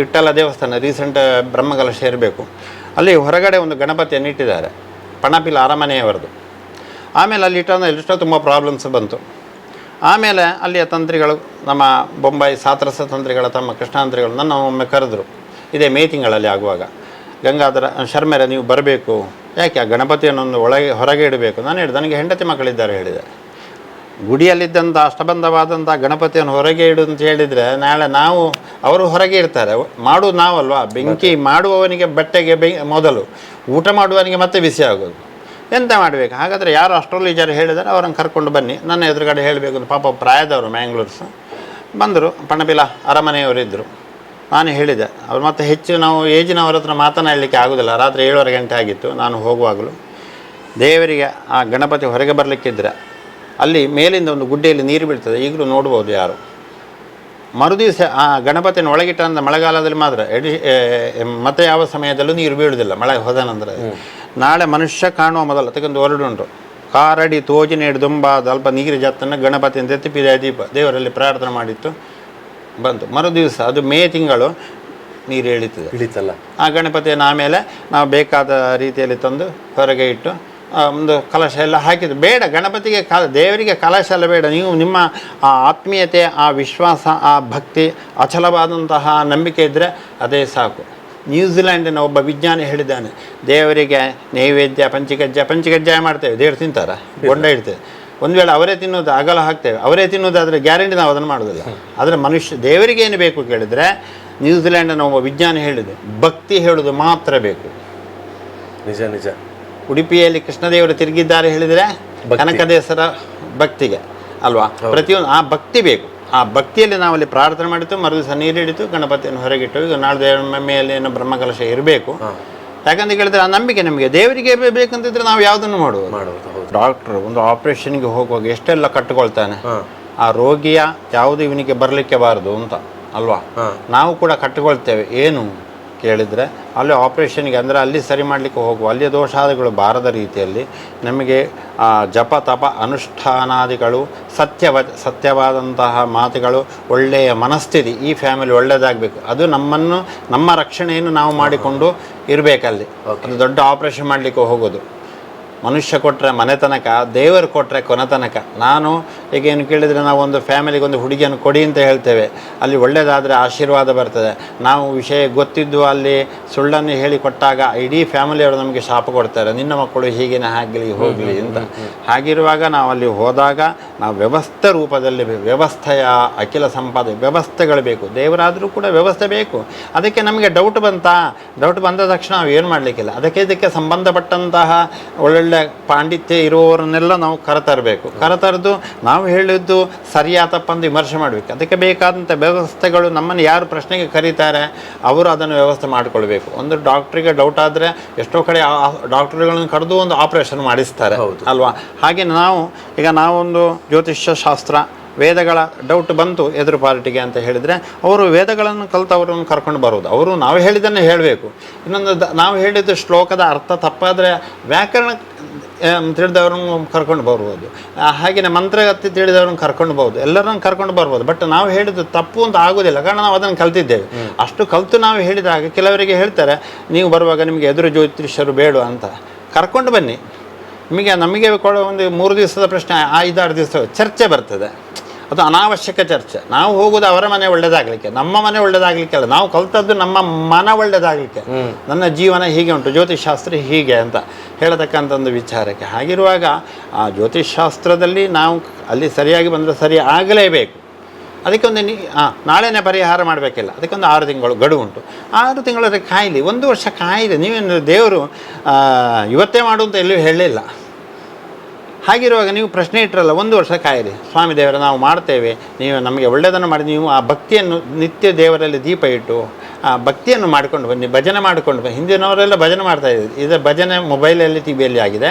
ಇಟ್ಟಲ್ಲ ದೇವಸ್ಥಾನ, ರೀಸೆಂಟ್ ಬ್ರಹ್ಮಕಲಶ ಇರಬೇಕು. ಅಲ್ಲಿ ಹೊರಗಡೆ ಒಂದು ಗಣಪತಿಯನ್ನು ಇಟ್ಟಿದ್ದಾರೆ, ಪಣಪಿಲ ಅರಮನೆಯವರದು. ಆಮೇಲೆ ಅಲ್ಲಿ ಇಷ್ಟೋ ತುಂಬ ಪ್ರಾಬ್ಲಮ್ಸ್ ಬಂತು. ಆಮೇಲೆ ಅಲ್ಲಿಯ ತಂತ್ರಿಗಳು, ನಮ್ಮ ಬೊಂಬಾಯಿ ಸಾತ್ರಸ ತಂತ್ರಿಗಳ ತಮ್ಮ ಕೃಷ್ಣಾಂತ್ರಿಗಳು ನನ್ನ ಒಮ್ಮೆ ಕರೆದರು, ಇದೇ ಮೇ ತಿಂಗಳಲ್ಲಿ ಆಗುವಾಗ. ಗಂಗಾಧರ ಶರ್ಮೆರ ನೀವು ಬರಬೇಕು, ಯಾಕೆ ಆ ಗಣಪತಿಯನ್ನೊಂದು ಹೊರಗೆ ಇಡಬೇಕು. ನಾನು ಹೇಳಿದೆ, ನನಗೆ ಹೆಂಡತಿ ಮಕ್ಕಳಿದ್ದಾರೆ ಹೇಳಿದೆ. ಗುಡಿಯಲ್ಲಿದ್ದಂಥ ಅಷ್ಟಬಂಧವಾದಂಥ ಗಣಪತಿಯನ್ನು ಹೊರಗೆ ಇಡು ಅಂತ ಹೇಳಿದರೆ, ನಾಳೆ ಅವರು ಹೊರಗೆ ಇರ್ತಾರೆ, ಮಾಡುವುದು ನಾವಲ್ವಾ. ಬೆಂಕಿ ಮಾಡುವವನಿಗೆ ಬಟ್ಟೆಗೆ ಮೊದಲು, ಊಟ ಮಾಡುವವನಿಗೆ ಮತ್ತೆ ಬಿಸಿ ಆಗೋದು. ಎಂತ ಮಾಡಬೇಕು? ಹಾಗಾದರೆ ಯಾರು ಅಸ್ಟ್ರಾಲಜರ್ ಹೇಳಿದರೆ ಅವರನ್ನು ಕರ್ಕೊಂಡು ಬನ್ನಿ, ನನ್ನ ಎದುರುಗಡೆ ಹೇಳಬೇಕು ಅಂತ. ಪಾಪ ಪ್ರಾಯದವರು ಮ್ಯಾಂಗ್ಳೂರ್ಸ್ ಬಂದರು, ಪಣಪಿಲ ಅರಮನೆಯವರಿದ್ದರು. ನಾನು ಹೇಳಿದೆ, ಅವ್ರು ಮತ್ತೆ ಹೆಚ್ಚು ನಾವು ಏಜಿನವ್ರ ಹತ್ರ ಮಾತನಾಡಲಿಕ್ಕೆ ಆಗೋದಿಲ್ಲ. ರಾತ್ರಿ 7:30 ಗಂಟೆ ಆಗಿತ್ತು ನಾನು ಹೋಗುವಾಗಲೂ. ದೇವರಿಗೆ ಆ ಗಣಪತಿ ಹೊರಗೆ ಬರಲಿಕ್ಕಿದ್ರೆ ಅಲ್ಲಿ ಮೇಲಿಂದ ಒಂದು ಗುಡ್ಡೆಯಲ್ಲಿ ನೀರು ಬೀಳ್ತದೆ, ಈಗಲೂ ನೋಡ್ಬೋದು ಯಾರು. ಮರುದಿವಸ ಆ ಗಣಪತಿನ ಒಳಗಿಟ್ಟಂದ ಮಳೆಗಾಲದಲ್ಲಿ ಮಾತ್ರ, ಮತ್ತೆ ಯಾವ ಸಮಯದಲ್ಲೂ ನೀರು ಬೀಳುವುದಿಲ್ಲ ಮಳೆ ಹೋದ ನಂತರ. ನಾಳೆ ಮನುಷ್ಯ ಕಾಣುವ ಮೊದಲು ಅದಕ್ಕೊಂದು ಹೊರಡುಂಟು, ಕಾರಡಿ ತೋಜಿನೇಡು ದುಂಬ ಸ್ವಲ್ಪ ನೀರು ಜಾತನ್ನು ಗಣಪತಿಯಿಂದ ಎತ್ತಿಪಿದ ದೀಪ ದೇವರಲ್ಲಿ ಪ್ರಾರ್ಥನೆ ಮಾಡಿತ್ತು ಬಂತು. ಮರುದಿವಸ ಅದು ಮೇ ತಿಂಗಳು ನೀರು ಇಳಿತಲ್ಲ. ಆ ಗಣಪತಿಯನ್ನು ಆಮೇಲೆ ನಾವು ಬೇಕಾದ ರೀತಿಯಲ್ಲಿ ತಂದು ಹೊರಗೆ ಇಟ್ಟು ಒಂದು ಕಲಶ ಎಲ್ಲ ಹಾಕಿದ್ದು. ಬೇಡ ಗಣಪತಿಗೆ ದೇವರಿಗೆ ಕಲಶ ಎಲ್ಲ ಬೇಡ. ನೀವು ನಿಮ್ಮ ಆ ಆತ್ಮೀಯತೆ, ಆ ವಿಶ್ವಾಸ, ಆ ಭಕ್ತಿ, ಅಚಲವಾದಂತಹ ನಂಬಿಕೆ ಇದ್ದರೆ ಅದೇ ಸಾಕು. ನ್ಯೂಜಿಲ್ಯಾಂಡಿನ ಒಬ್ಬ ವಿಜ್ಞಾನಿ ಹೇಳಿದ್ದಾನೆ, ದೇವರಿಗೆ ನೈವೇದ್ಯ ಪಂಚಕಜ್ಜಾಯ ಮಾಡ್ತೇವೆ, ದೇವರು ತಿಂತಾರೆ, ಗೊಂಡ ಇಡ್ತೇವೆ. ಒಂದು ವೇಳೆ ಅವರೇ ತಿನ್ನೋದು ಅಗಲ ಹಾಕ್ತೇವೆ, ಅವರೇ ತಿನ್ನೋದಾದರೆ ಗ್ಯಾರಂಟಿ ನಾವು ಅದನ್ನು ಮಾಡೋದಿಲ್ಲ. ಆದರೆ ಮನುಷ್ಯ ದೇವರಿಗೆ ಏನು ಬೇಕು ಕೇಳಿದರೆ, ನ್ಯೂಜಿಲೆಂಡ್ನ ಒಬ್ಬ ವಿಜ್ಞಾನಿ ಹೇಳಿದೆ, ಭಕ್ತಿ ಹೇಳೋದು ಮಾತ್ರ ಬೇಕು. ನಿಜ ನಿಜ. ಉಡುಪಿಯಲ್ಲಿ ಕೃಷ್ಣದೇವರು ತಿರುಗಿದ್ದಾರೆ ಹೇಳಿದರೆ ಕನಕದೇಶರ ಭಕ್ತಿಗೆ ಅಲ್ವಾ, ಪ್ರತಿಯೊಂದು ಆ ಭಕ್ತಿ ಬೇಕು. ಆ ಭಕ್ತಿಯಲ್ಲಿ ನಾವಲ್ಲಿ ಪ್ರಾರ್ಥನೆ ಮಾಡಿತ್ತು, ಮರುದಿವಸ ನೀರಿಡಿತು, ಗಣಪತಿಯನ್ನು ಹೊರಗಿಟ್ಟು, ಈಗ ನಾಳೆ ದೇವರ ಮೇಲೆ ಏನೋ ಬ್ರಹ್ಮಕಲಶ ಇರಬೇಕು. ಯಾಕಂತ ಕೇಳಿದ್ರೆ ಆ ನಂಬಿಕೆ ನಮಗೆ ದೇವರಿಗೆ ಬೇಕಂತಿದ್ರೆ ನಾವು ಯಾವುದನ್ನು ಮಾಡುವುದು. ಡಾಕ್ಟ್ರು ಒಂದು ಆಪರೇಷನ್ಗೆ ಹೋಗುವಾಗ ಎಷ್ಟೆಲ್ಲ ಕಟ್ಟಿಕೊಳ್ತಾನೆ, ಆ ರೋಗಿಯ ಯಾವುದು ಇವನಿಗೆ ಬರಲಿಕ್ಕೆ ಬಾರದು ಅಂತ ಅಲ್ವಾ. ನಾವು ಕೂಡ ಕಟ್ಟಿಕೊಳ್ತೇವೆ. ಏನು ಕೇಳಿದರೆ ಅಲ್ಲಿ ಆಪ್ರೇಷನ್ಗೆ ಅಂದರೆ ಅಲ್ಲಿ ಸರಿ ಮಾಡಲಿಕ್ಕೆ ಹೋಗುವ ಅಲ್ಲಿಯ ದೋಷಾದಿಗಳು ಬಾರದ ರೀತಿಯಲ್ಲಿ ನಮಗೆ ಜಪ ತಪ ಅನುಷ್ಠಾನಾದಿಗಳು ಸತ್ಯವಾದಂತಹ ಮಾತುಗಳು, ಒಳ್ಳೆಯ ಮನಸ್ಥಿತಿ, ಈ ಫ್ಯಾಮಿಲಿ ಒಳ್ಳೆಯದಾಗಬೇಕು. ಅದು ನಮ್ಮ ರಕ್ಷಣೆಯನ್ನು ನಾವು ಮಾಡಿಕೊಂಡು ಇರಬೇಕಲ್ಲಿ. ಅದು ದೊಡ್ಡ ಆಪ್ರೇಷನ್ ಮಾಡಲಿಕ್ಕೆ ಹೋಗೋದು. ಮನುಷ್ಯ ಕೊಟ್ಟರೆ ಮನೆ ತನಕ, ದೇವರು ಕೊಟ್ಟರೆ ಕೊನೆ ತನಕ. ನಾನು ಈಗ ಏನು ಕೇಳಿದರೆ, ನಾವು ಒಂದು ಫ್ಯಾಮಿಲಿಗೆ ಒಂದು ಹುಡುಗಿಯನ್ನು ಕೊಡಿ ಅಂತ ಹೇಳ್ತೇವೆ, ಅಲ್ಲಿ ಒಳ್ಳೆಯದಾದರೆ ಆಶೀರ್ವಾದ ಬರ್ತದೆ. ನಾವು ವಿಷಯ ಗೊತ್ತಿದ್ದು ಅಲ್ಲಿ ಸುಳ್ಳನ್ನು ಹೇಳಿ ಕೊಟ್ಟಾಗ ಇಡೀ ಫ್ಯಾಮಿಲಿಯವರು ನಮಗೆ ಶಾಪ ಕೊಡ್ತಾರೆ, ನಿನ್ನ ಮಕ್ಕಳು ಹೀಗೇನೆ ಆಗಲಿ ಹೋಗಲಿ ಅಂತ. ಹಾಗಿರುವಾಗ ನಾವು ಅಲ್ಲಿ ಹೋದಾಗ ನಾವು ವ್ಯವಸ್ಥೆ ರೂಪದಲ್ಲಿ, ವ್ಯವಸ್ಥೆಯ ಅಖಿಲ ಸಂಪಾದನೆ ವ್ಯವಸ್ಥೆಗಳು ಬೇಕು. ದೇವರಾದರೂ ಕೂಡ ವ್ಯವಸ್ಥೆ ಬೇಕು. ಅದಕ್ಕೆ ನಮಗೆ ಡೌಟ್ ಬಂದ ತಕ್ಷಣ ನಾವು ಏನು ಮಾಡಲಿಕ್ಕಿಲ್ಲ. ಇದಕ್ಕೆ ಸಂಬಂಧಪಟ್ಟಂತಹ ಒಳ್ಳೊಳ್ಳೆ ಪಾಂಡಿತ್ಯ ಇರುವವರನ್ನೆಲ್ಲ ನಾವು ಕರೆತರಬೇಕು. ನಾವು ಹೇಳಿದ್ದು ಸರಿಯಾ ತಪ್ಪಂದು ವಿಮರ್ಶೆ ಮಾಡಬೇಕು. ಅದಕ್ಕೆ ಬೇಕಾದಂಥ ವ್ಯವಸ್ಥೆಗಳು, ನಮ್ಮನ್ನು ಯಾರು ಪ್ರಶ್ನೆಗೆ ಕರೀತಾರೆ ಅವರು ಅದನ್ನು ವ್ಯವಸ್ಥೆ ಮಾಡಿಕೊಳ್ಬೇಕು. ಒಂದು ಡಾಕ್ಟ್ರಿಗೆ ಡೌಟ್ ಆದರೆ ಎಷ್ಟೋ ಕಡೆ ಡಾಕ್ಟ್ರುಗಳನ್ನು ಕರೆದು ಒಂದು ಆಪರೇಷನ್ ಮಾಡಿಸ್ತಾರೆ ಅಲ್ವಾ. ಹಾಗೆ ನಾವೊಂದು ಜ್ಯೋತಿಷ್ಯ ಶಾಸ್ತ್ರ ವೇದಗಳ ಡೌಟ್ ಬಂತು ಎದುರು ಪಾರ್ಟಿಗೆ ಅಂತ ಹೇಳಿದರೆ, ಅವರು ವೇದಗಳನ್ನು ಕಲಿತವರನ್ನು ಕರ್ಕೊಂಡು ಬರೋದು. ನಾವು ಹೇಳಿದ್ದನ್ನೇ ಹೇಳಬೇಕು. ಇನ್ನೊಂದು ನಾವು ಹೇಳಿದ್ದು ಶ್ಲೋಕದ ಅರ್ಥ ತಪ್ಪಾದರೆ ವ್ಯಾಕರಣ ತಿಳಿದವ್ರನ್ನ ಕರ್ಕೊಂಡು ಬರ್ಬೋದು, ಹಾಗೆಯೇ ಮಂತ್ರಗತಿ ತಿಳಿದವ್ರನ್ನ ಕರ್ಕೊಂಡು ಬರ್ಬೋದು, ಎಲ್ಲರನ್ನು ಕರ್ಕೊಂಡು ಬರ್ಬೋದು. ಬಟ್ ನಾವು ಹೇಳಿದ್ದು ತಪ್ಪು ಅಂತ ಆಗೋದಿಲ್ಲ, ಕಾರಣ ನಾವು ಅದನ್ನು ಕಲ್ತಿದ್ದೇವೆ. ಅಷ್ಟು ಕಲಿತು ನಾವು ಹೇಳಿದಾಗ ಕೆಲವರಿಗೆ ಹೇಳ್ತಾರೆ, ನೀವು ಬರುವಾಗ ನಿಮಗೆ ಎದುರು ಜ್ಯೋತಿಷ್ಯರು ಬೇಡ ಅಂತ. ಕರ್ಕೊಂಡು ಬನ್ನಿ, ನಮಗೆ ಕೊಡೋ ಒಂದು 3 ದಿವಸದ ಪ್ರಶ್ನೆ 5-6 ದಿವಸ ಚರ್ಚೆ ಬರ್ತದೆ. ಅದು ಅನಾವಶ್ಯಕ ಚರ್ಚೆ. ನಾವು ಹೋಗೋದು ಅವರ ಮನೆ ಒಳ್ಳೇದಾಗಲಿಕ್ಕೆ, ನಮ್ಮ ಮನೆ ಒಳ್ಳೇದಾಗಲಿಕ್ಕೆ ಅಲ್ಲ. ನಾವು ಕಲ್ತದ್ದು ನಮ್ಮ ಮನ ಒಳ್ಳೇದಾಗಲಿಕ್ಕೆ. ನನ್ನ ಜೀವನ ಹೀಗೆ ಉಂಟು, ಜ್ಯೋತಿಷಾಸ್ತ್ರ ಹೀಗೆ ಅಂತ ಹೇಳತಕ್ಕಂಥ ಒಂದು ವಿಚಾರಕ್ಕೆ. ಹಾಗಿರುವಾಗ ಆ ಜ್ಯೋತಿಷಾಸ್ತ್ರದಲ್ಲಿ ನಾವು ಅಲ್ಲಿ ಸರಿಯಾಗಿ ಬಂದರೆ ಸರಿ ಆಗಲೇಬೇಕು. ಅದಕ್ಕೊಂದು ನಾಳೆನೇ ಪರಿಹಾರ ಮಾಡಬೇಕಿಲ್ಲ. ಅದಕ್ಕೊಂದು 6 ತಿಂಗಳು ಗಡುವು ಉಂಟು. 6 ತಿಂಗಳ ಕಾಯಿಲಿ, 1 ವರ್ಷ ಕಾಯಿಲಿ. ನೀವೇನು ದೇವರು ಇವತ್ತೇ ಮಾಡುವಂತ ಎಲ್ಲೂ ಹೇಳಲಿಲ್ಲ. ಹಾಗಿರುವಾಗ ನೀವು ಪ್ರಶ್ನೆ ಇಟ್ಟರಲ್ಲ, 1 ವರ್ಷ ಕಾಯಿರಿ. ಸ್ವಾಮಿ ದೇವರ ನಾವು ಮಾಡ್ತೇವೆ, ನೀವು ನಮಗೆ ಒಳ್ಳೆಯದನ್ನು ಮಾಡಿ, ನೀವು ಆ ಭಕ್ತಿಯನ್ನು ನಿತ್ಯ ದೇವರಲ್ಲಿ ದೀಪ ಇಟ್ಟು ಆ ಭಕ್ತಿಯನ್ನು ಮಾಡ್ಕೊಂಡು ಬನ್ನಿ, ಭಜನೆ ಮಾಡ್ಕೊಂಡು ಬನ್ನಿ. ಹಿಂದಿನವರೆಲ್ಲ ಭಜನೆ ಮಾಡ್ತಾಯಿದ್ರು. ಇದು ಭಜನೆ ಮೊಬೈಲಲ್ಲಿ ಟಿವಿಯಲ್ಲಿ ಆಗಿದೆ.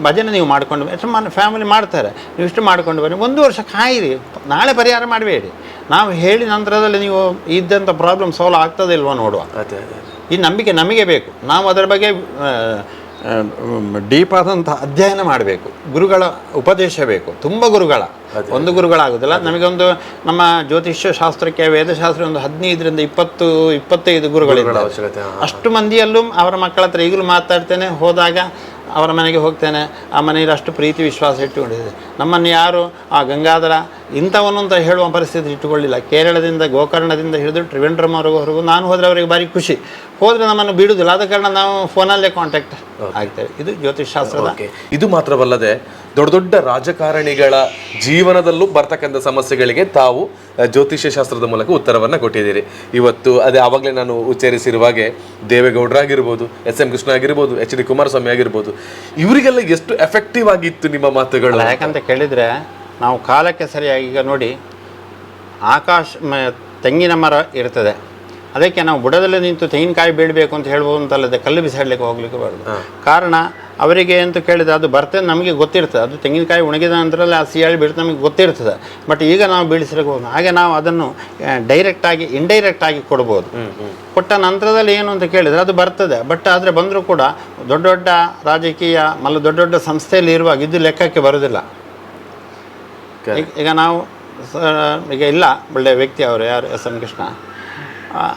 ಭಜನೆ ನೀವು ಮಾಡ್ಕೊಂಡು ಬನ್ನಿ, ಎಷ್ಟು ಫ್ಯಾಮಿಲಿ ಮಾಡ್ತಾರೆ. ನೀವು ಇಷ್ಟು ಮಾಡ್ಕೊಂಡು ಬನ್ನಿ, 1 ವರ್ಷ ಕಾಯಿರಿ. ನಾಳೆ ಪರಿಹಾರ ಮಾಡಬೇಡಿ. ನಾವು ಹೇಳಿ ನಂತರದಲ್ಲಿ ನೀವು ಇದ್ದಂಥ ಪ್ರಾಬ್ಲಮ್ ಸಾಲ್ವ್ ಆಗ್ತದಿಲ್ವ ನೋಡುವ. ಈ ನಂಬಿಕೆ ನಮಗೆ ಬೇಕು. ನಾವು ಅದರ ಬಗ್ಗೆ ಡೀಪ್ ಆದಂಥ ಅಧ್ಯಯನ ಮಾಡಬೇಕು. ಗುರುಗಳ ಉಪದೇಶ ಬೇಕು, ತುಂಬ ಗುರುಗಳ. ಒಂದು ಗುರುಗಳಾಗೋದಿಲ್ಲ. ನಮಗೊಂದು ನಮ್ಮ ಜ್ಯೋತಿಷ್ಯ ಶಾಸ್ತ್ರಕ್ಕೆ ವೇದಶಾಸ್ತ್ರ ಒಂದು 15ರಿಂದ 20-25 ಗುರುಗಳಿದ್ದಾರೆ. ಅಷ್ಟು ಮಂದಿಯಲ್ಲೂ ಅವರ ಮಕ್ಕಳ ಹತ್ರ ಈಗಲೂ ಮಾತಾಡ್ತೇನೆ. ಹೋದಾಗ ಅವರ ಮನೆಗೆ ಹೋಗ್ತೇನೆ, ಆ ಮನೆಯಲ್ಲಿ ಅಷ್ಟು ಪ್ರೀತಿ ವಿಶ್ವಾಸ ಇಟ್ಟುಕೊಂಡಿದೆ. ನಮ್ಮನ್ನು ಯಾರು ಆ ಗಂಗಾಧರ ಇಂಥವನು ಅಂತ ಹೇಳುವ ಪರಿಸ್ಥಿತಿ ಇಟ್ಟುಕೊಳ್ಳಿಲ್ಲ. ಕೇರಳದಿಂದ ಗೋಕರ್ಣದಿಂದ ಹಿಡಿದು ತ್ರಿವೇಂದ್ರಮವರೆಗೂ ನಾನು ಹೋದರೆ ಅವರಿಗೆ ಭಾರಿ ಖುಷಿ. ಹೋದರೆ ನಮ್ಮನ್ನು ಬಿಡುವುದಿಲ್ಲ. ಆದ ಕಾರಣ ನಾವು ಫೋನಲ್ಲೇ ಕಾಂಟ್ಯಾಕ್ಟ್ ಆಗ್ತೇವೆ. ಇದು ಜ್ಯೋತಿಷಾಸ್ತ್ರದ. ಇದು ಮಾತ್ರವಲ್ಲದೆ ದೊಡ್ಡ ದೊಡ್ಡ ರಾಜಕಾರಣಿಗಳ ಜೀವನದಲ್ಲೂ ಬರ್ತಕ್ಕಂಥ ಸಮಸ್ಯೆಗಳಿಗೆ ತಾವು ಜ್ಯೋತಿಷ್ಯ ಶಾಸ್ತ್ರದ ಮೂಲಕ ಉತ್ತರವನ್ನು ಕೊಟ್ಟಿದ್ದೀರಿ. ಇವತ್ತು ಅದೇ ಆವಾಗಲೇ ನಾನು ಉಚ್ಚರಿಸಿರುವಾಗೆ ದೇವೇಗೌಡರಾಗಿರ್ಬೋದು, SM ಕೃಷ್ಣ ಆಗಿರ್ಬೋದು, HD ಕುಮಾರಸ್ವಾಮಿ ಆಗಿರ್ಬೋದು, ಇವರಿಗೆಲ್ಲ ಎಷ್ಟು ಎಫೆಕ್ಟಿವ್ ಆಗಿತ್ತು ನಿಮ್ಮ ಮಾತುಗಳು? ಯಾಕಂತ ಕೇಳಿದರೆ ನಾವು ಕಾಲಕ್ಕೆ ಸರಿಯಾಗಿ, ಈಗ ನೋಡಿ, ತೆಂಗಿನ ಮರ ಇರ್ತದೆ, ಅದಕ್ಕೆ ನಾವು ಬುಡದಲ್ಲಿ ನಿಂತು ತೆಂಗಿನಕಾಯಿ ಬೀಳಬೇಕು ಅಂತ ಹೇಳ್ಬೋದು ಅಂತಲ್ಲದೆ ಕಲ್ಲು ಬಿಸಾಡಲಿಕ್ಕೆ ಹೋಗ್ಲಿಕ್ಕೆ ಬರೋದು. ಕಾರಣ ಅವರಿಗೆ ಅಂತ ಕೇಳಿದರೆ ಅದು ಬರ್ತದೆ, ನಮಗೆ ಗೊತ್ತಿರ್ತದೆ. ಅದು ತೆಂಗಿನಕಾಯಿ ಒಣಗಿದ ನಂತರದಲ್ಲಿ ಆ ಸಿಯಾಳಿ ಬೀಳ್ತದೆ, ನಮಗೆ ಗೊತ್ತಿರ್ತದೆ. ಬಟ್ ಈಗ ನಾವು ಬೀಳಿಸ್ಲಿಕ್ಕೆ ಹೋಗೋದು. ಹಾಗೆ ನಾವು ಅದನ್ನು ಡೈರೆಕ್ಟಾಗಿ ಇಂಡೈರೆಕ್ಟಾಗಿ ಕೊಡ್ಬೋದು. ಕೊಟ್ಟ ನಂತರದಲ್ಲಿ ಏನು ಅಂತ ಕೇಳಿದರೆ ಅದು ಬರ್ತದೆ. ಬಟ್ ಆದರೆ ಬಂದರೂ ಕೂಡ ದೊಡ್ಡ ದೊಡ್ಡ ರಾಜಕೀಯ ದೊಡ್ಡ ದೊಡ್ಡ ಸಂಸ್ಥೆಯಲ್ಲಿ ಇರುವಾಗ ಇದು ಲೆಕ್ಕಕ್ಕೆ ಬರೋದಿಲ್ಲ. ಈಗ ನಾವು ಈಗ ಇಲ್ಲ ಒಳ್ಳೆಯ ವ್ಯಕ್ತಿ ಅವರು ಯಾರು SM ಕೃಷ್ಣ,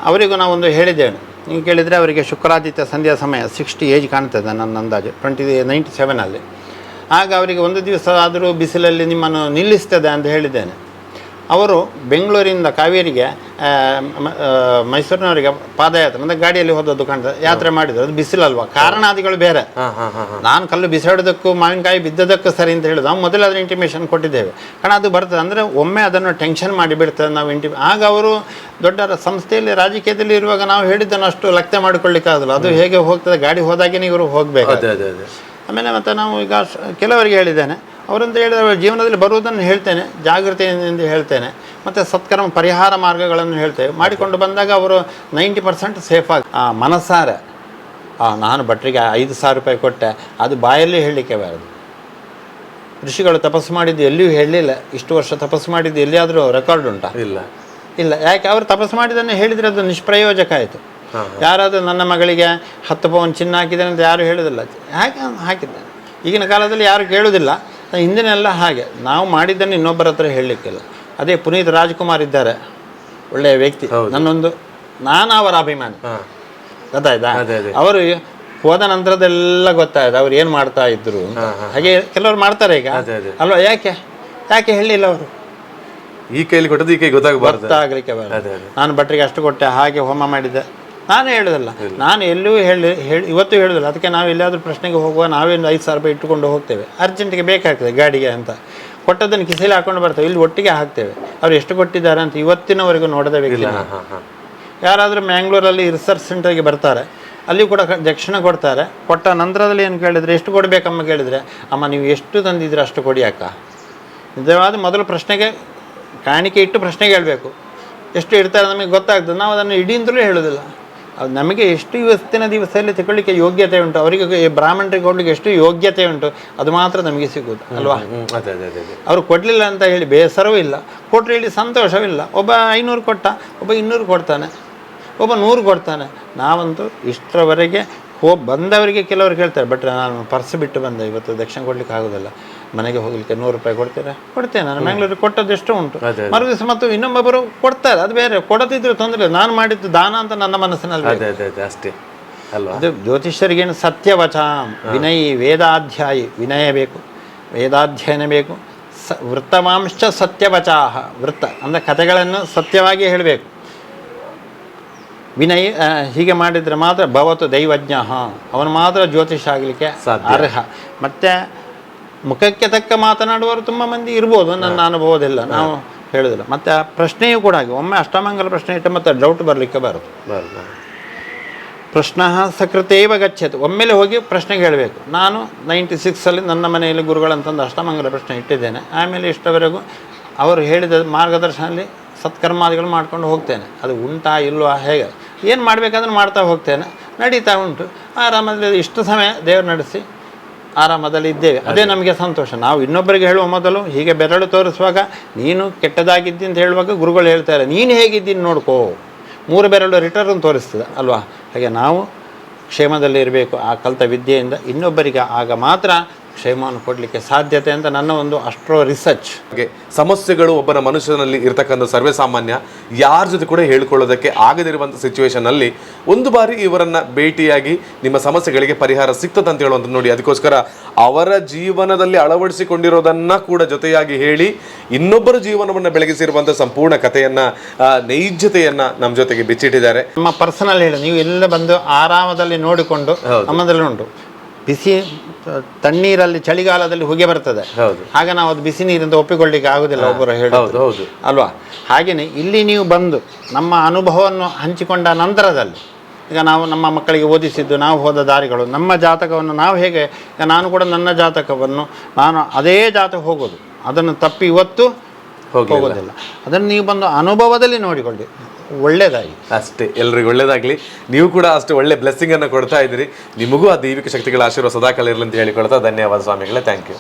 ಅವರಿಗೂ ನಾವೊಂದು ಹೇಳಿದ್ದೇವೆ. ನೀವು ಕೇಳಿದರೆ ಅವರಿಗೆ ಶುಕ್ರಾದಿತ್ಯ ಸಂಧ್ಯಾ ಸಮಯ 60 ಏಜ್ ಕಾಣ್ತದೆ ನನ್ನ ಅಂದಾಜು, 97 ಆಗ ಅವರಿಗೆ ಒಂದು ದಿವಸ ಆದರೂ ಬಿಸಿಲಲ್ಲಿ ನಿಮ್ಮನ್ನು ನಿಲ್ಲಿಸ್ತದೆ ಅಂತ ಹೇಳಿದ್ದೇನೆ. ಅವರು ಬೆಂಗಳೂರಿಂದ ಕಾವೇರಿಗೆ ಮೈಸೂರಿನವರಿಗೆ ಪಾದಯಾತ್ರೆ ಅಂದರೆ ಗಾಡಿಯಲ್ಲಿ ಹೋದದ್ದು ಕಾಣ್ತದೆ, ಯಾತ್ರೆ ಮಾಡಿದ್ರು. ಅದು ಬಿಸಿಲಲ್ವಾ, ಕಾರಣಾದಿಗಳು ಬೇರೆ. ನಾನು ಕಲ್ಲು ಬಿಸಾಡೋದಕ್ಕೂ ಮಾವಿನಕಾಯಿ ಬಿದ್ದದಕ್ಕೂ ಸರಿ ಅಂತ ಹೇಳಿದ್ರು. ನಾವು ಮೊದಲು ಅದನ್ನು ಇಂಟಿಮೇಷನ್ ಕೊಟ್ಟಿದ್ದೇವೆ. ಕಾರಣ ಅದು ಬರ್ತದೆ ಅಂದರೆ ಒಮ್ಮೆ ಅದನ್ನು ಟೆನ್ಷನ್ ಮಾಡಿಬಿಡ್ತದೆ ನಾವು ಆಗ ಅವರು ದೊಡ್ಡ ಸಂಸ್ಥೆಯಲ್ಲಿ ರಾಜಕೀಯದಲ್ಲಿ ಇರುವಾಗ ನಾವು ಹೇಳಿದ್ದನ್ನು ಅಷ್ಟು ಲೆಕ್ಕ ಮಾಡಿಕೊಳ್ಳಿಕ್ಕಾಗಲ್ಲ. ಅದು ಹೇಗೆ ಹೋಗ್ತದೆ, ಗಾಡಿ ಹೋದಾಗೇ ಇವರು ಹೋಗಬೇಕು. ಆಮೇಲೆ ಮತ್ತು ನಾವು ಈಗ ಕೆಲವರಿಗೆ ಹೇಳಿದ್ದೇನೆ, ಅವರಂತ ಹೇಳಿದ ಜೀವನದಲ್ಲಿ ಬರುವುದನ್ನು ಹೇಳ್ತೇನೆ, ಜಾಗೃತಿಯಿಂದ ಹೇಳ್ತೇನೆ, ಮತ್ತು ಸತ್ಕರ್ಮ ಪರಿಹಾರ ಮಾರ್ಗಗಳನ್ನು ಹೇಳ್ತೇವೆ. ಮಾಡಿಕೊಂಡು ಬಂದಾಗ ಅವರು 90% ಸೇಫಾಗಿ ಮನಸ್ಸಾರೆ ನಾನು ಭಟ್ರಿಗೆ 5,000 ರೂಪಾಯಿ ಕೊಟ್ಟೆ, ಅದು ಬಾಯಲ್ಲಿ ಹೇಳಲಿಕ್ಕೆ ಬಾರದು. ಋಷಿಗಳು ತಪಸ್ಸು ಮಾಡಿದ್ದು ಎಲ್ಲಿಯೂ ಹೇಳಲಿಲ್ಲ. ಇಷ್ಟು ವರ್ಷ ತಪಸ್ಸು ಮಾಡಿದ್ದು ಎಲ್ಲಿಯಾದರೂ ರೆಕಾರ್ಡ್ ಉಂಟಾ? ಇಲ್ಲ. ಯಾಕೆ ಅವರು ತಪಸ್ಸು ಮಾಡಿದ್ದನ್ನು ಹೇಳಿದರೆ ಅದು ನಿಷ್ಪ್ರಯೋಜಕ ಆಯಿತು. ಯಾರಾದರೂ ನನ್ನ ಮಗಳಿಗೆ 10 ಪೌನ್ ಚಿನ್ನ ಹಾಕಿದ್ದೇನೆ ಅಂತ ಯಾರು ಹೇಳೋದಿಲ್ಲ. ಯಾಕೆ ಹಾಕಿದ್ದೆ? ಈಗಿನ ಕಾಲದಲ್ಲಿ ಯಾರು ಕೇಳೋದಿಲ್ಲ. ಹಿಂದಿನೆಲ್ಲ ಹಾಗೆ ನಾವು ಮಾಡಿದ್ದನ್ನು ಇನ್ನೊಬ್ಬರ ಹತ್ರ ಹೇಳಲಿಕ್ಕಿಲ್ಲ. ಅದೇ ಪುನೀತ್ ರಾಜ್ಕುಮಾರ್ ಇದ್ದಾರೆ, ಒಳ್ಳೆಯ ವ್ಯಕ್ತಿ, ನಾನು ಅವರ ಅಭಿಮಾನಿ. ಗೊತ್ತಾಯ್ತಾ? ಅವರು ಹೋದ ನಂತರದೆಲ್ಲ ಗೊತ್ತಾಯ್ತು ಅವ್ರು ಏನು ಮಾಡ್ತಾ ಇದ್ರು. ಹಾಗೆ ಕೆಲವರು ಮಾಡ್ತಾರೆ ಈಗ ಅಲ್ವಾ? ಯಾಕೆ ಹೇಳಿಲ್ಲ ಅವರು? ಈ ಕೈಲಿ ಕೊಟ್ಟದ್ದು ಈ ಕೈ ಗೊತ್ತಾಗಲಿಕ್ಕೆ ಬರ್ತದೆ. ನಾನು ಭಟ್ರಿಗೆ ಅಷ್ಟು ಕೊಟ್ಟೆ, ಹಾಗೆ ಹೋಮ ಮಾಡಿದ್ದೆ, ನಾನು ಹೇಳೋದಿಲ್ಲ. ನಾನು ಎಲ್ಲೂ ಇವತ್ತು ಹೇಳೋದಿಲ್ಲ. ಅದಕ್ಕೆ ನಾವು ಎಲ್ಲಾದರೂ ಪ್ರಶ್ನೆಗೆ ಹೋಗುವ ನಾವೇನು 5,000 ರೂಪಾಯಿ ಇಟ್ಟುಕೊಂಡು ಹೋಗ್ತೇವೆ, ಅರ್ಜೆಂಟಿಗೆ ಬೇಕಾಗ್ತದೆ ಗಾಡಿಗೆ ಅಂತ. ಕೊಟ್ಟದ್ದನ್ನು ಕಿಸೆಯಲ್ಲಿ ಹಾಕೊಂಡು ಬರ್ತೇವೆ, ಇಲ್ಲಿ ಒಟ್ಟಿಗೆ ಹಾಕ್ತೇವೆ. ಅವ್ರು ಎಷ್ಟು ಕೊಟ್ಟಿದ್ದಾರೆ ಅಂತ ಇವತ್ತಿನವರೆಗೂ ನೋಡದ ವ್ಯಕ್ತಿ. ಯಾರಾದರೂ ಮ್ಯಾಂಗ್ಳೂರಲ್ಲಿ ರಿಸರ್ಚ್ ಸೆಂಟರ್ಗೆ ಬರ್ತಾರೆ, ಅಲ್ಲಿ ಕೂಡ ದಕ್ಷಿಣ ಕೊಡ್ತಾರೆ. ಕೊಟ್ಟ ನಂತರದಲ್ಲಿ ಏನು ಕೇಳಿದರೆ ಎಷ್ಟು ಕೊಡಬೇಕಮ್ಮ ಕೇಳಿದರೆ, ಅಮ್ಮ ನೀವು ಎಷ್ಟು ತಂದಿದ್ರೆ ಅಷ್ಟು ಕೊಡಿ ಅಕ್ಕ. ನಿಜವಾದ ಮೊದಲು ಪ್ರಶ್ನೆಗೆ ಕಾಣಿಕೆ ಇಟ್ಟು ಪ್ರಶ್ನೆಗೆ ಹೇಳಬೇಕು. ಎಷ್ಟು ಇಡ್ತಾರೆ ನಮಗೆ ಗೊತ್ತಾಗ್ತದೆ. ನಾವು ಅದನ್ನು ಇಡೀ ಅಂತಲೂ ಹೇಳೋದಿಲ್ಲ. ಅದು ನಮಗೆ ಎಷ್ಟು ಇವತ್ತಿನ ದಿವಸದಲ್ಲಿ ತಗೊಳ್ಳಿಕ್ಕೆ ಯೋಗ್ಯತೆ ಉಂಟು, ಅವರಿಗೆ ಬ್ರಾಹ್ಮಣರಿಗೆ ಕೊಡಲಿಕ್ಕೆ ಎಷ್ಟು ಯೋಗ್ಯತೆ ಉಂಟು, ಅದು ಮಾತ್ರ ನಮಗೆ ಸಿಗೋದು ಅಲ್ವಾ? ಅವರು ಕೊಡಲಿಲ್ಲ ಅಂತ ಹೇಳಿ ಬೇಸರವೂ ಇಲ್ಲ, ಕೊಟ್ಟರೆ ಹೇಳಿ ಸಂತೋಷವಿಲ್ಲ. ಒಬ್ಬ 500 ಕೊಟ್ಟ, ಒಬ್ಬ 200 ಕೊಡ್ತಾನೆ, ಒಬ್ಬ 100 ಕೊಡ್ತಾನೆ. ನಾವಂತೂ ಇಷ್ಟರವರೆಗೆ ಬಂದವರಿಗೆ ಕೆಲವರು ಕೇಳ್ತಾರೆ, ಬಟ್ ನಾನು ಪರ್ಸ್ ಬಿಟ್ಟು ಬಂದೆ, ಇವತ್ತು ದಕ್ಷಿಣ ಕೊಡ್ಲಿಕ್ಕೆ ಆಗೋದಿಲ್ಲ, ಮನೆಗೆ ಹೋಗ್ಲಿಕ್ಕೆ 100 ರೂಪಾಯಿ ಕೊಡ್ತೀರಾ? ಕೊಡ್ತೇನೆ. ನಾನು ಮ್ಯಾಂಗ್ಳೂರಿಗೆ ಕೊಟ್ಟದ್ದು ಎಷ್ಟು ಉಂಟು. ಮರುದಿವಸ ಮತ್ತು ಇನ್ನೊಬ್ಬರು ಕೊಡ್ತಾರೆ, ಅದು ಬೇರೆ. ಕೊಡದಿದ್ರು ತೊಂದರೆ ಇಲ್ಲ, ನಾನು ಮಾಡಿದ್ದು ದಾನ ಅಂತ ನನ್ನ ಮನಸ್ಸಿನಲ್ಲಿ ಅಷ್ಟೇ ಅಲ್ವಾ? ಅದು ಜ್ಯೋತಿಷ್ಯರಿಗೇನು ಸತ್ಯವಚ ವಿನಯಿ ವೇದಾಧ್ಯಾಯಿ, ವಿನಯ ಬೇಕು, ವೇದಾಧ್ಯಯನ ಬೇಕು. ವೃತ್ತಮಾಂಶ ಸತ್ಯವಚಾಹ, ವೃತ್ತ ಅಂದರೆ ಕಥೆಗಳನ್ನು ಸತ್ಯವಾಗಿ ಹೇಳಬೇಕು. ವಿನಯ ಹೀಗೆ ಮಾಡಿದರೆ ಮಾತ್ರ ಭವತು ದೈವಜ್ಞ, ಅವನು ಮಾತ್ರ ಜ್ಯೋತಿಷ ಆಗಲಿಕ್ಕೆ ಅರ್ಹ. ಮತ್ತು ಮುಖಕ್ಕೆ ತಕ್ಕ ಮಾತನಾಡುವವರು ತುಂಬ ಮಂದಿ ಇರ್ಬೋದು, ನನ್ನ ಅನುಭವದಿಲ್ಲ, ನಾವು ಹೇಳೋದಿಲ್ಲ. ಮತ್ತು ಪ್ರಶ್ನೆಯೂ ಕೂಡ ಹಾಗೆ, ಒಮ್ಮೆ ಅಷ್ಟಮಂಗಲ ಪ್ರಶ್ನೆ ಇಟ್ಟು ಮತ್ತೆ ಡೌಟ್ ಬರಲಿಕ್ಕೆ ಬರೋದು. ಪ್ರಶ್ನ ಸಕೃತೇವ ಗಚ್ಚತು, ಒಮ್ಮೆಲೆ ಹೋಗಿ ಪ್ರಶ್ನೆಗೆ ಹೇಳಬೇಕು. ನಾನು 96 ನನ್ನ ಮನೆಯಲ್ಲಿ ಗುರುಗಳಂತಂದು ಅಷ್ಟಮಂಗಲ ಪ್ರಶ್ನೆ ಇಟ್ಟಿದ್ದೇನೆ. ಆಮೇಲೆ ಇಷ್ಟವರೆಗೂ ಅವರು ಹೇಳಿದ ಮಾರ್ಗದರ್ಶನದಲ್ಲಿ ಸತ್ಕರ್ಮಾದಿಗಳು ಮಾಡ್ಕೊಂಡು ಹೋಗ್ತೇನೆ. ಅದು ಉಂಟಾ ಇಲ್ವಾ, ಹೇಗೆ ಏನು ಮಾಡಬೇಕಾದ್ರೆ ಮಾಡ್ತಾ ಹೋಗ್ತೇನೆ, ನಡೀತಾ ಉಂಟು. ಆರಾಮದಲ್ಲಿ ಇಷ್ಟು ಸಮಯ ದೇವರು ನಡೆಸಿ ಆರಾಮದಲ್ಲಿ ಇದ್ದೇವೆ, ಅದೇ ನಮಗೆ ಸಂತೋಷ. ನಾವು ಇನ್ನೊಬ್ಬರಿಗೆ ಹೇಳುವ ಮೊದಲು ಹೀಗೆ ಬೆರಳು ತೋರಿಸುವಾಗ ನೀನು ಕೆಟ್ಟದಾಗಿದ್ದಿ ಅಂತ ಹೇಳುವಾಗ ಗುರುಗಳು ಹೇಳ್ತಾರೆ, ನೀನು ಹೇಗಿದ್ದೀನಿ ನೋಡ್ಕೋ, 3 ಬೆರಳು ರಿಟರ್ನ್ ತೋರಿಸ್ತದೆ ಅಲ್ವಾ? ಹಾಗೆ ನಾವು ಕ್ಷೇಮದಲ್ಲಿ ಇರಬೇಕು ಆ ಕಲಿತ ವಿದ್ಯೆಯಿಂದ. ಇನ್ನೊಬ್ಬರಿಗೆ ಆಗ ಮಾತ್ರ ಕ್ಷೇಮವನ್ನು ಕೊಡಲಿಕ್ಕೆ ಸಾಧ್ಯತೆ ಅಂತ ನನ್ನ ಒಂದು ಅಸ್ಟ್ರೋ ರಿಸರ್ಚ್. ಸಮಸ್ಯೆಗಳು ಒಬ್ಬನ ಮನುಷ್ಯನಲ್ಲಿ ಇರ್ತಕ್ಕಂಥ ಸರ್ವೇ ಸಾಮಾನ್ಯ, ಯಾರ ಜೊತೆ ಕೂಡ ಹೇಳ್ಕೊಳ್ಳೋದಕ್ಕೆ ಆಗದಿರುವಂಥ ಸಿಚುವೇಶನಲ್ಲಿ ಒಂದು ಬಾರಿ ಇವರನ್ನು ಭೇಟಿಯಾಗಿ ನಿಮ್ಮ ಸಮಸ್ಯೆಗಳಿಗೆ ಪರಿಹಾರ ಸಿಗ್ತದೆ ಅಂತ ಹೇಳುವಂಥ ನೋಡಿ. ಅದಕ್ಕೋಸ್ಕರ ಅವರ ಜೀವನದಲ್ಲಿ ಅಳವಡಿಸಿಕೊಂಡಿರೋದನ್ನು ಕೂಡ ಜೊತೆಯಾಗಿ ಹೇಳಿ ಇನ್ನೊಬ್ಬರ ಜೀವನವನ್ನು ಬೆಳಗಿಸಿರುವಂಥ ಸಂಪೂರ್ಣ ಕಥೆಯನ್ನು, ನೈಜತೆಯನ್ನು ನಮ್ಮ ಜೊತೆಗೆ ಬಿಚ್ಚಿಟ್ಟಿದ್ದಾರೆ. ನಮ್ಮ ಪರ್ಸನಲ್ ಹೇಳಿ, ನೀವು ಎಲ್ಲ ಬಂದು ಆರಾಮದಲ್ಲಿ ನೋಡಿಕೊಂಡು ನಮ್ಮದಲ್ಲಿ ಉಂಟು. ಬಿಸಿ ತಣ್ಣೀರಲ್ಲಿ ಚಳಿಗಾಲದಲ್ಲಿ ಹೊಗೆ ಬರ್ತದೆ, ಆಗ ನಾವು ಅದು ಬಿಸಿ ನೀರಿಂದ ಒಪ್ಪಿಕೊಳ್ಳಿಕ್ಕೆ ಆಗುದಿಲ್ಲ, ಒಬ್ಬರು ಹೇಳೋದು ಅಲ್ವಾ? ಹಾಗೆಯೇ ಇಲ್ಲಿ ನೀವು ಬಂದು ನಮ್ಮ ಅನುಭವವನ್ನು ಹಂಚಿಕೊಂಡ ನಂತರದಲ್ಲಿ, ಈಗ ನಾವು ನಮ್ಮ ಮಕ್ಕಳಿಗೆ ಓದಿಸಿದ್ದು, ನಾವು ಹೋದ ದಾರಿಗಳು, ನಮ್ಮ ಜಾತಕವನ್ನು ನಾವು ಹೇಗೆ, ನಾನು ಕೂಡ ನನ್ನ ಜಾತಕವನ್ನು ನಾನು ಅದೇ ಜಾತಕ ಹೋಗೋದು, ಅದನ್ನು ತಪ್ಪಿ ಇವತ್ತು ಹೋಗೋದಿಲ್ಲ. ಅದನ್ನು ನೀವು ಬಂದು ಅನುಭವದಲ್ಲಿ ನೋಡಿಕೊಳ್ಳಿ, ಒಳ್ಳೆಯದಾಗಿ ಅಷ್ಟೇ. ಎಲ್ರಿಗೂ ಒಳ್ಳೇದಾಗಲಿ. ನೀವು ಕೂಡ ಅಷ್ಟು ಒಳ್ಳೆ ಬ್ಲೆಸ್ಸಿಂಗ್ ಅನ್ನು ಕೊಡ್ತಾ ಇದ್ದೀರಿ. ನಿಮಗೂ ಆ ದೈವಿಕ ಶಕ್ತಿಗಳ ಆಶೀರ್ವಾದ ಸದಾಕಾಲ ಇರಲಿ ಅಂತ ಹೇಳಿಕೊಳ್ತಾ ಧನ್ಯವಾದ ಸ್ವಾಮಿಗಳೇ. Thank you.